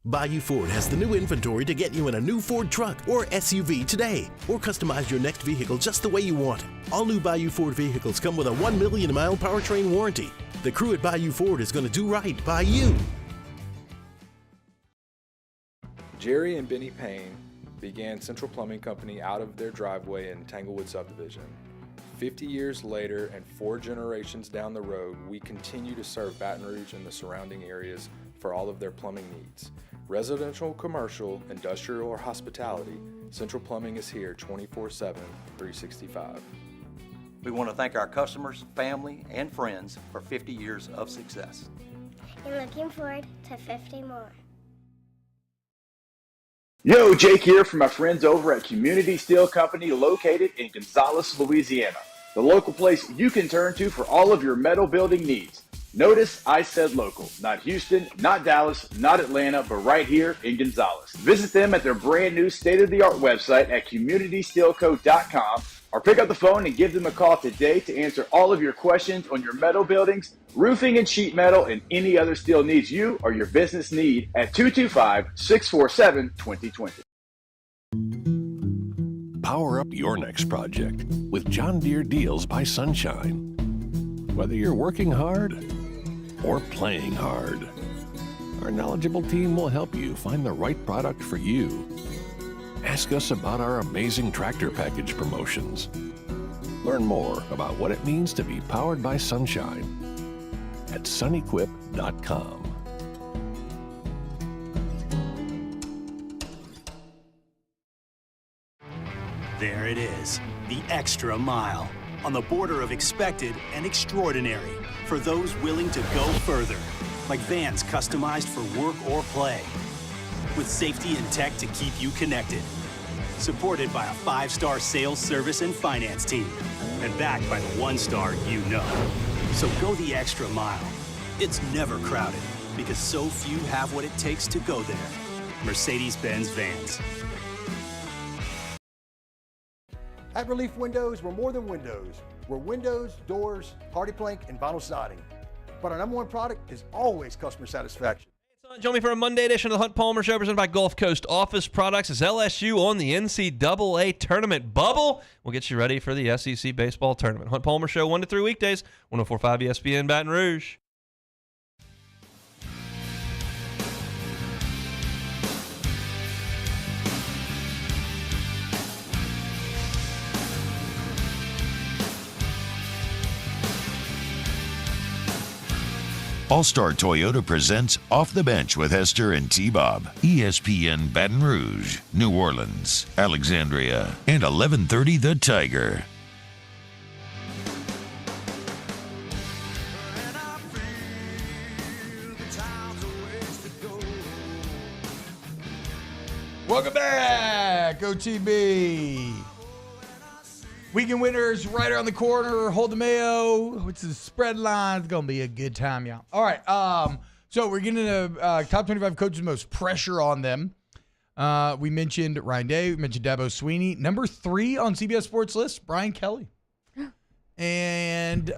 Bayou Ford has the new inventory to get you in a new Ford truck or SUV today, or customize your next vehicle just the way you want it. All new Bayou Ford vehicles come with a 1 million mile powertrain warranty. The crew at Bayou Ford is going to do right by you. Jerry and Benny Payne began Central Plumbing Company out of their driveway in Tanglewood subdivision. 50 years later and 4 generations down the road, we continue to serve Baton Rouge and the surrounding areas for all of their plumbing needs. Residential, commercial, industrial, or hospitality, Central Plumbing is here 24/7, 365. We want to thank our customers, family, and friends for 50 years of success. And looking forward to 50 more. Yo, Jake here from my friends over at Community Steel Company located in Gonzales, Louisiana. The local place you can turn to for all of your metal building needs. Notice I said local, not Houston, not Dallas, not Atlanta, but right here in Gonzales. Visit them at their brand new state-of-the-art website at communitysteelco.com or pick up the phone and give them a call today to answer all of your questions on your metal buildings, roofing and sheet metal, and any other steel needs you or your business need at 225-647-2020. Power up your next project with John Deere Deals by Sunshine. Whether you're working hard or playing hard, our knowledgeable team will help you find the right product for you. Ask us about our amazing tractor package promotions. Learn more about what it means to be powered by sunshine at sunequip.com. There it is, the extra mile, on the border of expected and extraordinary, for those willing to go further, like vans customized for work or play, with safety and tech to keep you connected, supported by a 5-star sales, service, and finance team, and backed by the 1-star you know. So go the extra mile. It's never crowded, because so few have what it takes to go there. Mercedes-Benz Vans. At Relief Windows, we're more than windows. We're windows, doors, hardy plank, and vinyl siding. But our number one product is always customer satisfaction. Join me for a Monday edition of the Hunt Palmer Show presented by Gulf Coast Office Products as LSU on the NCAA tournament bubble. We'll get you ready for the SEC baseball tournament. Hunt Palmer Show 1 to 3 weekdays, 104.5 ESPN Baton Rouge. All-Star Toyota presents Off the Bench with Hester and T-Bob. ESPN Baton Rouge, New Orleans, Alexandria, and 1130 The Tiger. Welcome back, OTB. Weekend winners right around the corner. Hold the Mayo. What's the spread line? It's going to be a good time, y'all. All right. So we're getting into top 25 coaches most pressure on them. We mentioned Ryan Day. We mentioned Dabo Sweeney. Number 3 on CBS Sports list, Brian Kelly. And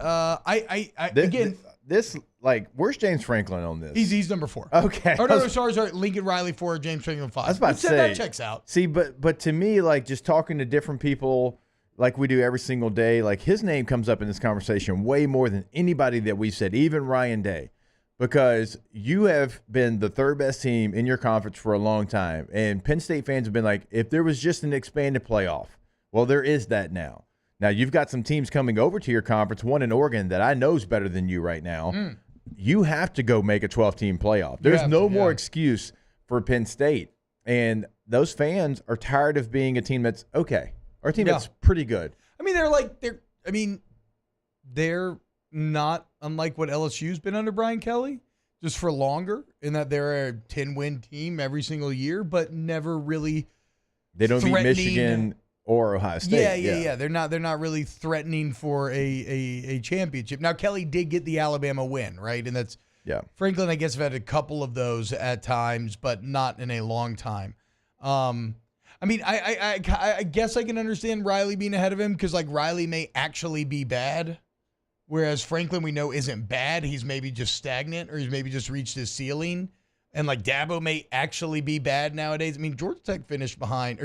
where's James Franklin on this? He's number 4. Okay. Oh, no, sorry. Lincoln Riley 4, James Franklin 5. I was about to say that checks out. See, but to me, like just talking to different people like we do every single day, like his name comes up in this conversation way more than anybody that we've said, even Ryan Day, because you have been the 3rd best team in your conference for a long time. And Penn State fans have been like, if there was just an expanded playoff, well, there is that now. Now, you've got some teams coming over to your conference, one in Oregon that I know is better than you right now. You have to go make a 12-team playoff. There's no more excuse for Penn State. And those fans are tired of being a team that's okay. Our team that's pretty good. I mean, they're not unlike what LSU's been under Brian Kelly, just for longer, in that they're a 10-win team every single year, but never really They don't beat Michigan or Ohio State. Yeah. They're not really threatening for a championship. Now, Kelly did get the Alabama win, right? And that's Franklin, I guess, have had a couple of those at times, but not in a long time. I mean, I guess I can understand Riley being ahead of him because, like, Riley may actually be bad, whereas Franklin we know isn't bad. He's maybe just stagnant or he's maybe just reached his ceiling. And like Dabo may actually be bad nowadays. I mean, Clemson finished behind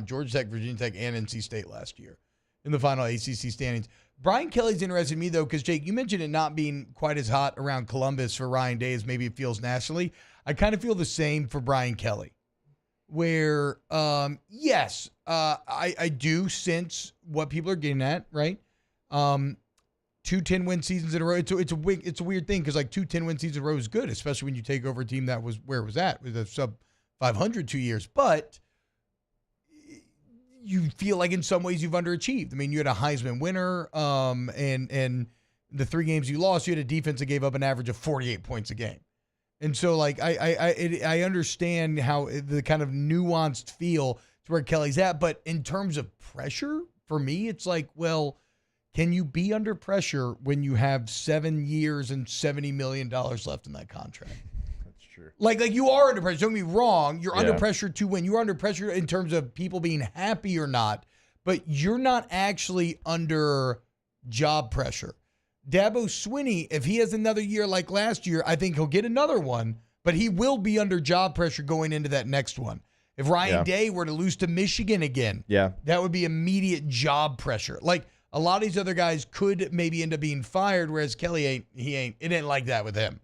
Georgia Tech, Virginia Tech, and NC State last year in the final ACC standings. Brian Kelly's interested in me, though, because, Jake, you mentioned it not being quite as hot around Columbus for Ryan Day as maybe it feels nationally. I kind of feel the same for Brian Kelly, where, yes, I do sense what people are getting at, right? 2 10-win seasons in a row. It's a weird thing because, like, 2 10-win seasons in a row is good, especially when you take over a team that was where it was at with a sub 500 2 years. But you feel like in some ways you've underachieved. I mean, you had a Heisman winner, and the 3 games you lost, you had a defense that gave up an average of 48 points a game. And so, like, I understand how the kind of nuanced feel to where Kelly's at. But in terms of pressure, for me, it's like, well, can you be under pressure when you have 7 years and $70 million left in that contract? That's true. Like you are under pressure. Don't get me wrong. You're under pressure to win. You're under pressure in terms of people being happy or not, but you're not actually under job pressure. Dabo Swinney, if he has another year like last year, I think he'll get another one, but he will be under job pressure going into that next one. If Ryan Day were to lose to Michigan again, that would be immediate job pressure. Like, a lot of these other guys could maybe end up being fired, whereas Kelly ain't. It ain't like that with him.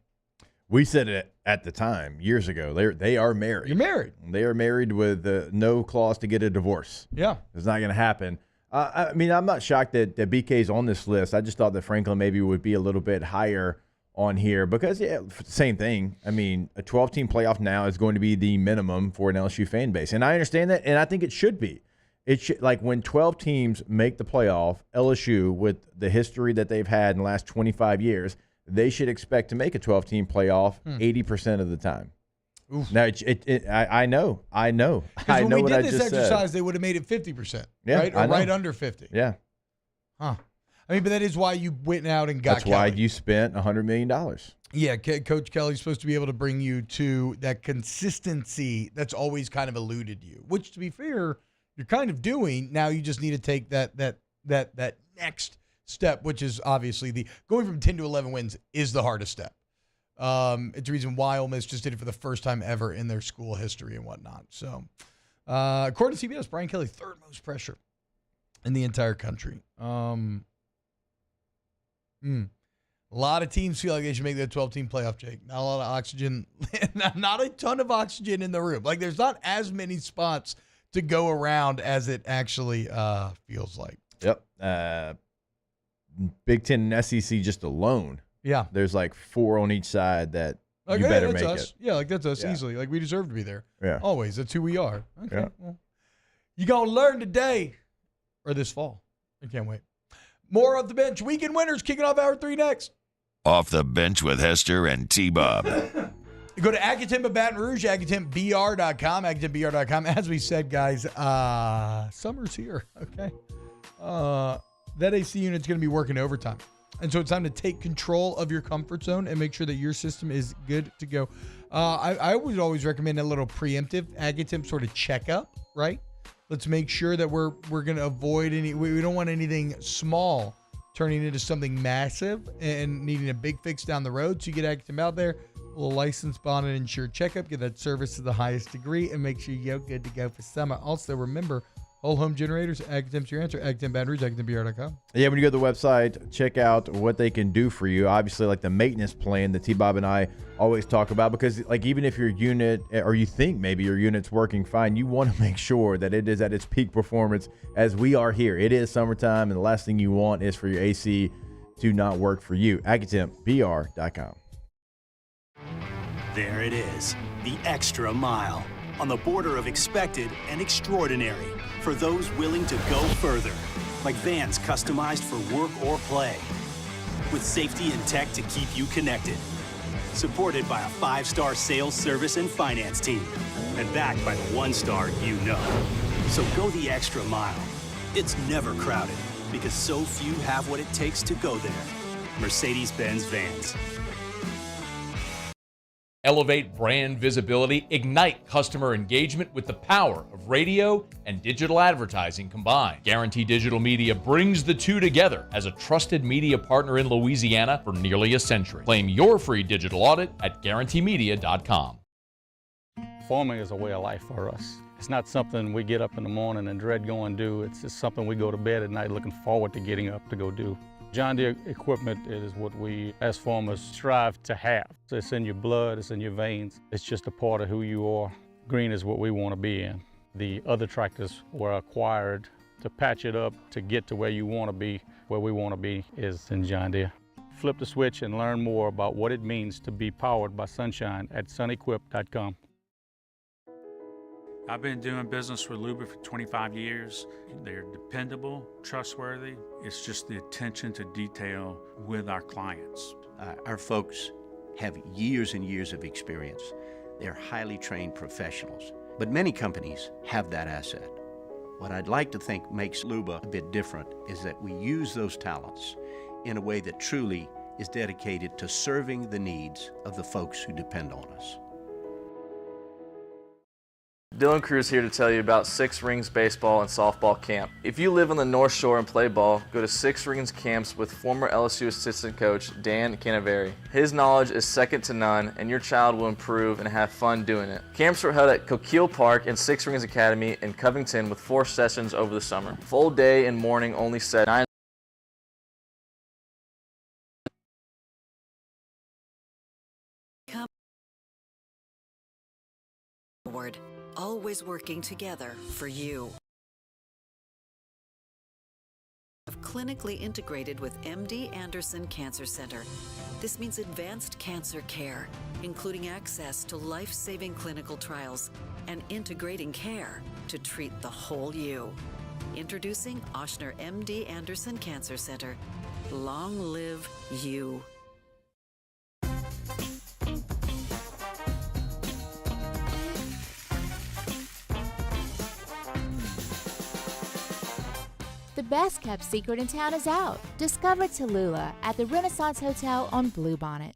We said it at the time years ago. They are married. You're married. They are married with no clause to get a divorce. Yeah, it's not going to happen. I mean, I'm not shocked that BK's on this list. I just thought that Franklin maybe would be a little bit higher on here because same thing. I mean, a 12-team playoff now is going to be the minimum for an LSU fan base, and I understand that, and I think it should be. It should, like, when 12 teams make the playoff, LSU, with the history that they've had in the last 25 years, they should expect to make a 12-team playoff 80% of the time. Oof. Now, I know. I know when we what did I this just exercise, said. they would have made it 50%, Yeah, right? Or I know. right under 50. Yeah. Huh. I mean, but that is why you went out and got That's Kelly. why you spent $100 million. Yeah, Coach Kelly's supposed to be able to bring you to that consistency that's always kind of eluded you, which, to be fair, you're kind of doing. Now you just need to take that next step, which is obviously going from 10 to 11 wins is the hardest step. It's the reason why Ole Miss just did it for the first time ever in their school history and whatnot. So, according to CBS, Brian Kelly, 3rd most pressure in the entire country. A lot of teams feel like they should make that 12-team playoff, Jake. Not a lot of oxygen, not a ton of oxygen in the room. Like, there's not as many spots to go around as it actually feels like. Yep. Big Ten and SEC just alone. Yeah. There's like 4 on each side that you better make us. it. Yeah, like that's us easily. Like, we deserve to be there. Yeah. Always. That's who we are. Okay. Yeah. Well, you going to learn today or this fall. I can't wait. More Off the Bench. Weekend winners kicking off Hour 3 next. Off the Bench with Hester and T-Bob. Go to Agatimba Baton Rouge, AgatimBR.com, AgatimBR.com. As we said, guys, summer's here, okay? That AC unit's going to be working overtime. And so it's time to take control of your comfort zone and make sure that your system is good to go. I would always recommend a little preemptive Agatim sort of checkup, right? Let's make sure that we're going to avoid we don't want anything small turning into something massive and needing a big fix down the road. So you get Agatim out there, a little licensed, bonded, insured checkup, get that service to the highest degree, and make sure you're good to go for summer. Also, remember, whole home generators, Agatim's your answer. Agatim Baton Rouge, AgatimBR.com. Yeah, when you go to the website, check out what they can do for you. Obviously, like the maintenance plan that T-Bob and I always talk about, because like even if your unit, or you think maybe your unit's working fine, you want to make sure that it is at its peak performance, as we are here. It is summertime, and the last thing you want is for your AC to not work for you. AgatimBR.com. There it is, the extra mile, on the border of expected and extraordinary, for those willing to go further, like vans customized for work or play, with safety and tech to keep you connected, supported by a 5-star sales, service, and finance team, and backed by the 1-star you know. So go the extra mile. It's never crowded, because so few have what it takes to go there. Mercedes-Benz Vans. Elevate brand visibility, ignite customer engagement with the power of radio and digital advertising combined. Guarantee Digital Media brings the two together as a trusted media partner in Louisiana for nearly a century. Claim your free digital audit at guaranteemedia.com. Farming is a way of life for us. It's not something we get up in the morning and dread going do. It's just something we go to bed at night looking forward to getting up to go do. John Deere equipment is what we as farmers strive to have. So it's in your blood, it's in your veins. It's just a part of who you are. Green is what we want to be in. The other tractors were acquired to patch it up to get to where you want to be. Where we want to be is in John Deere. Flip the switch and learn more about what it means to be powered by sunshine at sunequip.com. I've been doing business with Luba for 25 years. They're dependable, trustworthy. It's just the attention to detail with our clients. Our folks have years and years of experience. They're highly trained professionals, but many companies have that asset. What I'd like to think makes Luba a bit different is that we use those talents in a way that truly is dedicated to serving the needs of the folks who depend on us. Dylan Cruz here to tell you about Six Rings Baseball and Softball Camp. If you live on the North Shore and play ball, go to Six Rings Camps with former LSU assistant coach Dan Canaveri. His knowledge is second to none, and your child will improve and have fun doing it. Camps are held at Coquille Park and Six Rings Academy in Covington with 4 sessions over the summer. Full day and morning only set 9. Always working together for you. Clinically integrated with MD Anderson Cancer Center. This means advanced cancer care, including access to life-saving clinical trials and integrating care to treat the whole you. Introducing Ochsner MD Anderson Cancer Center. Long live you. The best kept secret in town is out. Discover Tallulah at the Renaissance Hotel on Bluebonnet.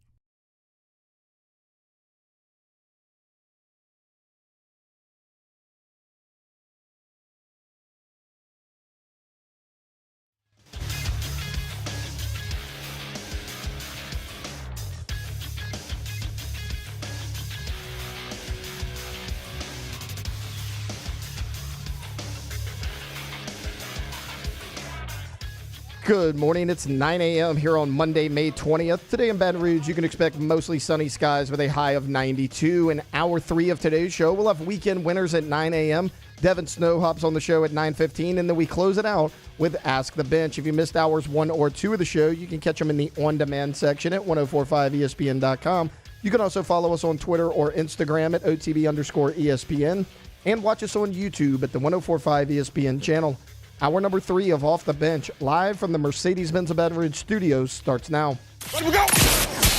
Good morning. It's 9 a.m. here on Monday, May 20th. Today in Baton Rouge, you can expect mostly sunny skies with a high of 92. In hour 3 of today's show, we'll have weekend winners at 9 a.m. Devin Snow hops on the show at 9:15, and then we close it out with Ask the Bench. If you missed hours 1 or 2 of the show, you can catch them in the on-demand section at 1045ESPN.com. You can also follow us on Twitter or Instagram at OTB_ESPN, and watch us on YouTube at the 1045 ESPN channel. Hour number 3 of Off the Bench, live from the Mercedes-Benz of Baton Rouge studios, starts now. Let we go!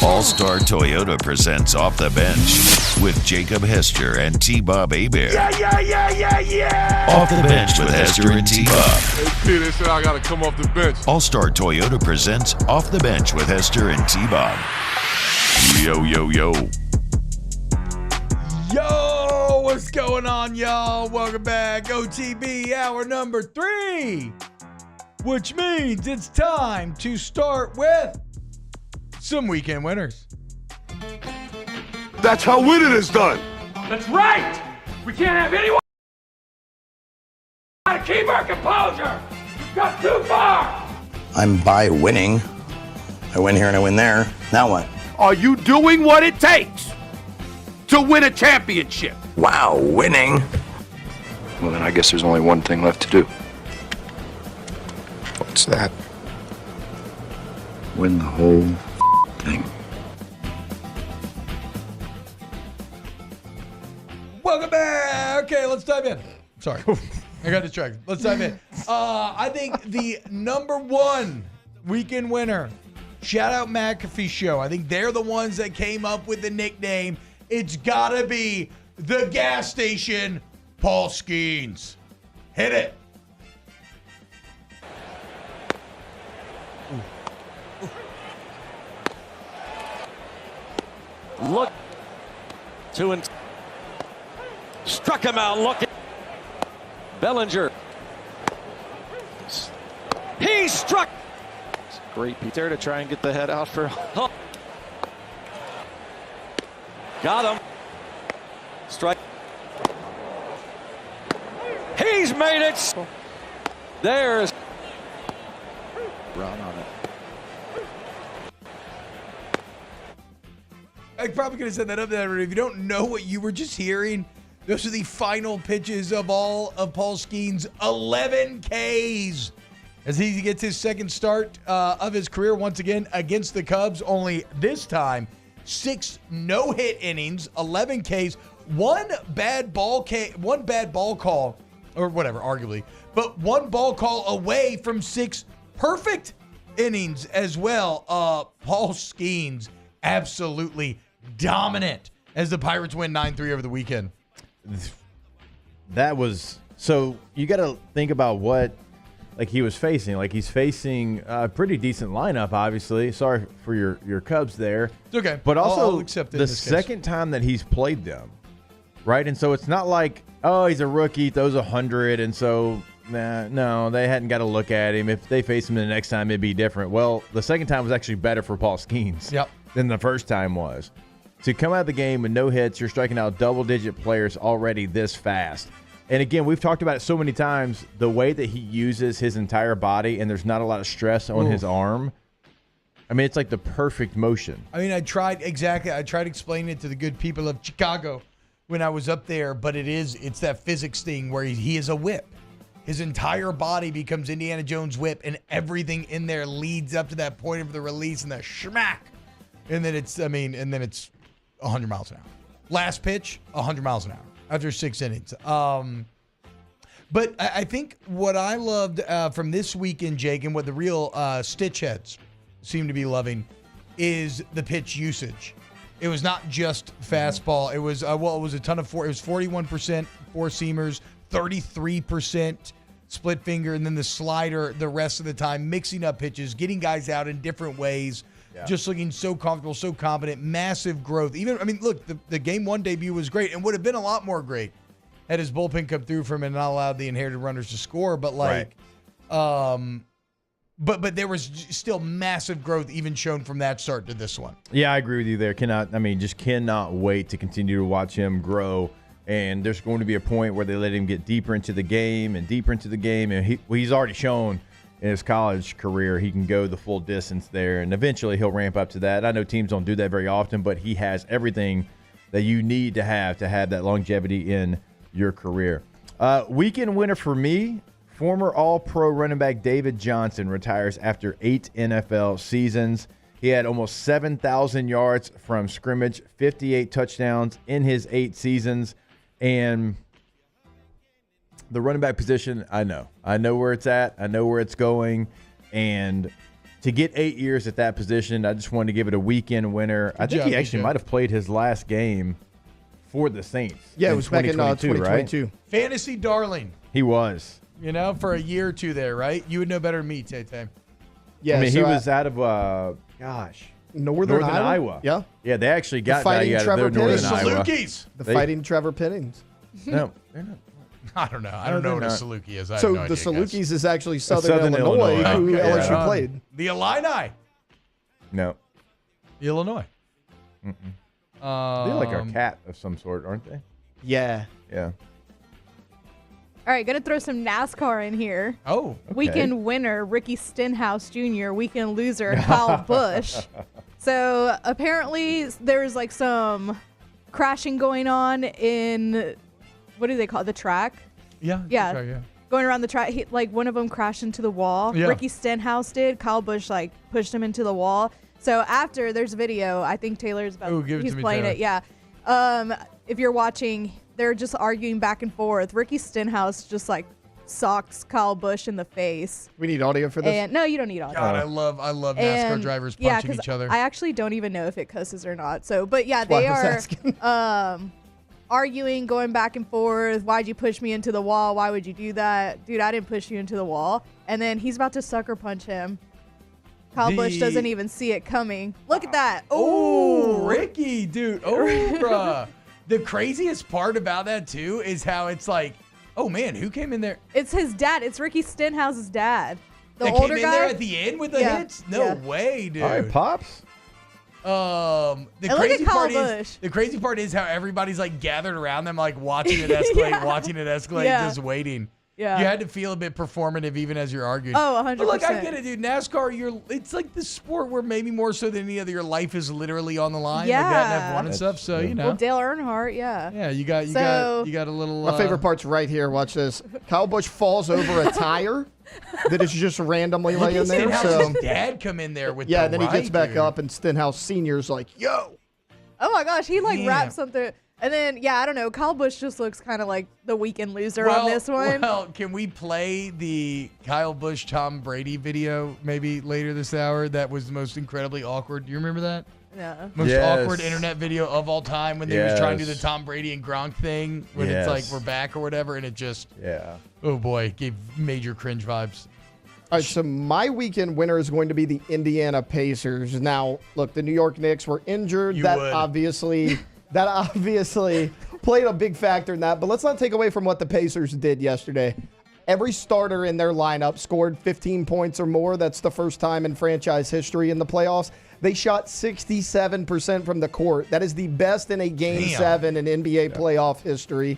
All-Star Toyota presents Off the Bench with Jacob Hester and T-Bob Hebert. Yeah! Off the Bench with Hester and T-Bob. Hey, they said I got to come off the bench. All-Star Toyota presents Off the Bench with Hester and T-Bob. Yo, yo, yo. Yo, what's going on, y'all? Welcome back. OTB, hour number 3, which means it's time to start with some weekend winners. That's how winning is done. That's right. We can't have anyone to keep our composure. We've got too far. I'm by winning. I win here and I win there. Now what? Are you doing what it takes to win a championship? Wow, winning. Well, then I guess there's only one thing left to do. What's that? Win the whole thing. Welcome back. Okay, let's dive in. Sorry, I got distracted. Let's dive in. I think the number 1 weekend winner, shout out McAfee Show. I think they're the ones that came up with the nickname. It's gotta be the gas station, Paul Skeens. Hit it. Look 2 and struck him out looking. Bellinger. He struck. Great Peter to try and get the head out for Hunt. Got him. Strike. He's made it. There's run on it. I probably could have said that up there. If you don't know what you were just hearing, those are the final pitches of all of Paul Skeens' 11 Ks as he gets his second start of his career once again against the Cubs. Only this time, 6 no-hit innings, 11 Ks, one bad ball call, or whatever, arguably, but one ball call away from 6 perfect innings as well. Paul Skeens absolutely dominant as the Pirates win 9-3 over the weekend. That was so. You got to think about what he was facing. Like, he's facing a pretty decent lineup. Obviously, sorry for your Cubs there. It's okay, but also I'll accept it the in this second case. time that he's played them, right? And so it's not like, oh, he's a rookie, throws 100, and so no, they hadn't got to look at him. If they face him the next time, it'd be different. Well, the second time was actually better for Paul Skeens than the first time was. To come out of the game with no hits, you're striking out double-digit players already this fast. And again, we've talked about it so many times, the way that he uses his entire body and there's not a lot of stress on his arm. I mean, it's like the perfect motion. I mean, I tried explaining it to the good people of Chicago when I was up there, but it's that physics thing where he is a whip. His entire body becomes Indiana Jones' whip, and everything in there leads up to that point of the release and the schmack. And then it's 100 miles an hour. Last pitch, 100 miles an hour after 6 innings. But I think what I loved from this weekend, Jake, and what the real stitch heads seem to be loving is the pitch usage. It was not just fastball. It was it was a ton of it was 41% four seamers, 33% split finger, and then the slider the rest of the time, mixing up pitches, getting guys out in different ways. Yeah. Just looking so comfortable, so confident, massive growth. Look, the game 1 debut was great and would have been a lot more great had his bullpen come through for him and not allowed the inherited runners to score. But but there was still massive growth even shown from that start to this one. Yeah, I agree with you there. Just cannot wait to continue to watch him grow. And there's going to be a point where they let him get deeper into the game. And he's already shown in his college career he can go the full distance there, and eventually he'll ramp up to that. I know teams don't do that very often, but he has everything that you need to have that longevity in your career. Weekend winner for me, former All-Pro running back David Johnson retires after 8 NFL seasons. He had almost 7,000 yards from scrimmage, 58 touchdowns in his 8 seasons, and the running back position, I know where it's at. I know where it's going. And to get 8 years at that position, I just wanted to give it a weekend winner. I think he actually might have played his last game for the Saints. Yeah, it was back in 2022. Right? Fantasy darling. He was. For a year or two there, right? You would know better than me, Tay-Tay. Yeah, he was out of, Northern Iowa. Yeah. Yeah, they actually got value out of Northern Iowa. The Fighting Trevor Pennings. No, they're not. I don't know. I don't know what a Saluki is. So the Salukis is actually Southern Illinois, who LSU played. The Illini. No. The Illinois. They're like a cat of some sort, aren't they? Yeah. Yeah. All right, going to throw some NASCAR in here. Oh, okay. Weekend winner, Ricky Stenhouse Jr., weekend loser, Kyle Busch. So apparently there's like some crashing going on in, what do they call it, the track? Yeah. Yeah. Going around the track, one of them crashed into the wall. Yeah. Ricky Stenhouse did. Kyle Busch pushed him into the wall. So after, there's a video. I think Taylor's he's playing it. Yeah. If you're watching, they're just arguing back and forth. Ricky Stenhouse just socks Kyle Busch in the face. We need audio for this? And no, you don't need audio. God, I love NASCAR drivers punching each other. I actually don't even know if it cusses or not. So, but yeah, they are arguing, going back and forth. Why'd you push me into the wall? Why would you do that? Dude, I didn't push you into the wall. And then he's about to sucker punch him. Kyle Busch doesn't even see it coming. Look at that. Oh, Ricky, dude. Oh, bruh. The craziest part about that, too, is how it's like, oh, man, who came in there? It's his dad. It's Ricky Stenhouse's dad. The that older came in guy. there at the end with the hits? No way, dude. All right, Pops. And look at Kyle Busch. The crazy part is how everybody's like gathered around them, like watching it escalate, just waiting. Yeah. You had to feel a bit performative even as you're arguing. Oh, 100%. But look, I get it, dude. NASCAR, it's like the sport where maybe more so than any other, your life is literally on the line. Yeah. Like that and F1 and stuff. So, you know. Well, Dale Earnhardt, yeah. Yeah, you got a little. My favorite part's right here. Watch this. Kyle Busch falls over a tire that is just randomly laying there. So his dad come in there with and then he gets back up, and Stenhouse Senior's like, "Yo." Oh my gosh, he rapped something. And then, I don't know. Kyle Busch just looks kind of like the weekend loser on this one. Well, can we play the Kyle Busch Tom Brady video maybe later this hour? That was the most incredibly awkward. Do you remember that? No. Most awkward internet video of all time when they was trying to do the Tom Brady and Gronk thing when it's like we're back or whatever, and it just oh boy, gave major cringe vibes. All right, so my weekend winner is going to be the Indiana Pacers. Now, look, the New York Knicks were injured. That obviously played a big factor in that. But let's not take away from what the Pacers did yesterday. Every starter in their lineup scored 15 points or more. That's the first time in franchise history in the playoffs. They shot 67% from the court. That is the best in a Game 7 in NBA playoff history.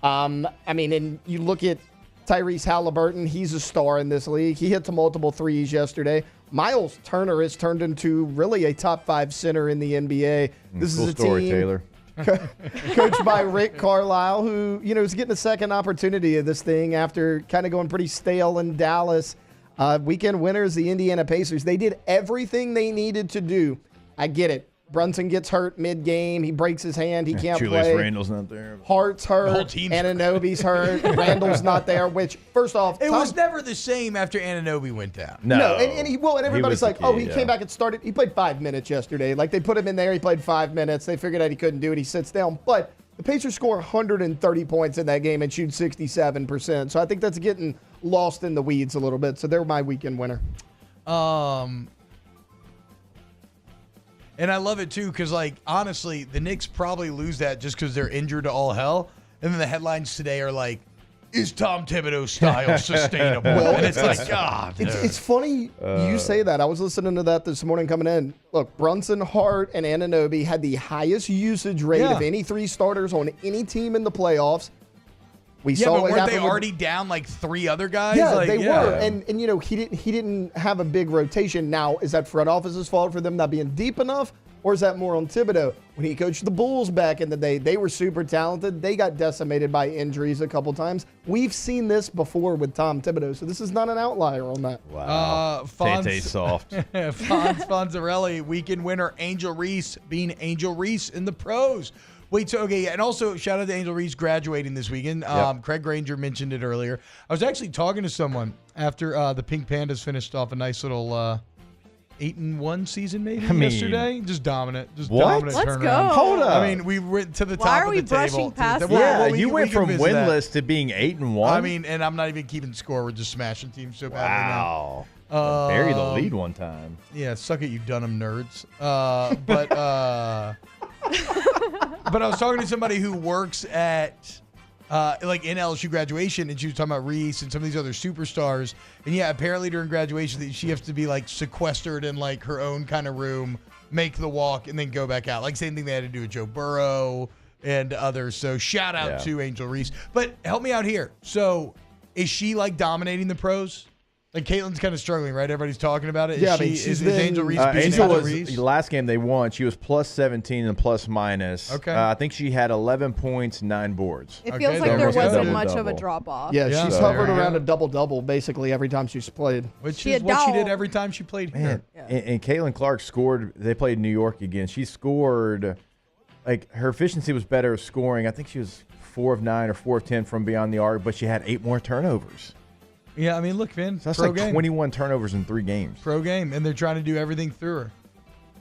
And you look at Tyrese Halliburton. He's a star in this league. He hit multiple threes yesterday. Miles Turner has turned into really a top 5 center in the NBA. This is a team Taylor. coached by Rick Carlisle, who is getting a second opportunity of this thing after kind of going pretty stale in Dallas. Weekend winners, the Indiana Pacers. They did everything they needed to do. I get it. Brunson gets hurt mid-game. He breaks his hand. He can't Julius play. Randle's not there. Hart's hurt. The whole team's Anunoby's hurt. Randle's not there, which, first off... It was never the same after Anunoby went down. No. And everybody's like, he came back and started. He played 5 minutes yesterday. Like, they put him in there. He played 5 minutes. They figured out he couldn't do it. He sits down. But the Pacers score 130 points in that game and shoot 67%. So I think that's getting lost in the weeds a little bit. So they're my weekend winner. And I love it, too, because, honestly, the Knicks probably lose that just because they're injured to all hell. And then the headlines today are like, is Tom Thibodeau's style sustainable? And it's like, God. It's funny you say that. I was listening to that this morning coming in. Look, Brunson, Hart, and Anunoby had the highest usage rate of any 3 starters on any team in the playoffs. We saw but weren't they already down 3 other guys? Yeah, they were. And he didn't have a big rotation. Now, is that front office's fault for them not being deep enough? Or is that more on Thibodeau? When he coached the Bulls back in the day, they were super talented. They got decimated by injuries a couple times. We've seen this before with Tom Thibodeau, so this is not an outlier on that. Wow. Tay soft. Fonzarelli, weekend winner. Angel Reese being Angel Reese in the pros. Wait, so, okay, and also shout out to Angel Reese graduating this weekend. Craig Granger mentioned it earlier. I was actually talking to someone after the Pink Pandas finished off a nice little 8-1 season yesterday. Just dominant. Dominant Let's turnaround. go. Hold up. I mean, we went to the Why top are of we the table. brushing past Yeah, you we went can from visit that. winless to being 8-1. I mean, and I'm not even keeping score. We're just smashing teams so badly now. Wow. Bury the lead one time. Yeah, suck it, you Dunham nerds. But I was talking to somebody who works at in LSU graduation, and she was talking about Reese and some of these other superstars. And apparently during graduation, she has to be sequestered in her own kind of room, make the walk, and then go back out. Same thing they had to do with Joe Burrow and others. So shout out to Angel Reese. But help me out here. So is she dominating the pros? Caitlin's kind of struggling, right? Everybody's talking about it. Is Angel Reese beating Angel Reese? Last game they won, she was plus 17 and plus minus. Okay. I think she had 11 points, 9 boards. It feels like there wasn't much of a drop-off. Yeah, she's hovered around a double-double basically every time she's played. Which is what she did every time she played here. And Caitlin Clark scored. They played New York again. She scored, her efficiency was better scoring. I think she was 4 of 9 or 4 of 10 from beyond the arc, but she had 8 more turnovers. Yeah, I mean, look, Vin. So that's pro game. 21 turnovers in 3 games. Pro game, and they're trying to do everything through her.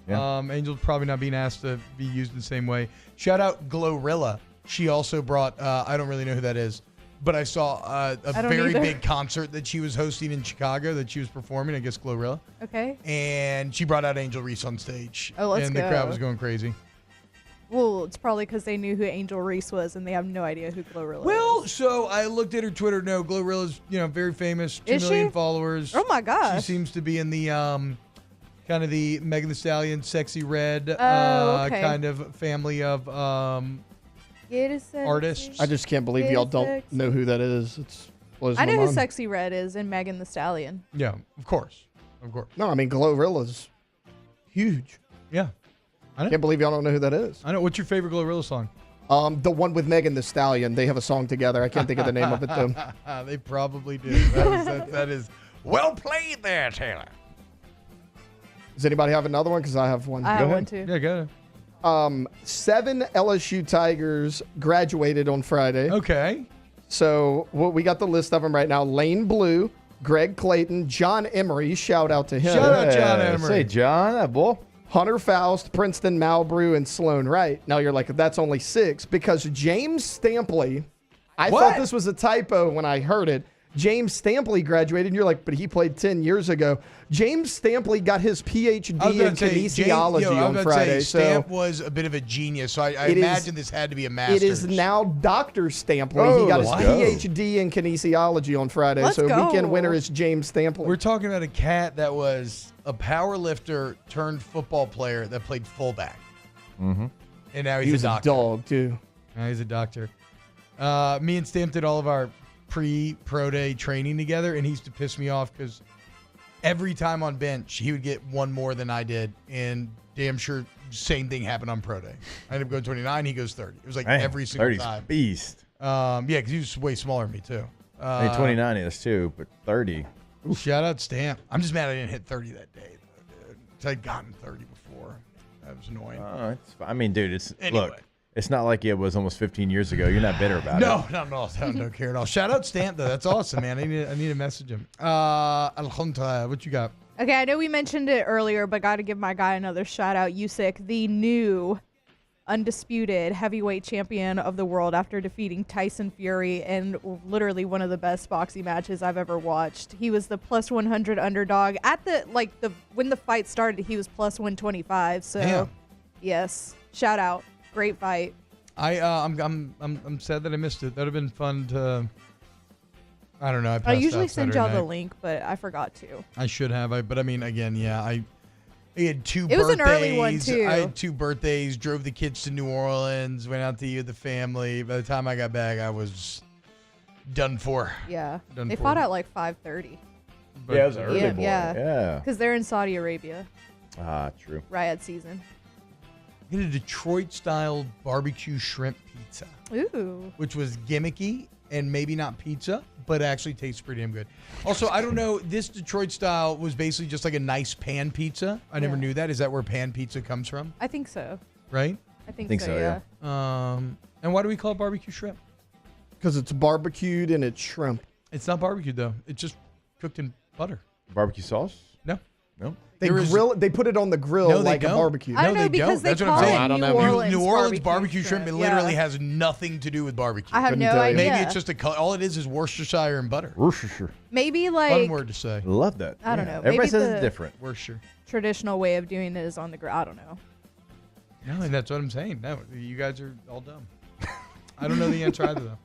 Yeah. Angel's probably not being asked to be used in the same way. Shout out Glorilla. She also brought, I don't really know who that is, but I saw a very big concert that she was hosting in Chicago that she was performing, I guess Glorilla. Okay. And she brought out Angel Reese on stage. Oh, let's And go. the crowd was going crazy. Well, it's probably because they knew who Angel Reese was, and they have no idea who Glorilla is. Well, so I looked at her Twitter. No, Glorilla's, very famous. 2 million followers. Oh, my gosh. She seems to be in the kind of the Megan Thee Stallion, Sexy Red okay. kind of family of artists. I just can't believe y'all don't know who that is. I know who Sexy Red is and Megan Thee Stallion. Yeah, of course. No, I mean, Glorilla's huge. Yeah. I can't believe y'all don't know who that is. I know. What's your favorite Glorilla song? The one with Megan Thee Stallion. They have a song together. I can't think of the name of it, though. They probably do. That is well played there, Taylor. Does anybody have another one? Because I have one. I have one, too. Yeah, go ahead. 7 LSU Tigers graduated on Friday. Okay. So we got the list of them right now. Lane Blue, Greg Clayton, John Emery. Shout out to him. Shout out John Emery. Say John, that boy. Hunter Faust, Princeton Malbrew, and Sloan Wright. Now you're like, that's only 6 because James Stampley, I thought this was a typo when I heard it. James Stampley graduated, and you're like, but he played 10 years ago. James Stampley got his PhD in kinesiology on Friday. Stamp was a bit of a genius, so I imagine this had to be a master's. It is now Dr. Stampley. He got his PhD in kinesiology on Friday. Weekend winner is James Stampley. We're talking about a cat that was a power lifter turned football player that played fullback. Mm-hmm. And now he was a doctor. A dog, too. Now he's a doctor. Me and Stamp did all of our pre-pro day training together, and he used to piss me off because every time on bench, he would get one more than I did, and damn sure same thing happened on pro day. I ended up going 29, he goes 30. It was like every single 30's time. Beast. Yeah, because he was way smaller than me, too. 29 is too, but 30. Shout out Stamp. I'm just mad I didn't hit 30 that day, though, dude. I'd gotten 30 before. That was annoying. I mean, dude, Anyway. Look. It's not like it was almost 15 years ago. You're not bitter about it. No, don't care at all. Shout out Stamp, though. That's awesome, man. I need to message him. Alejandra, what you got? Okay, I know we mentioned it earlier, but got to give my guy another shout out. Usyk, the new undisputed heavyweight champion of the world after defeating Tyson Fury in literally one of the best boxing matches I've ever watched. He was the plus 100 underdog at when the fight started. He was plus 125. So, yes, shout out. Great fight. I'm sad that I missed it. That would have been fun to. I don't know. I usually send y'all the link, but I forgot to. I should have. But I mean, again, yeah. I had 2 birthdays. It was an early one too. I had 2 birthdays. Drove the kids to New Orleans. Went out to eat with the family. By the time I got back, I was done for. Yeah. They fought at like 5:30. Yeah, it was early. Yeah. Because they're in Saudi Arabia. True. Riot season. Get a Detroit-style barbecue shrimp pizza. Ooh. Which was gimmicky and maybe not pizza, but actually tastes pretty damn good. Also, I don't know, this Detroit-style was basically just like a nice pan pizza. I never knew that. Is that where pan pizza comes from? I think so. Right? I think so, yeah. And why do we call it barbecue shrimp? Because it's barbecued and it's shrimp. It's not barbecued, though. It's just cooked in butter. Barbecue sauce? No. They grill it. They put it on the grill like a barbecue. I don't know because they That's what call I'm saying. it I don't New know. Orleans New Orleans barbecue shrimp. It literally has nothing to do with barbecue. I have no idea. Maybe it's just all it is Worcestershire and butter. Worcestershire. Maybe like fun word to say. Love that. I don't know. Everybody Maybe says it's different. Worcestershire. Traditional way of doing it is on the grill. I don't know. No, and that's what I'm saying. No, you guys are all dumb. I don't know the answer either, though.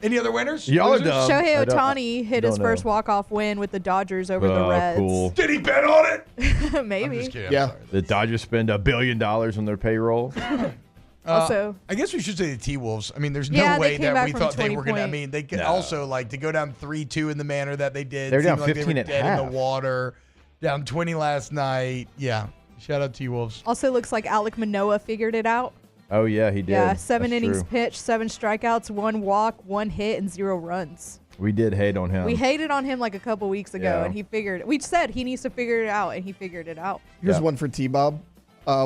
Any other winners? Y'all are dumb. Shohei Ohtani hit his first walk-off win with the Dodgers over the Reds. Cool. Did he bet on it? Maybe. I'm just kidding. Yeah. I'm sorry. The Dodgers spend $1 billion on their payroll. Also, I guess we should say the T-Wolves. I mean, there's no Yeah, they way came that back we from thought they 20 were going to. I point. mean, they could also to go down 3-2 in the manner that they did. They're down seemed like 15 they were at dead half. in the water. Down 20 last night. Yeah. Shout out T-Wolves. also looks like Alek Manoah figured it out. Oh, yeah, he did. Yeah, 7 That's innings true. pitched, 7 strikeouts, 1 walk, 1 hit, and 0 runs. We did hate on him. We hated on him like a couple weeks ago, Yeah. and we said he needs to figure it out, and he figured it out. Here's one for T-Bob.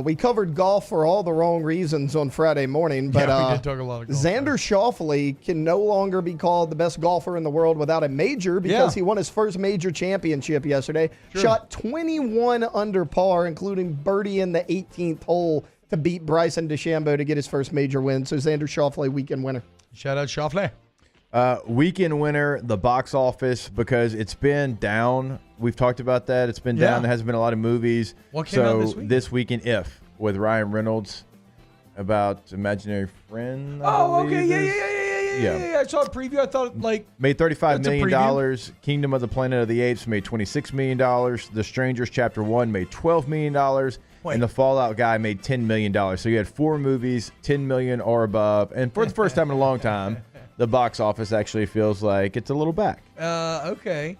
We covered golf for all the wrong reasons on Friday morning, but we did talk a lot of golf. Xander Schauffele can no longer be called the best golfer in the world without a major because he won his first major championship yesterday. Shot 21 under par, including birdie in the 18th hole to beat Bryson DeChambeau to get his first major win. So Xander Schauffele, weekend winner. Shout out Schauffele. Weekend winner, the box office, because it's been down. We've talked about that. It's been down. There hasn't been a lot of movies. What came out this week? This weekend, with Ryan Reynolds. about imaginary friend. Oh, okay, yeah. I saw a preview. I thought made $35 million. Kingdom of the Planet of the Apes made $26 million. The Strangers Chapter 1 made $12 million. And The Fallout Guy made $10 million. So you had 4 movies, $10 million or above. And for the first time in a long time, the box office actually feels like it's a little back. Okay.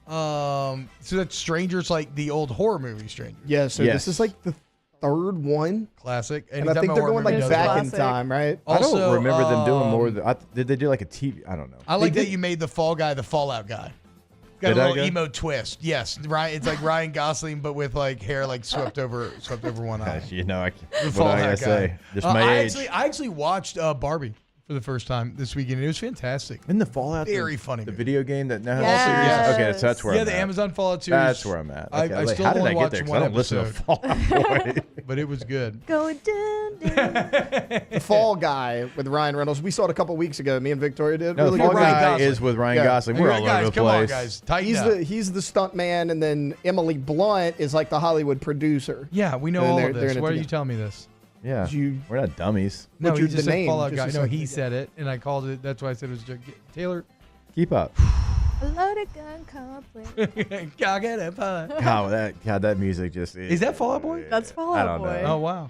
So that Strangers, like the old horror movie Strangers. Yeah, so this is like the third one. Classic. And I think they're going like back in time, right? I don't remember them doing more than did they do like a TV? I don't know. I like that you made the Fall Guy the Fallout Guy. Got a little emo twist. Yes, right. It's like Ryan Gosling, but with like hair like swept over one eye. What do I gotta say? Just my age. I actually watched Barbie for the first time this weekend. It was fantastic. In the Fallout, very funny. The video game that now Yes. has okay, so that's where I'm the at. Amazon Fallout 2. That's where I'm at. Okay. I still how did only I get watched there? 'Cause one I don't listen to episode. Fallout Boy. But it was good. Going down. The Fall Guy with Ryan Reynolds. We saw it a couple weeks ago. Me and Victoria did. No, really the Fall good. Guy is with Ryan Gosling. We're all over the come on, place. guys. Tighten up. He's the stunt man, and then Emily Blunt is like the Hollywood producer. Yeah, we know And all they're- of they're this. in it Why are you together. telling me this? Yeah, we're not dummies. No, But he you- just the said name, Fallout just Guy. a No, second he ago. said it, and I called it. That's why I said it was Taylor. Keep up. A loaded gun complex. God, that music just Is that Fallout Boy? That's Fallout I don't Boy. know. Oh wow.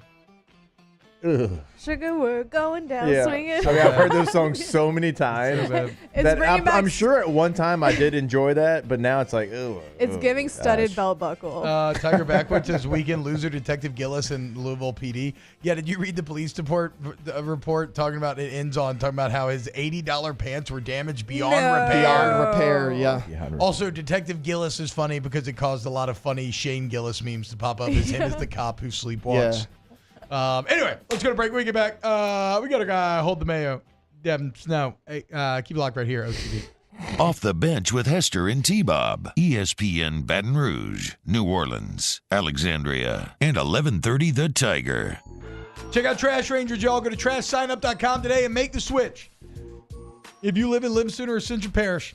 Ugh. Sugar, we're going down Yeah. swinging. I mean, I've heard those songs so many times. It's that bringing back- I'm sure at one time I did enjoy that, but now it's like, oh. It's giving studded belt buckle. Tiger Backwoods says weekend loser Detective Gillis and Louisville PD. Yeah, did you read the police report talking about it ends on talking about how his $80 pants were damaged beyond repair? Beyond repair, yeah. Also, Detective Gillis is funny because it caused a lot of funny Shane Gillis memes to pop up as him as the cop who sleepwalks. Anyway, let's go to break. We get back. We got a guy hold the mayo. Devin Snow. Hey, keep it locked right here, OTB. Off the Bench with Hester and T-Bob. ESPN Baton Rouge, New Orleans, Alexandria, and 1130 The Tiger. Check out Trash Rangers, y'all. Go to trashsignup.com today and make the switch. If you live in Livingston or Central Parish,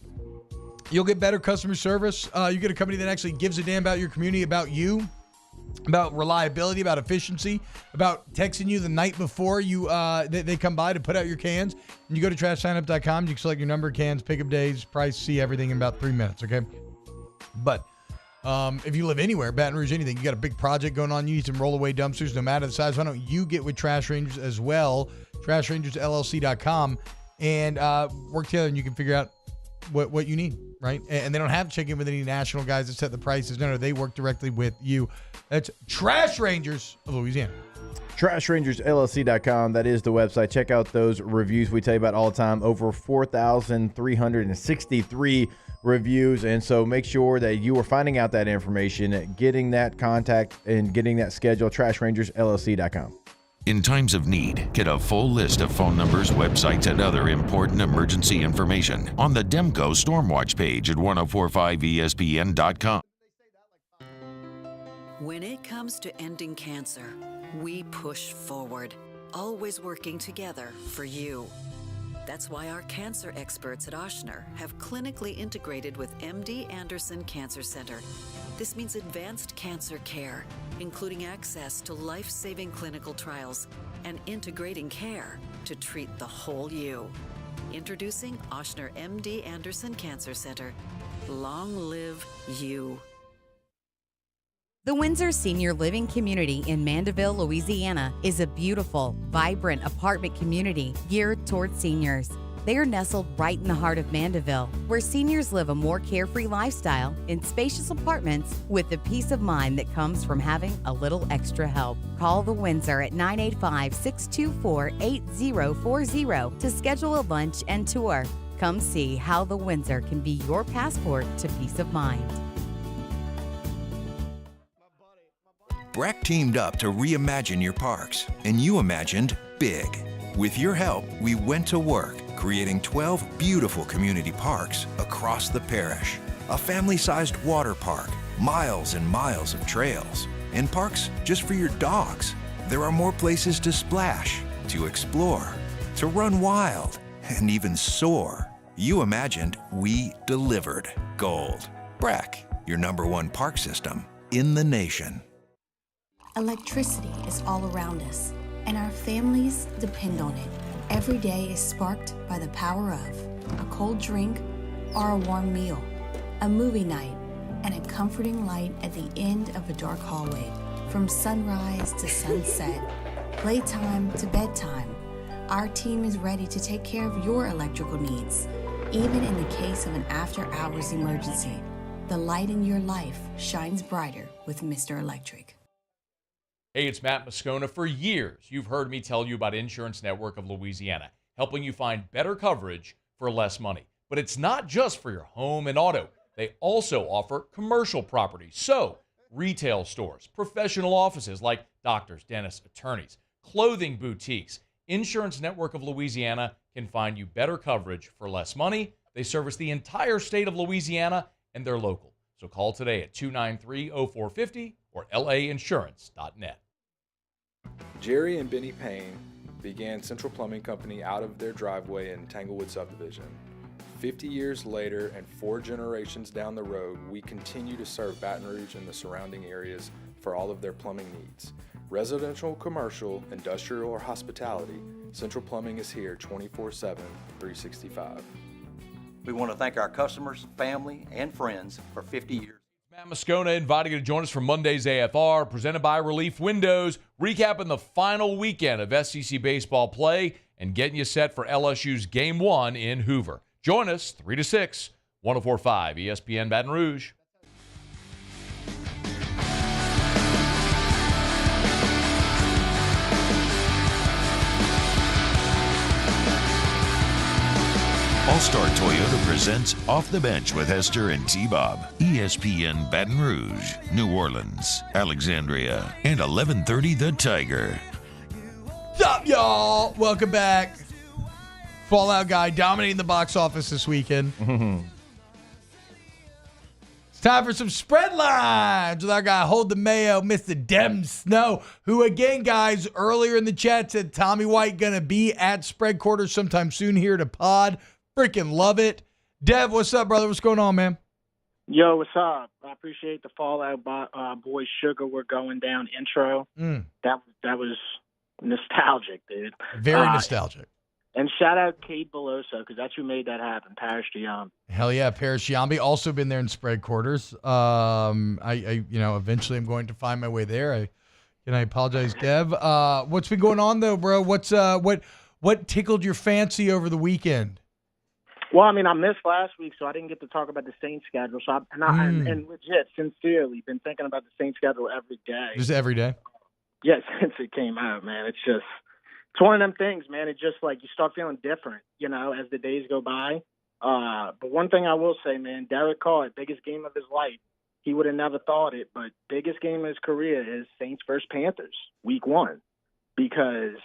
you'll get better customer service. You get a company that actually gives a damn about your community, about you, about reliability, about efficiency, about texting you the night before they come by to put out your cans. And you go to trashsignup.com. You can select your number of cans, pickup days, price, see everything in about 3 minutes, okay? But if you live anywhere, Baton Rouge, anything, you got a big project going on, you need some rollaway dumpsters, no matter the size, why don't you get with Trash Rangers as well, trashrangersllc.com, and work together and you can figure out what you need, right? And they don't have to check in with any national guys that set the prices. No, they work directly with you. That's Trash Rangers of Louisiana. TrashRangersLLC.com. That is the website. Check out those reviews we tell you about all the time. Over 4,363 reviews. And so make sure that you are finding out that information, getting that contact, and getting that schedule. TrashRangersLLC.com. In times of need, get a full list of phone numbers, websites, and other important emergency information on the Demco Stormwatch page at 1045ESPN.com. When it comes to ending cancer, we push forward, always working together for you. That's why our cancer experts at Ochsner have clinically integrated with MD Anderson Cancer Center. This means advanced cancer care, including access to life-saving clinical trials and integrating care to treat the whole you. Introducing Ochsner MD Anderson Cancer Center. Long live you. The Windsor Senior Living Community in Mandeville, Louisiana is a beautiful, vibrant apartment community geared towards seniors. They are nestled right in the heart of Mandeville, where seniors live a more carefree lifestyle in spacious apartments with the peace of mind that comes from having a little extra help. Call the Windsor at 985-624-8040 to schedule a lunch and tour. Come see how the Windsor can be your passport to peace of mind. Breck teamed up to reimagine your parks, and you imagined big. With your help, we went to work, creating 12 beautiful community parks across the parish. A family-sized water park, miles and miles of trails, and parks just for your dogs. There are more places to splash, to explore, to run wild, and even soar. You imagined, we delivered. Gold. Breck, your #1 park system in the nation. Electricity is all around us, and our families depend on it. Every day is sparked by the power of a cold drink or a warm meal, a movie night, and a comforting light at the end of a dark hallway. From sunrise to sunset, playtime to bedtime, our team is ready to take care of your electrical needs. Even in the case of an after-hours emergency, the light in your life shines brighter with Mr. Electric. Hey, it's Matt Moscona. For years, you've heard me tell you about Insurance Network of Louisiana, helping you find better coverage for less money. But it's not just for your home and auto. They also offer commercial property. So, retail stores, professional offices like doctors, dentists, attorneys, clothing boutiques. Insurance Network of Louisiana can find you better coverage for less money. They service the entire state of Louisiana, and they're local. So call today at 293-0450 or lainsurance.net. Jerry and Benny Payne began Central Plumbing Company out of their driveway in Tanglewood Subdivision. 50 years later and 4 generations down the road, we continue to serve Baton Rouge and the surrounding areas for all of their plumbing needs. Residential, commercial, industrial, or hospitality, Central Plumbing is here 24/7, 365. We want to thank our customers, family, and friends for 50 years. Matt Moscona inviting you to join us for Monday's AFR, presented by Relief Windows, recapping the final weekend of SEC baseball play and getting you set for LSU's Game 1 in Hoover. Join us 3 to 6, 104.5 ESPN Baton Rouge. All-Star Toyota presents Off the Bench with Hester and T-Bob. ESPN Baton Rouge, New Orleans, Alexandria, and 1130 The Tiger. What's up, y'all? Welcome back. Fallout Guy dominating the box office this weekend. It's time for some spread lines with our guy, Hold the Mayo, Mr. Dem Snow, who, again, guys, earlier in the chat said Tommy White going to be at Spread Quarters sometime soon here to pod. Freaking love it. Dev, what's up, brother? What's going on, man? Yo, what's up? I appreciate the Fallout Boy Sugar We're Going Down intro. That was nostalgic, dude. Very nostalgic. And shout out Cade Beloso, because that's who made that happen, Paris Giambi. Hell yeah, Paris Giambi. Also been there in Spread Quarters. I eventually I'm going to find my way there. I apologize, Dev. What's been going on, though, bro? What tickled your fancy over the weekend? Well, I mean, I missed last week, so I didn't get to talk about the Saints schedule. So and legit, sincerely, been thinking about the Saints schedule every day. Just every day? Yeah, since it came out, man. It's one of them things, man. It's just like you start feeling different, as the days go by. But one thing I will say, man, Derek Carr, biggest game of his life. He would have never thought it, but biggest game of his career is Saints versus Panthers, week 1. Because,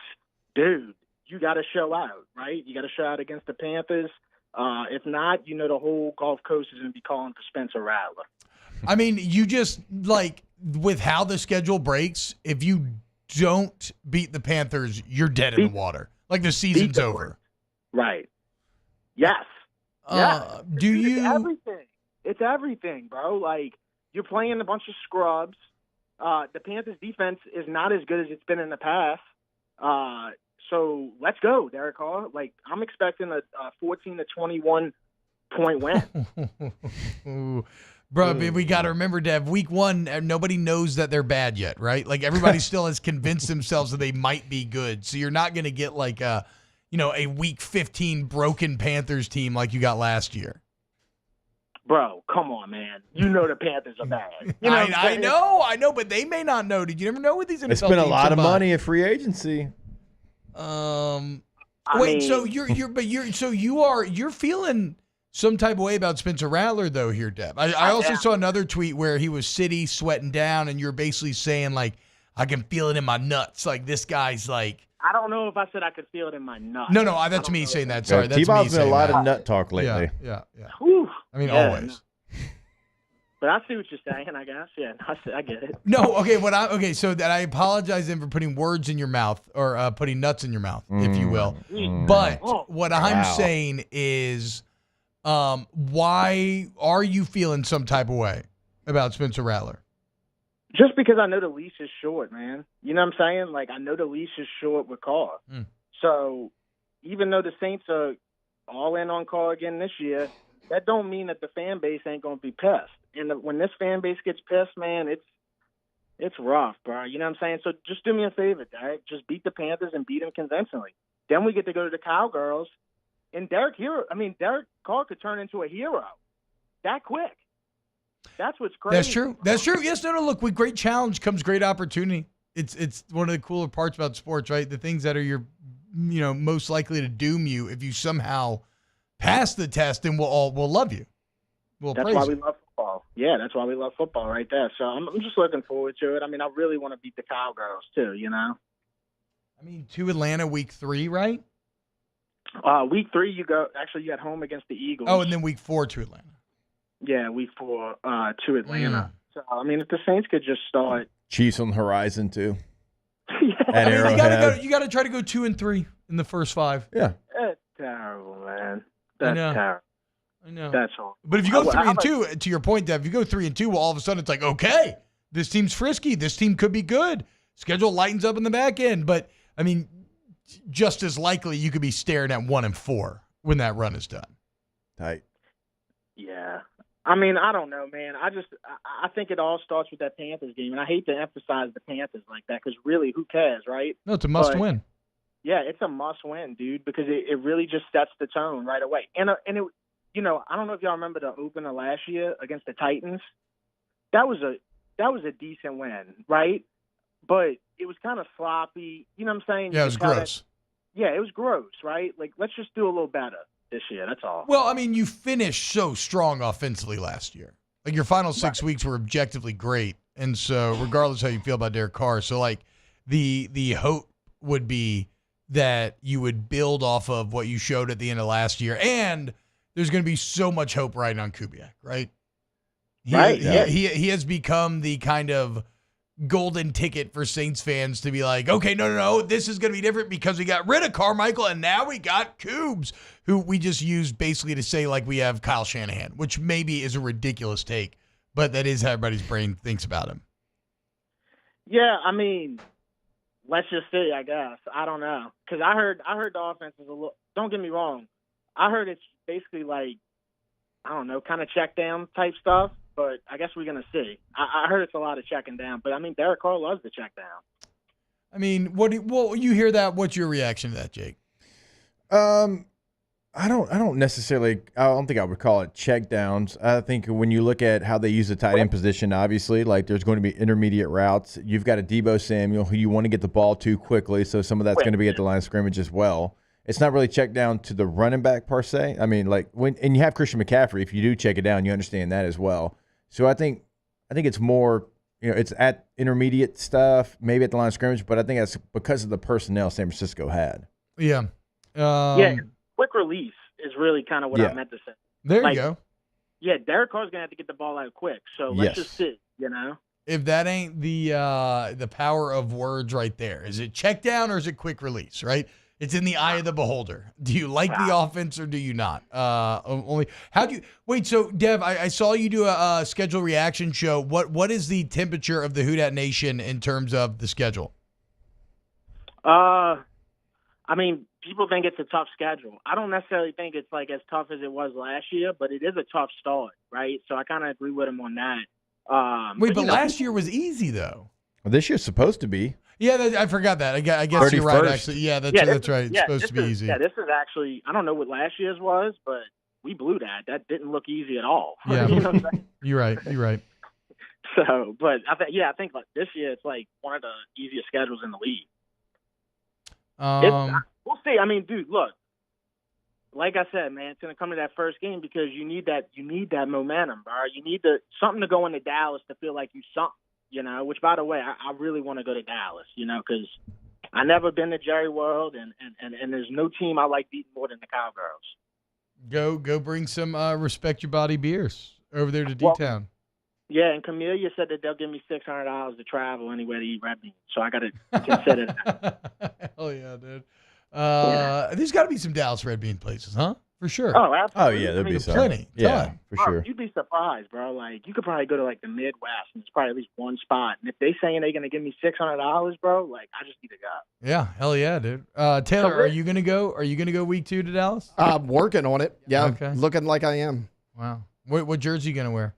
dude, you got to show out, right? You got to show out against the Panthers. If not, the whole Gulf Coast is going to be calling for Spencer Rattler. I mean, you just, with how the schedule breaks, if you don't beat the Panthers, you're dead in the water. Like the season's over. Right. Yes. It's everything. It's everything, bro. Like, you're playing a bunch of scrubs. The Panthers defense is not as good as it's been in the past. So let's go, Derek Carr. Like, I'm expecting a 14 to 21 point win. Bro, we got to remember, Dev, week 1, nobody knows that they're bad yet, right? Like, everybody still has convinced themselves that they might be good. So you're not going to get like a week 15 broken Panthers team like you got last year. Bro, come on, man. You know the Panthers are bad. I know, but they may not know. Did you never know with these NFL teams? They spent a lot of money at free agency. So you're feeling some type of way about Spencer Rattler though here, Deb. I also saw another tweet where he was sweating down, and you're basically saying like, I can feel it in my nuts. Like this guy's like. I don't know if I said I could feel it in my nuts. No, that's me saying that. Sorry, that's me saying that. T-Bob's been a lot of nut talk lately. Yeah. Whew. I mean, always. But I see what you're saying, I guess. Yeah, I get it. No, okay. So that I apologize then for putting words in your mouth or putting nuts in your mouth, if you will. But what I'm saying is, why are you feeling some type of way about Spencer Rattler? Just because I know the leash is short, man. You know what I'm saying? Like, I know the leash is short with Carr. So even though the Saints are all in on Carr again this year, that don't mean that the fan base ain't going to be pissed. And when this fan base gets pissed, man, it's rough, bro. You know what I'm saying? So just do me a favor, Derek. Just beat the Panthers and beat them convincingly. Then we get to go to the Cowgirls. And Derek Carr could turn into a hero that quick. That's what's crazy. That's true. Yes, no, look, with great challenge comes great opportunity. It's one of the cooler parts about sports, right? The things that are most likely to doom you, if you somehow pass the test, then we'll love you. That's why we love football. Yeah, that's why we love football right there. So I'm just looking forward to it. I mean, I really want to beat the Cowgirls too, you know? I mean, to Atlanta week 3, right? Week 3, you at home against the Eagles. Oh, and then week 4 to Atlanta. Yeah, week 4 to Atlanta. So, I mean, if the Saints could just start. Chiefs on the horizon, too. Yeah. You got to try to go 2-3 in the first 5. Yeah. That's terrible, man. That's terrible. I know. That's all. But if you go 3-2, to your point, Dev, if you go 3-2, well, all of a sudden it's like, okay, this team's frisky. This team could be good. Schedule lightens up in the back end. But, I mean, just as likely you could be staring at 1-4 when that run is done. Tight. Yeah. I mean, I don't know, man. I think it all starts with that Panthers game, and I hate to emphasize the Panthers like that because really, who cares, right? No, it's a must-win. Yeah, it's a must-win, dude, because it really just sets the tone right away. And it, I don't know if y'all remember the opener last year against the Titans. That was a decent win, right? But it was kind of sloppy. You know what I'm saying? Yeah, it was gross. Yeah, it was gross, right? Like, let's just do a little better this year. That's all. Well, I mean, you finished so strong offensively last year. Like, your final 6 weeks were objectively great. And so, regardless how you feel about Derek Carr, so, like, the hope would be that you would build off of what you showed at the end of last year. And there's going to be so much hope riding on Kubiak, right? He has become the kind of golden ticket for Saints fans to be like, okay, no, this is going to be different because we got rid of Carmichael and now we got Coobs, who we just used basically to say like we have Kyle Shanahan, which maybe is a ridiculous take, but that is how everybody's brain thinks about him. Yeah, I mean, let's just see, I guess. I don't know. Because I heard the offense is a little, don't get me wrong, I heard it's basically like, I don't know, kind of check down type stuff. But I guess we're going to see. I heard it's a lot of checking down. But, I mean, Derek Carr loves the check down. I mean, you hear that, what's your reaction to that, Jake? I don't necessarily – I don't think I would call it check downs. I think when you look at how they use the tight end position, obviously, like there's going to be intermediate routes. You've got a Deebo Samuel who you want to get the ball to quickly, so some of that's going to be at the line of scrimmage as well. It's not really check down to the running back per se. I mean, like and you have Christian McCaffrey. If you do check it down, you understand that as well. So I think it's more, it's at intermediate stuff, maybe at the line of scrimmage, but I think that's because of the personnel San Francisco had. Yeah. Quick release is really kind of what I meant to say. There you go. Yeah, Derek Carr's going to have to get the ball out quick. So let's just sit, If that ain't the power of words right there, is it check down or is it quick release, right? It's in the eye of the beholder. Do you like the offense or do you not? So Dev, I saw you do a schedule reaction show. What is the temperature of the Houdat Nation in terms of the schedule? I mean, people think it's a tough schedule. I don't necessarily think it's like as tough as it was last year, but it is a tough start, right? So I kind of agree with him on that. But last year was easy though. Well, this year's supposed to be. Yeah, I forgot that. I guess 31st. You're right, actually. Yeah, that's right. It's supposed to be easy. Yeah, this is actually, I don't know what last year's was, but we blew that. That didn't look easy at all. Yeah. You know what I'm saying? You're right. So, but I think like this year it's like one of the easiest schedules in the league. We'll see. I mean, dude, look. Like I said, man, it's going to come to that first game because you need that momentum, bro. You need something to go into Dallas to feel like you something. Which, by the way, I really want to go to Dallas, because I've never been to Jerry World, and there's no team I like beating more than the Cowgirls. Go bring some Respect Your Body beers over there to D-Town. Yeah, and Camellia said that they'll give me $600 to travel anywhere to eat red beans, so I got to consider that. Hell yeah, dude. There's got to be some Dallas red bean places, huh? For sure. Oh, absolutely. Oh, yeah, there'd be some. plenty. Yeah, Ton. for Bro, sure. you'd be surprised, bro. Like, you could probably go to, like, the Midwest, and there's probably at least one spot. And if they saying they're going to give me $600, bro, like, I just need to go. Yeah, hell yeah, dude. Taylor, are you gonna go? Are you gonna go week 2 to Dallas? I'm working on it. Yeah, Okay. looking like I am. Wow. What jersey you gonna wear?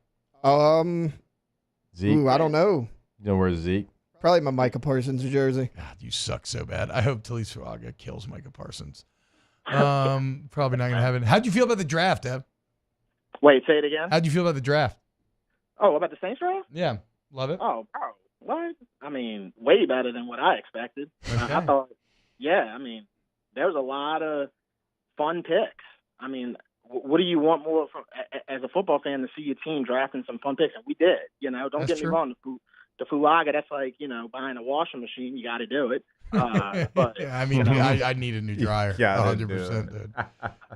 Zeke. Ooh, I don't know. You know where's Zeke? Probably my Micah Parsons jersey. God, you suck so bad. I hope Talise Fuaga kills Micah Parsons. Probably not gonna happen. How'd you feel about the draft, Ev? Wait, say it again? How'd you feel about the draft? Oh, about the Saints draft? Yeah, love it. Oh, bro, what? I mean, way better than what I expected. Okay. I thought, yeah, I mean, there was a lot of fun picks. I mean, what do you want more from as a football fan to see your team drafting some fun picks? And we did. You know, don't That's get me wrong. The Fuaga, that's like, you know, buying a washing machine. You got to do it. But Yeah, I mean, I need a new dryer. Yeah, 100%, dude.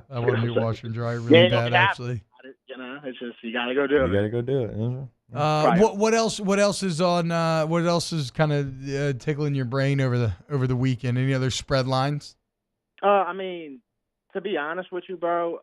I want a new washer and dryer really bad, actually. You know, it's just you got to go do it. You got to go do it. What else? What else is on? What else is kind of tickling your brain over the weekend? Any other spread lines? I mean, to be honest with you, bro,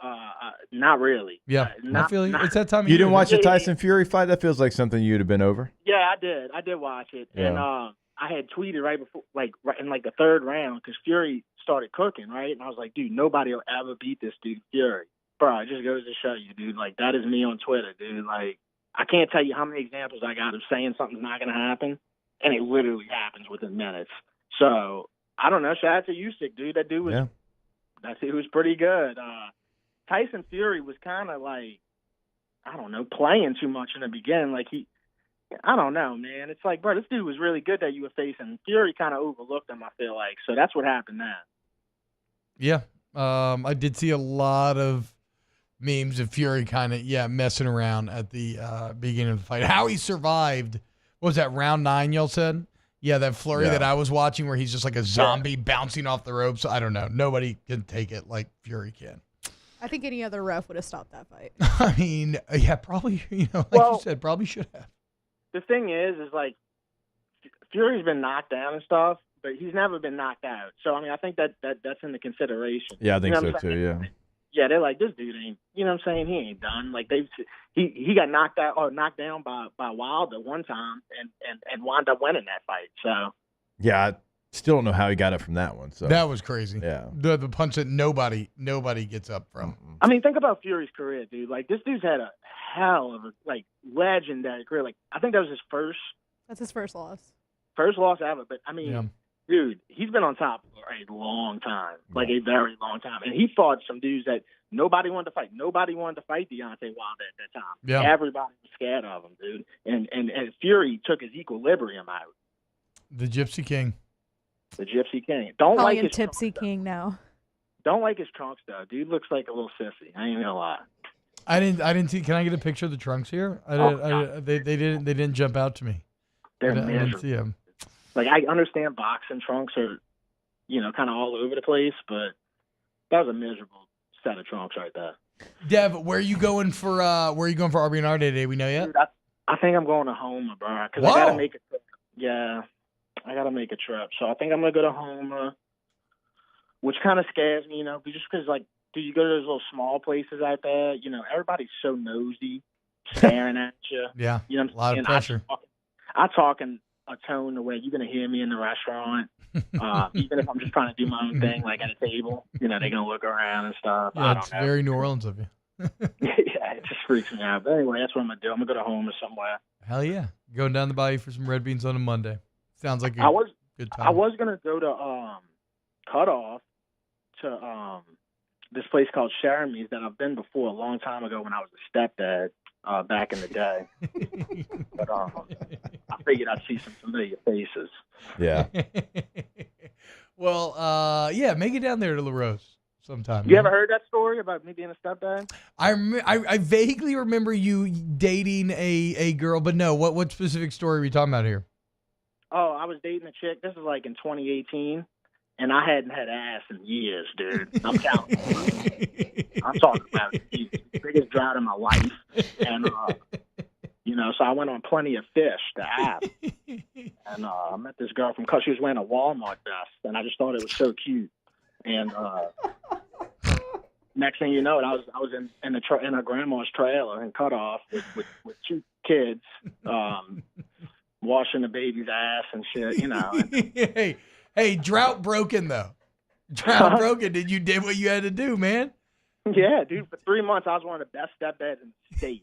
not really. Yeah, I feel you. It's that time of You year. didn't watch the Tyson Fury fight? That feels like something you'd have been over. Yeah, I did. I did watch it, Yeah. and I had tweeted right before, right in the third round, because Fury started cooking, right? And I was like, dude, nobody will ever beat this dude, Fury. Bro, it just goes to show you, dude. Like, that is me on Twitter, dude. Like, I can't tell you how many examples I got of saying something's not going to happen, and it literally happens within minutes. So, I don't know. Shout out to Usyk, dude. That dude was, he was pretty good. Tyson Fury was kind of like, I don't know, playing too much in the beginning. Like, I don't know, man. It's like, bro, this dude was really good that you were facing. Fury kind of overlooked him, I feel like. So that's what happened then. Yeah, I did see a lot of memes of Fury kind of, messing around at the beginning of the fight. How he survived, what was that, round 9, y'all said? Yeah, that flurry that I was watching where he's just like a zombie bouncing off the ropes. I don't know. Nobody can take it like Fury can. I think any other ref would have stopped that fight. I mean, yeah, probably, you said, probably should have. The thing is like, Fury's been knocked down and stuff, but he's never been knocked out. So, I mean, I think that's in the consideration. Yeah, I think so too, Yeah, they're like, this dude ain't, you know what I'm saying? He ain't done. Like, he got knocked out or knocked down by Wilder one time and wound up winning that fight. So, yeah, I still don't know how he got it from that one. So that was crazy. Yeah. The punch that nobody gets up from. I mean, think about Fury's career, dude. Like, this dude's had a hell of a, legendary career. Like, I think that was his first. That's his first loss. First loss ever. But, I mean, dude, he's been on top for a long time. Like, a very long time. And he fought some dudes that nobody wanted to fight. Nobody wanted to fight Deontay Wilder at that time. Yeah. Everybody was scared of him, dude. And Fury took his equilibrium out. The Gypsy King. The Gypsy King. Don't Calling like him his Tipsy King now. Don't like his trunks though. Dude looks like a little sissy. I ain't gonna lie. I didn't see. Can I get a picture of the trunks here? They didn't jump out to me. They're I didn't miserable. see them. Like, I understand boxing trunks are, kind of all over the place, but that was a miserable set of trunks right there. Dev, where are you going for RB&R today? We know yet? Dude, I think I'm going to Houma, bro, because I gotta make a trip. Yeah, I gotta make a trip. So I think I'm gonna go to Houma, which kind of scares me, just because, like, dude, you go to those little small places out there, everybody's so nosy, staring at you. Yeah, you know what I'm a lot saying? of pressure. I talk in a tone the way you're gonna hear me in the restaurant. Even if I'm just trying to do my own thing, like at a table, they're gonna look around and stuff. Yeah, it's very New Orleans of you. Yeah, it just freaks me out. But anyway, that's what I'm gonna do. I'm gonna go to Houma somewhere. Hell yeah, going down the bayou for some red beans on a Monday. Sounds like I was good time. I was gonna go to Cutoff to this place called Sharamy's that I've been before a long time ago when I was a stepdad back in the day. But I figured I'd see some familiar faces. Yeah. Well, make it down there to La Rose sometime. You ever heard that story about me being a stepdad? I vaguely remember you dating a girl, but no. What specific story are we talking about here? Oh, I was dating a chick. This is like in 2018. And I hadn't had ass in years, dude. I'm counting. I'm talking about the biggest drought in my life. And, so I went on Plenty of Fish, the app. And I met this girl from, she was wearing a Walmart vest. And I just thought it was so cute. And, next thing you know, I was in a grandma's trailer in Cutoff with 2 kids, washing the baby's ass and shit, you know. Hey, drought broken though. Drought broken. You did what you had to do, man. Yeah, dude. For 3 months, I was one of the best stepdads in the state.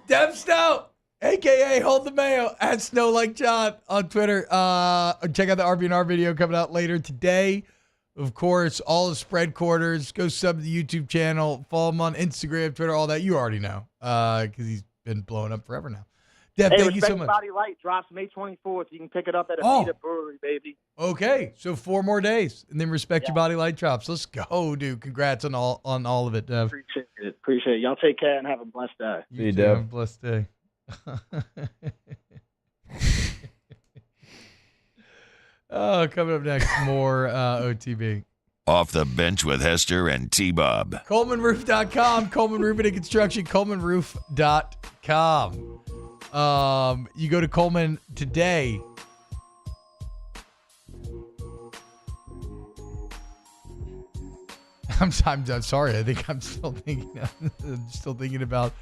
Dev Snow, a.k.a. Hold the Mayo, at Snow Like John on Twitter. Check out the RB&R video coming out later today. Of course, all the spread quarters. Go sub to the YouTube channel. Follow him on Instagram, Twitter, all that. You already know because he's been blowing up forever now. Dev, thank you so much. Body Light drops May 24th. You can pick it up at a brewery, baby. Okay, so 4 more days, and then Respect Your Body Light drops. Let's go, dude. Congrats on all of it, Dev. Appreciate it. Y'all take care and have a blessed day. See you, Dev. Have a blessed day. Coming up next, more OTB. Off the Bench with Hester and T-Bob. ColemanRoof.com, Coleman Roofing and Construction, ColemanRoof.com. You go to Coleman today. I'm sorry. I think I'm still thinking about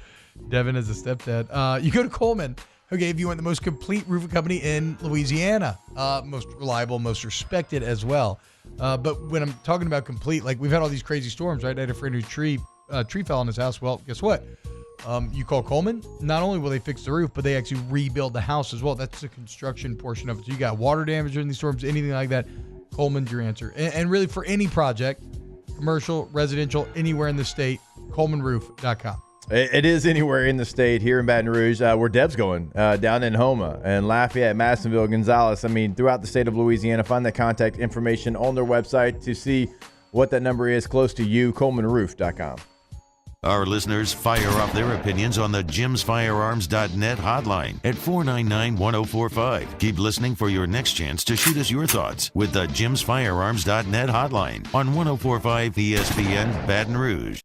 Devin as a stepdad. You go to Coleman. Okay, if you want the most complete roofing company in Louisiana, most reliable, most respected as well. But when I'm talking about complete, like we've had all these crazy storms, right? I had a friend whose tree fell on his house. Well, guess what? You call Coleman, not only will they fix the roof, but they actually rebuild the house as well. That's the construction portion of it. So you got water damage during these storms, anything like that, Coleman's your answer. And really for any project, commercial, residential, anywhere in the state, ColemanRoof.com. It is anywhere in the state, here in Baton Rouge, where Dev's going, down in Houma and Lafayette, Madisonville, Gonzales. I mean, throughout the state of Louisiana. Find the contact information on their website to see what that number is close to you, ColemanRoof.com. Our listeners fire off their opinions on the jimsfirearms.net hotline at 499-1045. Keep listening for your next chance to shoot us your thoughts with the jimsfirearms.net hotline on 1045 ESPN Baton Rouge.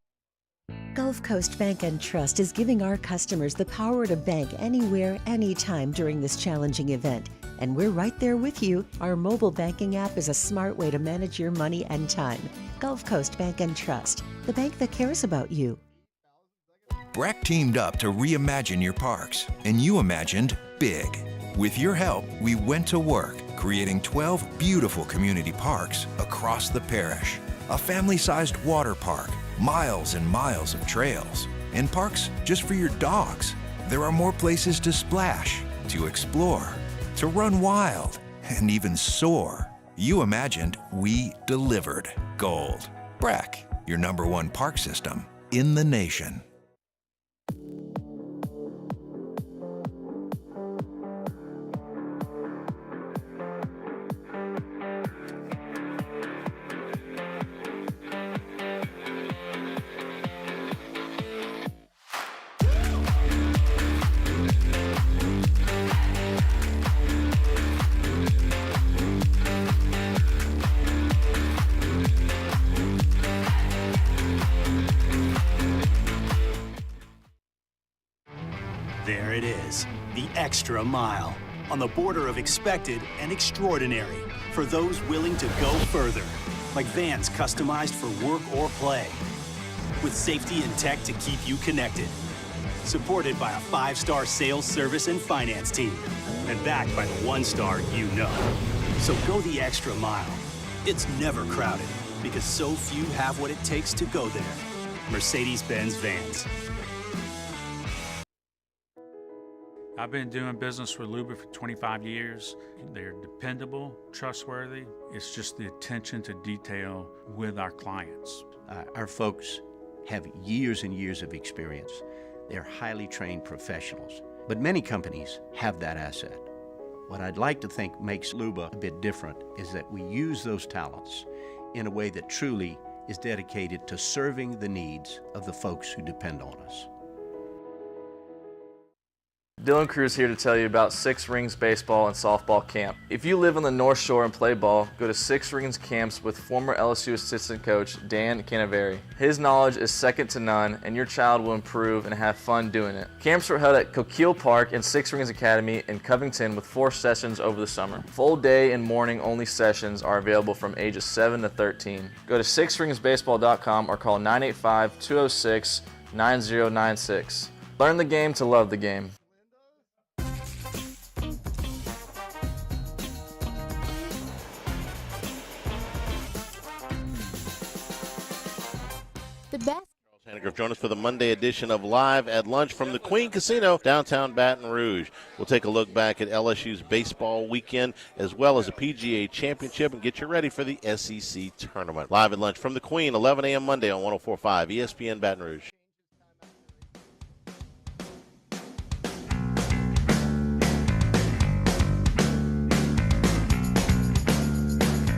Gulf Coast Bank and Trust is giving our customers the power to bank anywhere, anytime during this challenging event. And we're right there with you. Our mobile banking app is a smart way to manage your money and time. Gulf Coast Bank and Trust, the bank that cares about you. Breck teamed up to reimagine your parks, and you imagined big. With your help, we went to work, creating 12 beautiful community parks across the parish. A family-sized water park, miles and miles of trails, and parks just for your dogs. There are more places to splash, to explore, to run wild, and even soar. You imagined, we delivered gold. Breck, your #1 park system in the nation. There it is, the extra mile, on the border of expected and extraordinary, for those willing to go further, like vans customized for work or play, with safety and tech to keep you connected, supported by a 5-star sales, service, and finance team, and backed by the 1-star you know. So go the extra mile. It's never crowded, because so few have what it takes to go there. Mercedes-Benz Vans. I've been doing business with Luba for 25 years. They're dependable, trustworthy. It's just the attention to detail with our clients. Our folks have years and years of experience. They're highly trained professionals, but many companies have that asset. What I'd like to think makes Luba a bit different is that we use those talents in a way that truly is dedicated to serving the needs of the folks who depend on us. Dylan Cruz here to tell you about Six Rings Baseball and Softball Camp. If you live on the North Shore and play ball, go to Six Rings Camps with former LSU assistant coach Dan Canaveri. His knowledge is second to none, and your child will improve and have fun doing it. Camps are held at Coquille Park and Six Rings Academy in Covington with 4 sessions over the summer. Full day and morning only sessions are available from ages 7 to 13. Go to sixringsbaseball.com or call 985-206-9096. Learn the game to love the game. The best. Hannegriff, join us for the Monday edition of Live at Lunch from the Queen Casino, downtown Baton Rouge. We'll take a look back at LSU's baseball weekend as well as a PGA championship and get you ready for the SEC tournament. Live at Lunch from the Queen, 11 a.m. Monday on 104.5 ESPN Baton Rouge.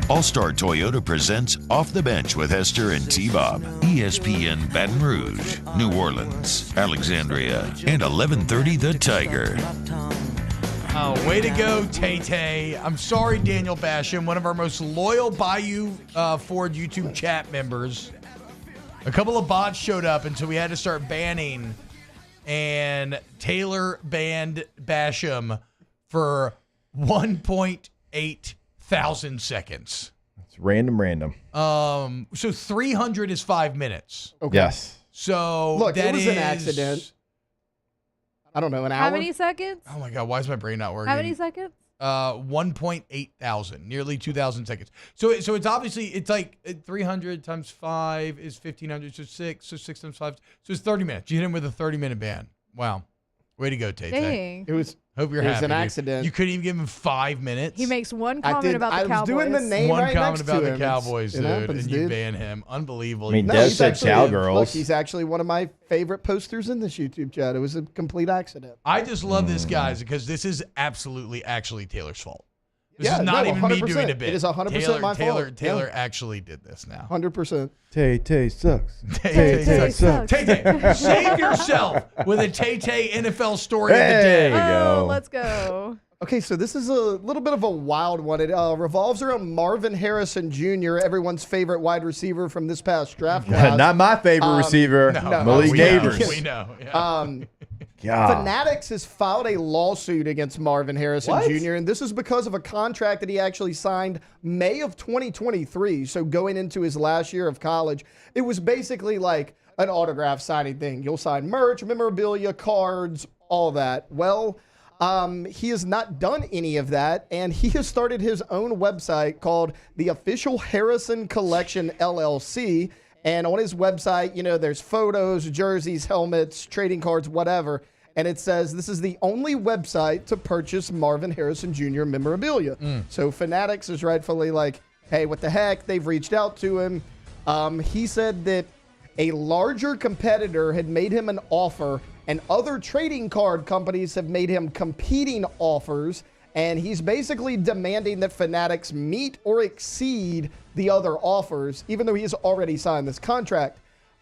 All-Star Toyota presents Off the Bench with Hester and T-Bob. ESPN Baton Rouge, New Orleans, Alexandria, and 1130 The Tiger. Oh, way to go, Tay-Tay. I'm sorry, Daniel Basham, one of our most loyal Bayou Ford YouTube chat members. A couple of bots showed up, and so we had to start banning. And Taylor banned Basham for 1.8 thousand seconds. It's random. So 300 is 5 minutes. Okay. Yes. So look, that it was is an accident. I don't know, an hour. How many seconds? Oh my God, why is my brain not working? How many seconds? 1.8 thousand, nearly 2,000 seconds. So it's obviously, it's like 300 times 5 is 1,500, so 6 times 5, so it's 30 minutes. You hit him with a 30-minute ban. Wow. Way to go, Tay-Tay. Dang. It was. Hope you're it happy. was an accident. You couldn't even give him 5 minutes. He makes one comment about the Cowboys. I was doing the name one right comment next about to the him. Cowboys, dude, happens, and you dude. ban him. Unbelievable. I mean, Des said Cowgirls. Look, he's actually one of my favorite posters in this YouTube chat. It was a complete accident. I just love this, guys, because this is absolutely actually Taylor's fault. This Yeah, is not no, even me 100%. doing a bit. It is 100% my fault. Taylor Yeah. actually did this now. 100%. Tay sucks. Tay sucks. Tay, save yourself with a Tay NFL story of the day. There we go. Oh, let's go. Okay, so this is a little bit of a wild one. It revolves around Marvin Harrison Jr., everyone's favorite wide receiver from this past draft class. Not my favorite receiver, Malik Neighbors. We know. Yeah. Fanatics has filed a lawsuit against Marvin Harrison Jr., and this is because of a contract that he actually signed May of 2023, so going into his last year of college. It was basically like an autograph signing thing. You'll sign merch, memorabilia, cards, all that. Well, he has not done any of that, and he has started his own website called the Official Harrison Collection LLC. And on his website, you know, there's photos, jerseys, helmets, trading cards, whatever. And it says this is the only website to purchase Marvin Harrison Jr. memorabilia. So Fanatics is rightfully like, hey, what the heck? They've reached out to him. He said that a larger competitor had made him an offer, and other trading card companies have made him competing offers. And he's basically demanding that Fanatics meet or exceed the other offers, even though he has already signed this contract.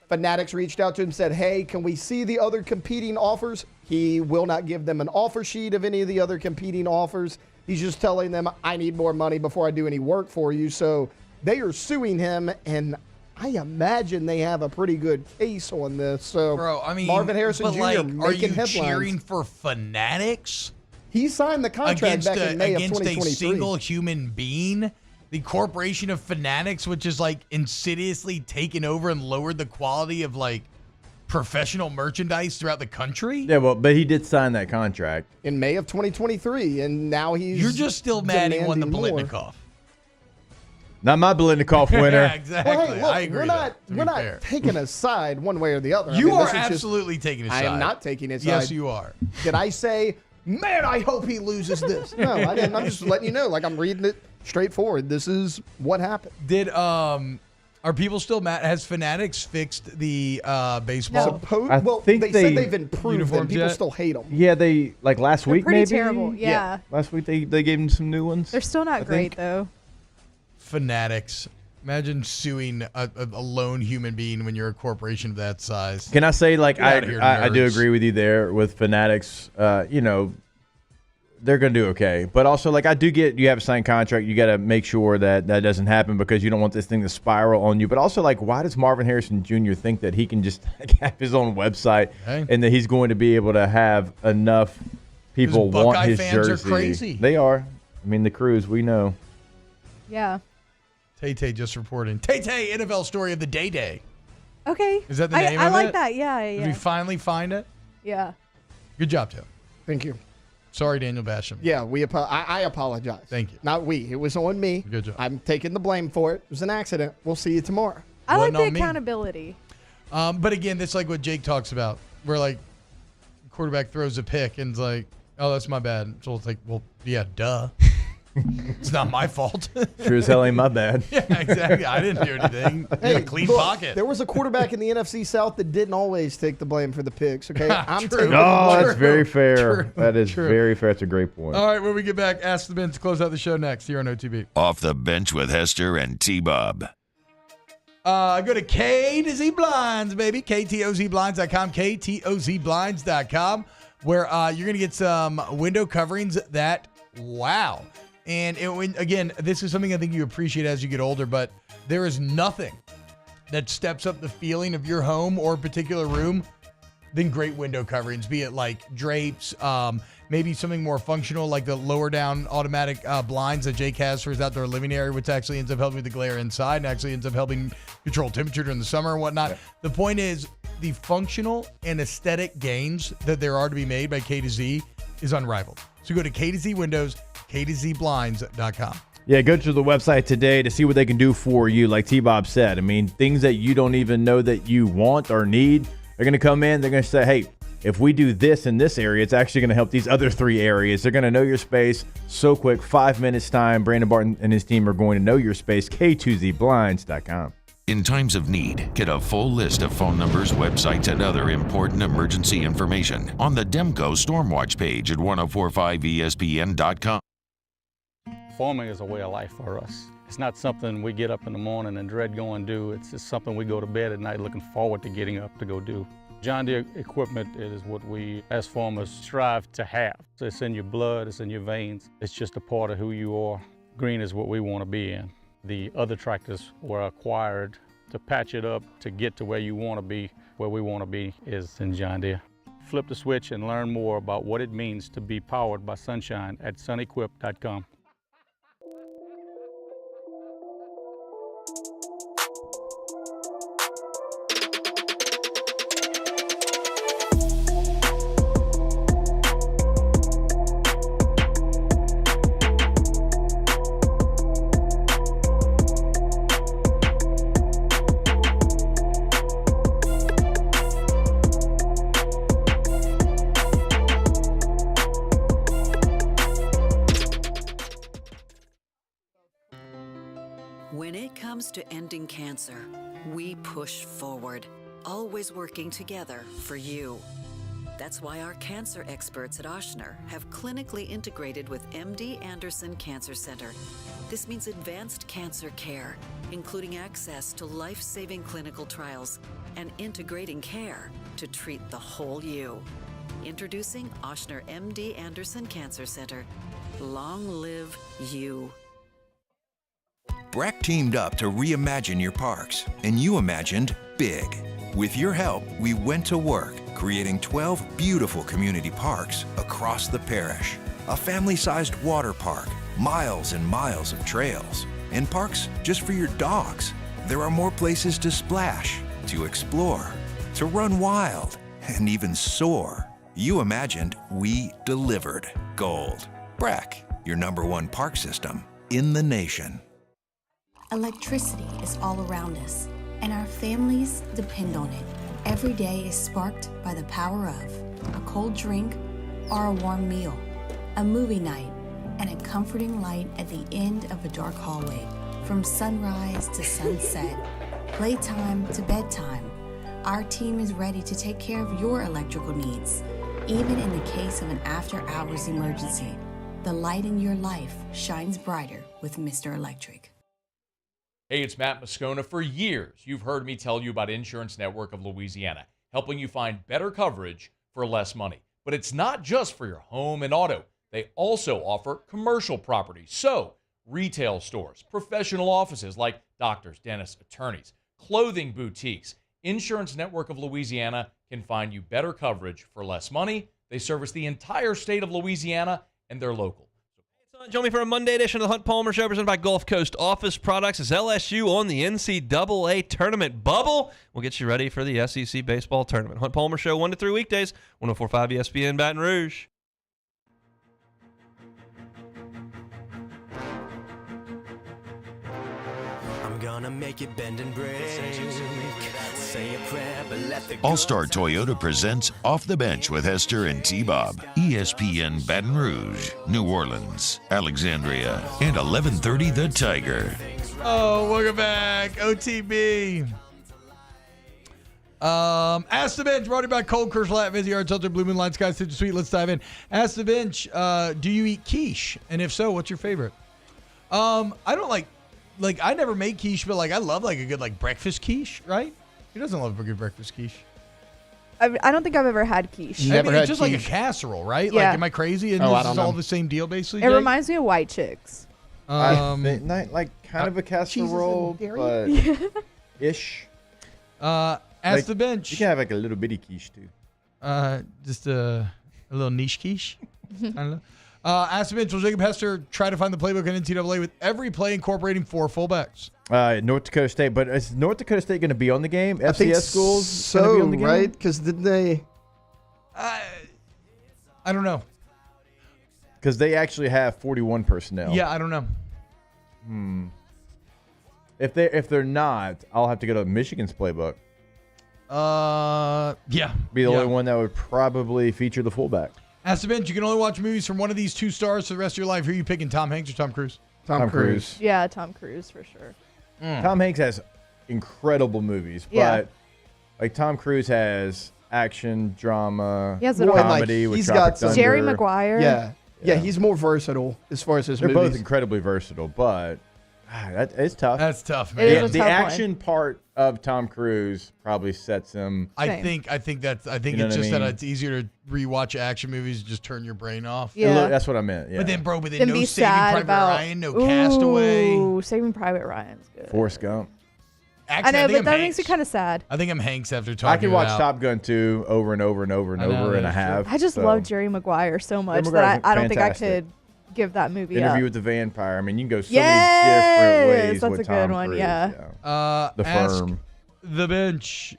Fanatics reached out to him and said, hey, can we see the other competing offers? He will not give them an offer sheet of any of the other competing offers. He's just telling them, I need more money before I do any work for you. So they are suing him, and I imagine they have a pretty good case on this. So, Bro, I mean, Marvin Harrison Jr. are making you headlines. cheering for Fanatics? He signed the contract back in May of 2023. Against a single human being? The corporation of Fanatics, which is like insidiously taken over and lowered the quality of like professional merchandise throughout the country? Yeah, well, but he did sign that contract in May of 2023, and now he's You're just still mad he won the Biletnikoff. Not my Biletnikoff winner. Yeah, exactly. Well, hey, look, I agree. We're not taking a side one way or the other. You are this is absolutely taking a side. I am not taking a side. Yes, you are. Did I say, man, I hope he loses this? No, I didn't. I'm just letting you know. Like, I'm reading it straightforward. This is what happened. Did are people still mad? Has Fanatics fixed the baseball? Well, think they said they've improved them. People still hate them. Yeah, they like last week pretty maybe. terrible, yeah. Last week they gave him some new ones. They're still not great though. Fanatics. Imagine suing a lone human being when you're a corporation of that size. Can I say, like, Get out of here, I do nerds. agree with you there with Fanatics. You know, they're going to do okay. But also, like, I do get you have a signed contract. You got to make sure that that doesn't happen because you don't want this thing to spiral on you. But also, like, why does Marvin Harrison Jr. think that he can just have his own website and that he's going to be able to have enough people want his fans jersey? are crazy. They are. I mean, the Crews, we know. Yeah. Tay just reporting. Tay, NFL story of the day. Okay. Is that the name of it? I like that. Yeah. Did we finally find it? Yeah. Good job, Taylor. Thank you. Sorry, Daniel Basham. Yeah, I apologize. Thank you. Not we. It was on me. Good job. I'm taking the blame for it. It was an accident. We'll see you tomorrow. I like Wasn't the on me. accountability. But again, that's like what Jake talks about. Where, like, quarterback throws a pick and it's like, oh, that's my bad. So it's like, well, yeah, duh. It's not my fault. Sure as hell ain't my bad. Yeah, exactly. I didn't do anything. You had a clean look, pocket. There was a quarterback in the NFC South that didn't always take the blame for the picks, okay? I'm True. taking No, the blame. that's very fair. True. That is True. very fair. That's a great point. All right, when we get back, Ask the Bench to close out the show next here on OTB. Off the bench with Hester and T-Bob. Go to K to Z Blinds, baby. KTOZBlinds.com, KTOZBlinds.com, where you're going to get some window coverings that, wow. And again, this is something I think you appreciate as you get older, but there is nothing that steps up the feeling of your home or particular room than great window coverings, be it like drapes, maybe something more functional like the lower down automatic blinds that Jake has for his outdoor living area, which actually ends up helping with the glare inside and actually ends up helping control temperature during the summer and whatnot. Yeah. The point is the functional and aesthetic gains that there are to be made by K to Z is unrivaled. So go to K to Z Windows, KTOZBlinds.com. Yeah, go to the website today to see what they can do for you. Like T-Bob said, I mean, things that you don't even know that you want or need, they're going to come in. They're going to say, hey, if we do this in this area, it's actually going to help these other 3 areas. They're going to know your space so quick. 5 minutes time. Brandon Barton and his team are going to know your space. K2ZBlinds.com. In times of need, get a full list of phone numbers, websites, and other important emergency information on the Demco Stormwatch page at 1045ESPN.com. Farming is a way of life for us. It's not something we get up in the morning and dread going do. It's just something we go to bed at night looking forward to getting up to go do. John Deere equipment is what we as farmers strive to have. So it's in your blood, it's in your veins. It's just a part of who you are. Green is what we want to be in. The other tractors were acquired to patch it up to get to where you want to be. Where we want to be is in John Deere. Flip the switch and learn more about what it means to be powered by sunshine at sunequip.com. When it comes to ending cancer, we push forward, always working together for you. That's why our cancer experts at Ochsner have clinically integrated with MD Anderson Cancer Center. This means advanced cancer care, including access to life-saving clinical trials and integrating care to treat the whole you. Introducing Ochsner MD Anderson Cancer Center. Long live you. Breck teamed up to reimagine your parks, and you imagined big. With your help, we went to work, creating 12 beautiful community parks across the parish. A family-sized water park, miles and miles of trails, and parks just for your dogs. There are more places to splash, to explore, to run wild, and even soar. You imagined, we delivered. Gold. Breck, your #1 park system in the nation. Electricity is all around us, and our families depend on it. Every day is sparked by the power of a cold drink or a warm meal, a movie night, and a comforting light at the end of a dark hallway. From sunrise to sunset, playtime to bedtime, our team is ready to take care of your electrical needs. Even in the case of an after-hours emergency, the light in your life shines brighter with Mr. Electric. Hey, it's Matt Moscona. For years, you've heard me tell you about Insurance Network of Louisiana, helping you find better coverage for less money. But it's not just for your home and auto. They also offer commercial property. So, retail stores, professional offices like doctors, dentists, attorneys, clothing boutiques. Insurance Network of Louisiana can find you better coverage for less money. They service the entire state of Louisiana, and they're local. Join me for a Monday edition of the Hunt Palmer Show presented by Gulf Coast Office Products as LSU on the NCAA tournament bubble. We'll get you ready for the SEC baseball tournament. Hunt Palmer Show 1 to 3 weekdays, 104.5 ESPN Baton Rouge. I'm gonna make it bend and break. Say a prayer, but let the All-Star Toyota presents Off the Bench with Hester and T-Bob. ESPN Baton Rouge, New Orleans, Alexandria, and 1130 The Tiger. Oh, welcome back. OTB. Ask the Bench, brought to you by Cold Curse Lat, Vizzy Arts, Ultra Blue Moon Light Sky, Citrus Sweet. Let's dive in. Ask the Bench, do you eat quiche? And if so, what's your favorite? I don't like I never make quiche, but I love a good breakfast quiche, right? Who doesn't love a good breakfast quiche? I don't think I've ever had quiche. It's just like a casserole, right? Yeah. Am I crazy? And this is all the same deal, basically? It reminds me of White Chicks. Kind of a casserole, but ish. Ask the Bench. You can have a little bitty quiche too. Just a little niche quiche. I don't know. Ask the Bench. Will Jacob Hester try to find the playbook in NCAA with every play incorporating 4 fullbacks? North Dakota State, but is North Dakota State going to be on the game? I think FCS schools so, be on the game? right? Because didn't they? I don't know. Because they actually have 41 personnel. Yeah, I don't know. If they're not, I'll have to go to Michigan's playbook. Yeah. Be the only one that would probably feature the fullback. Ask the Bench. You can only watch movies from one of these 2 stars for the rest of your life. Who are you picking, Tom Hanks or Tom Cruise? Tom Cruise. Yeah, Tom Cruise for sure. Tom Hanks has incredible movies, Yeah. but Tom Cruise has action, drama, He has it all. comedy with Tropic Thunder. Jerry Maguire. Yeah, he's more versatile as far as his They're movies. both incredibly versatile, but it's tough. That's tough, It man. is a The tough action part of Tom Cruise probably sets him. I think it's You know just what I that mean? it's easier to rewatch action movies and just turn your brain off. Yeah. That's what I meant. Yeah. But then, bro, Then no be Saving sad Private about Ryan, no Castaway. Ooh, Saving Private Ryan's good. Forrest Gump. Actually, I know, think but I'm that Hanks. makes me kind of sad. I think I'm Hanks after talking I can watch about. Top Gun 2 over and over and over and I know, over, and I that's true. have. I just so. love Jerry Maguire so much Jerry that Maguire's I don't think I fantastic. could give that movie Interview up. with the Vampire. I mean, you can go so Yes, many different ways that's with a good Tom one, Cruise. yeah. The Ask Firm. the Bench.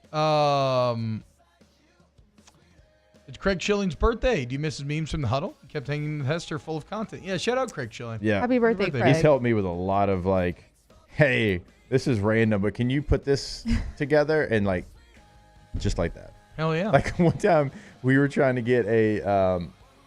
It's Craig Schilling's birthday. Do you miss his memes from the huddle? He kept hanging with Hester full of content. Yeah, shout out Craig Schilling. Yeah. Happy birthday, Craig. He's helped me with a lot of hey, this is random, but can you put this together and just like that? Hell yeah. One time we were trying to get a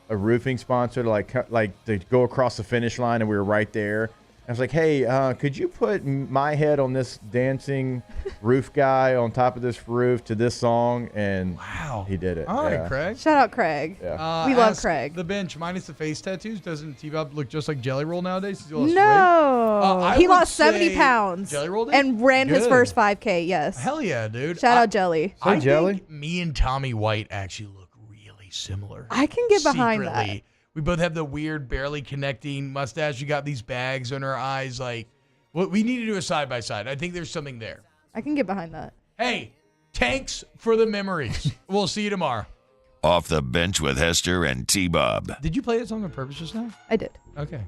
roofing sponsor to to go across the finish line, and we were right there. I was like, hey, could you put my head on this dancing roof guy on top of this roof to this song? And wow, he did it. All right, Yeah. Craig. Shout out Craig. Yeah. We love Ask Craig. The Bench, minus the face tattoos, doesn't T-Bob look just like Jelly Roll nowadays? Since he lost weight? No. He would lost 70 say pounds Jelly Roll did? and ran his Good. first 5K, yes. Hell yeah, dude. Shout out Jelly. I think me and Tommy White actually look really similar. I can get behind Secretly. that. We both have the weird, barely connecting mustache. You got these bags under our eyes. We need to do a side-by-side. I think there's something there. I can get behind that. Hey, thanks for the memories. We'll see you tomorrow. Off the Bench with Hester and T-Bob. Did you play that song on purpose just now? I did. Okay.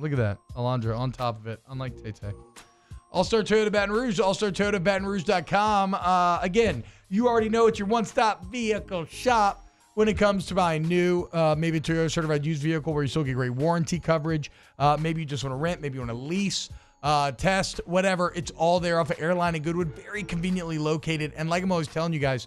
Look at that. Alondra on top of it, unlike Tay-Tay. All-Star Toyota Baton Rouge, allstartoyotabatonrouge.com. Again, you already know it's your one-stop vehicle shop when it comes to buying new, maybe a Toyota certified used vehicle where you still get great warranty coverage. Maybe you just want to rent, maybe you want to lease, test, whatever. It's all there off of Airline and Goodwood, very conveniently located. And like I'm always telling you guys,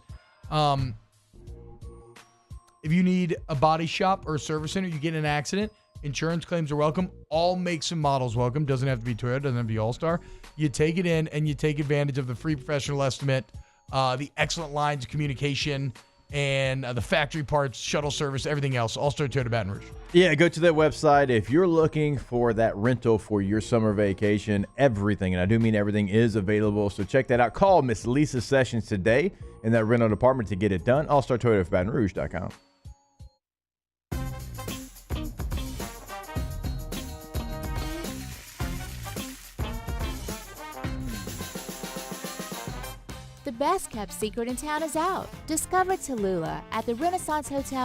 if you need a body shop or a service center, you get in an accident, insurance claims are welcome. All makes and models welcome. Doesn't have to be Toyota, doesn't have to be All-Star. You take it in and you take advantage of the free professional estimate, the excellent lines of communication, and the factory parts, shuttle service, everything else. All-Star Toyota Baton Rouge. Yeah, go to their website. If you're looking for that rental for your summer vacation, everything, and I do mean everything, is available. So check that out. Call Miss Lisa Sessions today in that rental department to get it done. AllStarToyotaBatonRouge.com. The best kept secret in town is out. Discover Tallulah at the Renaissance Hotel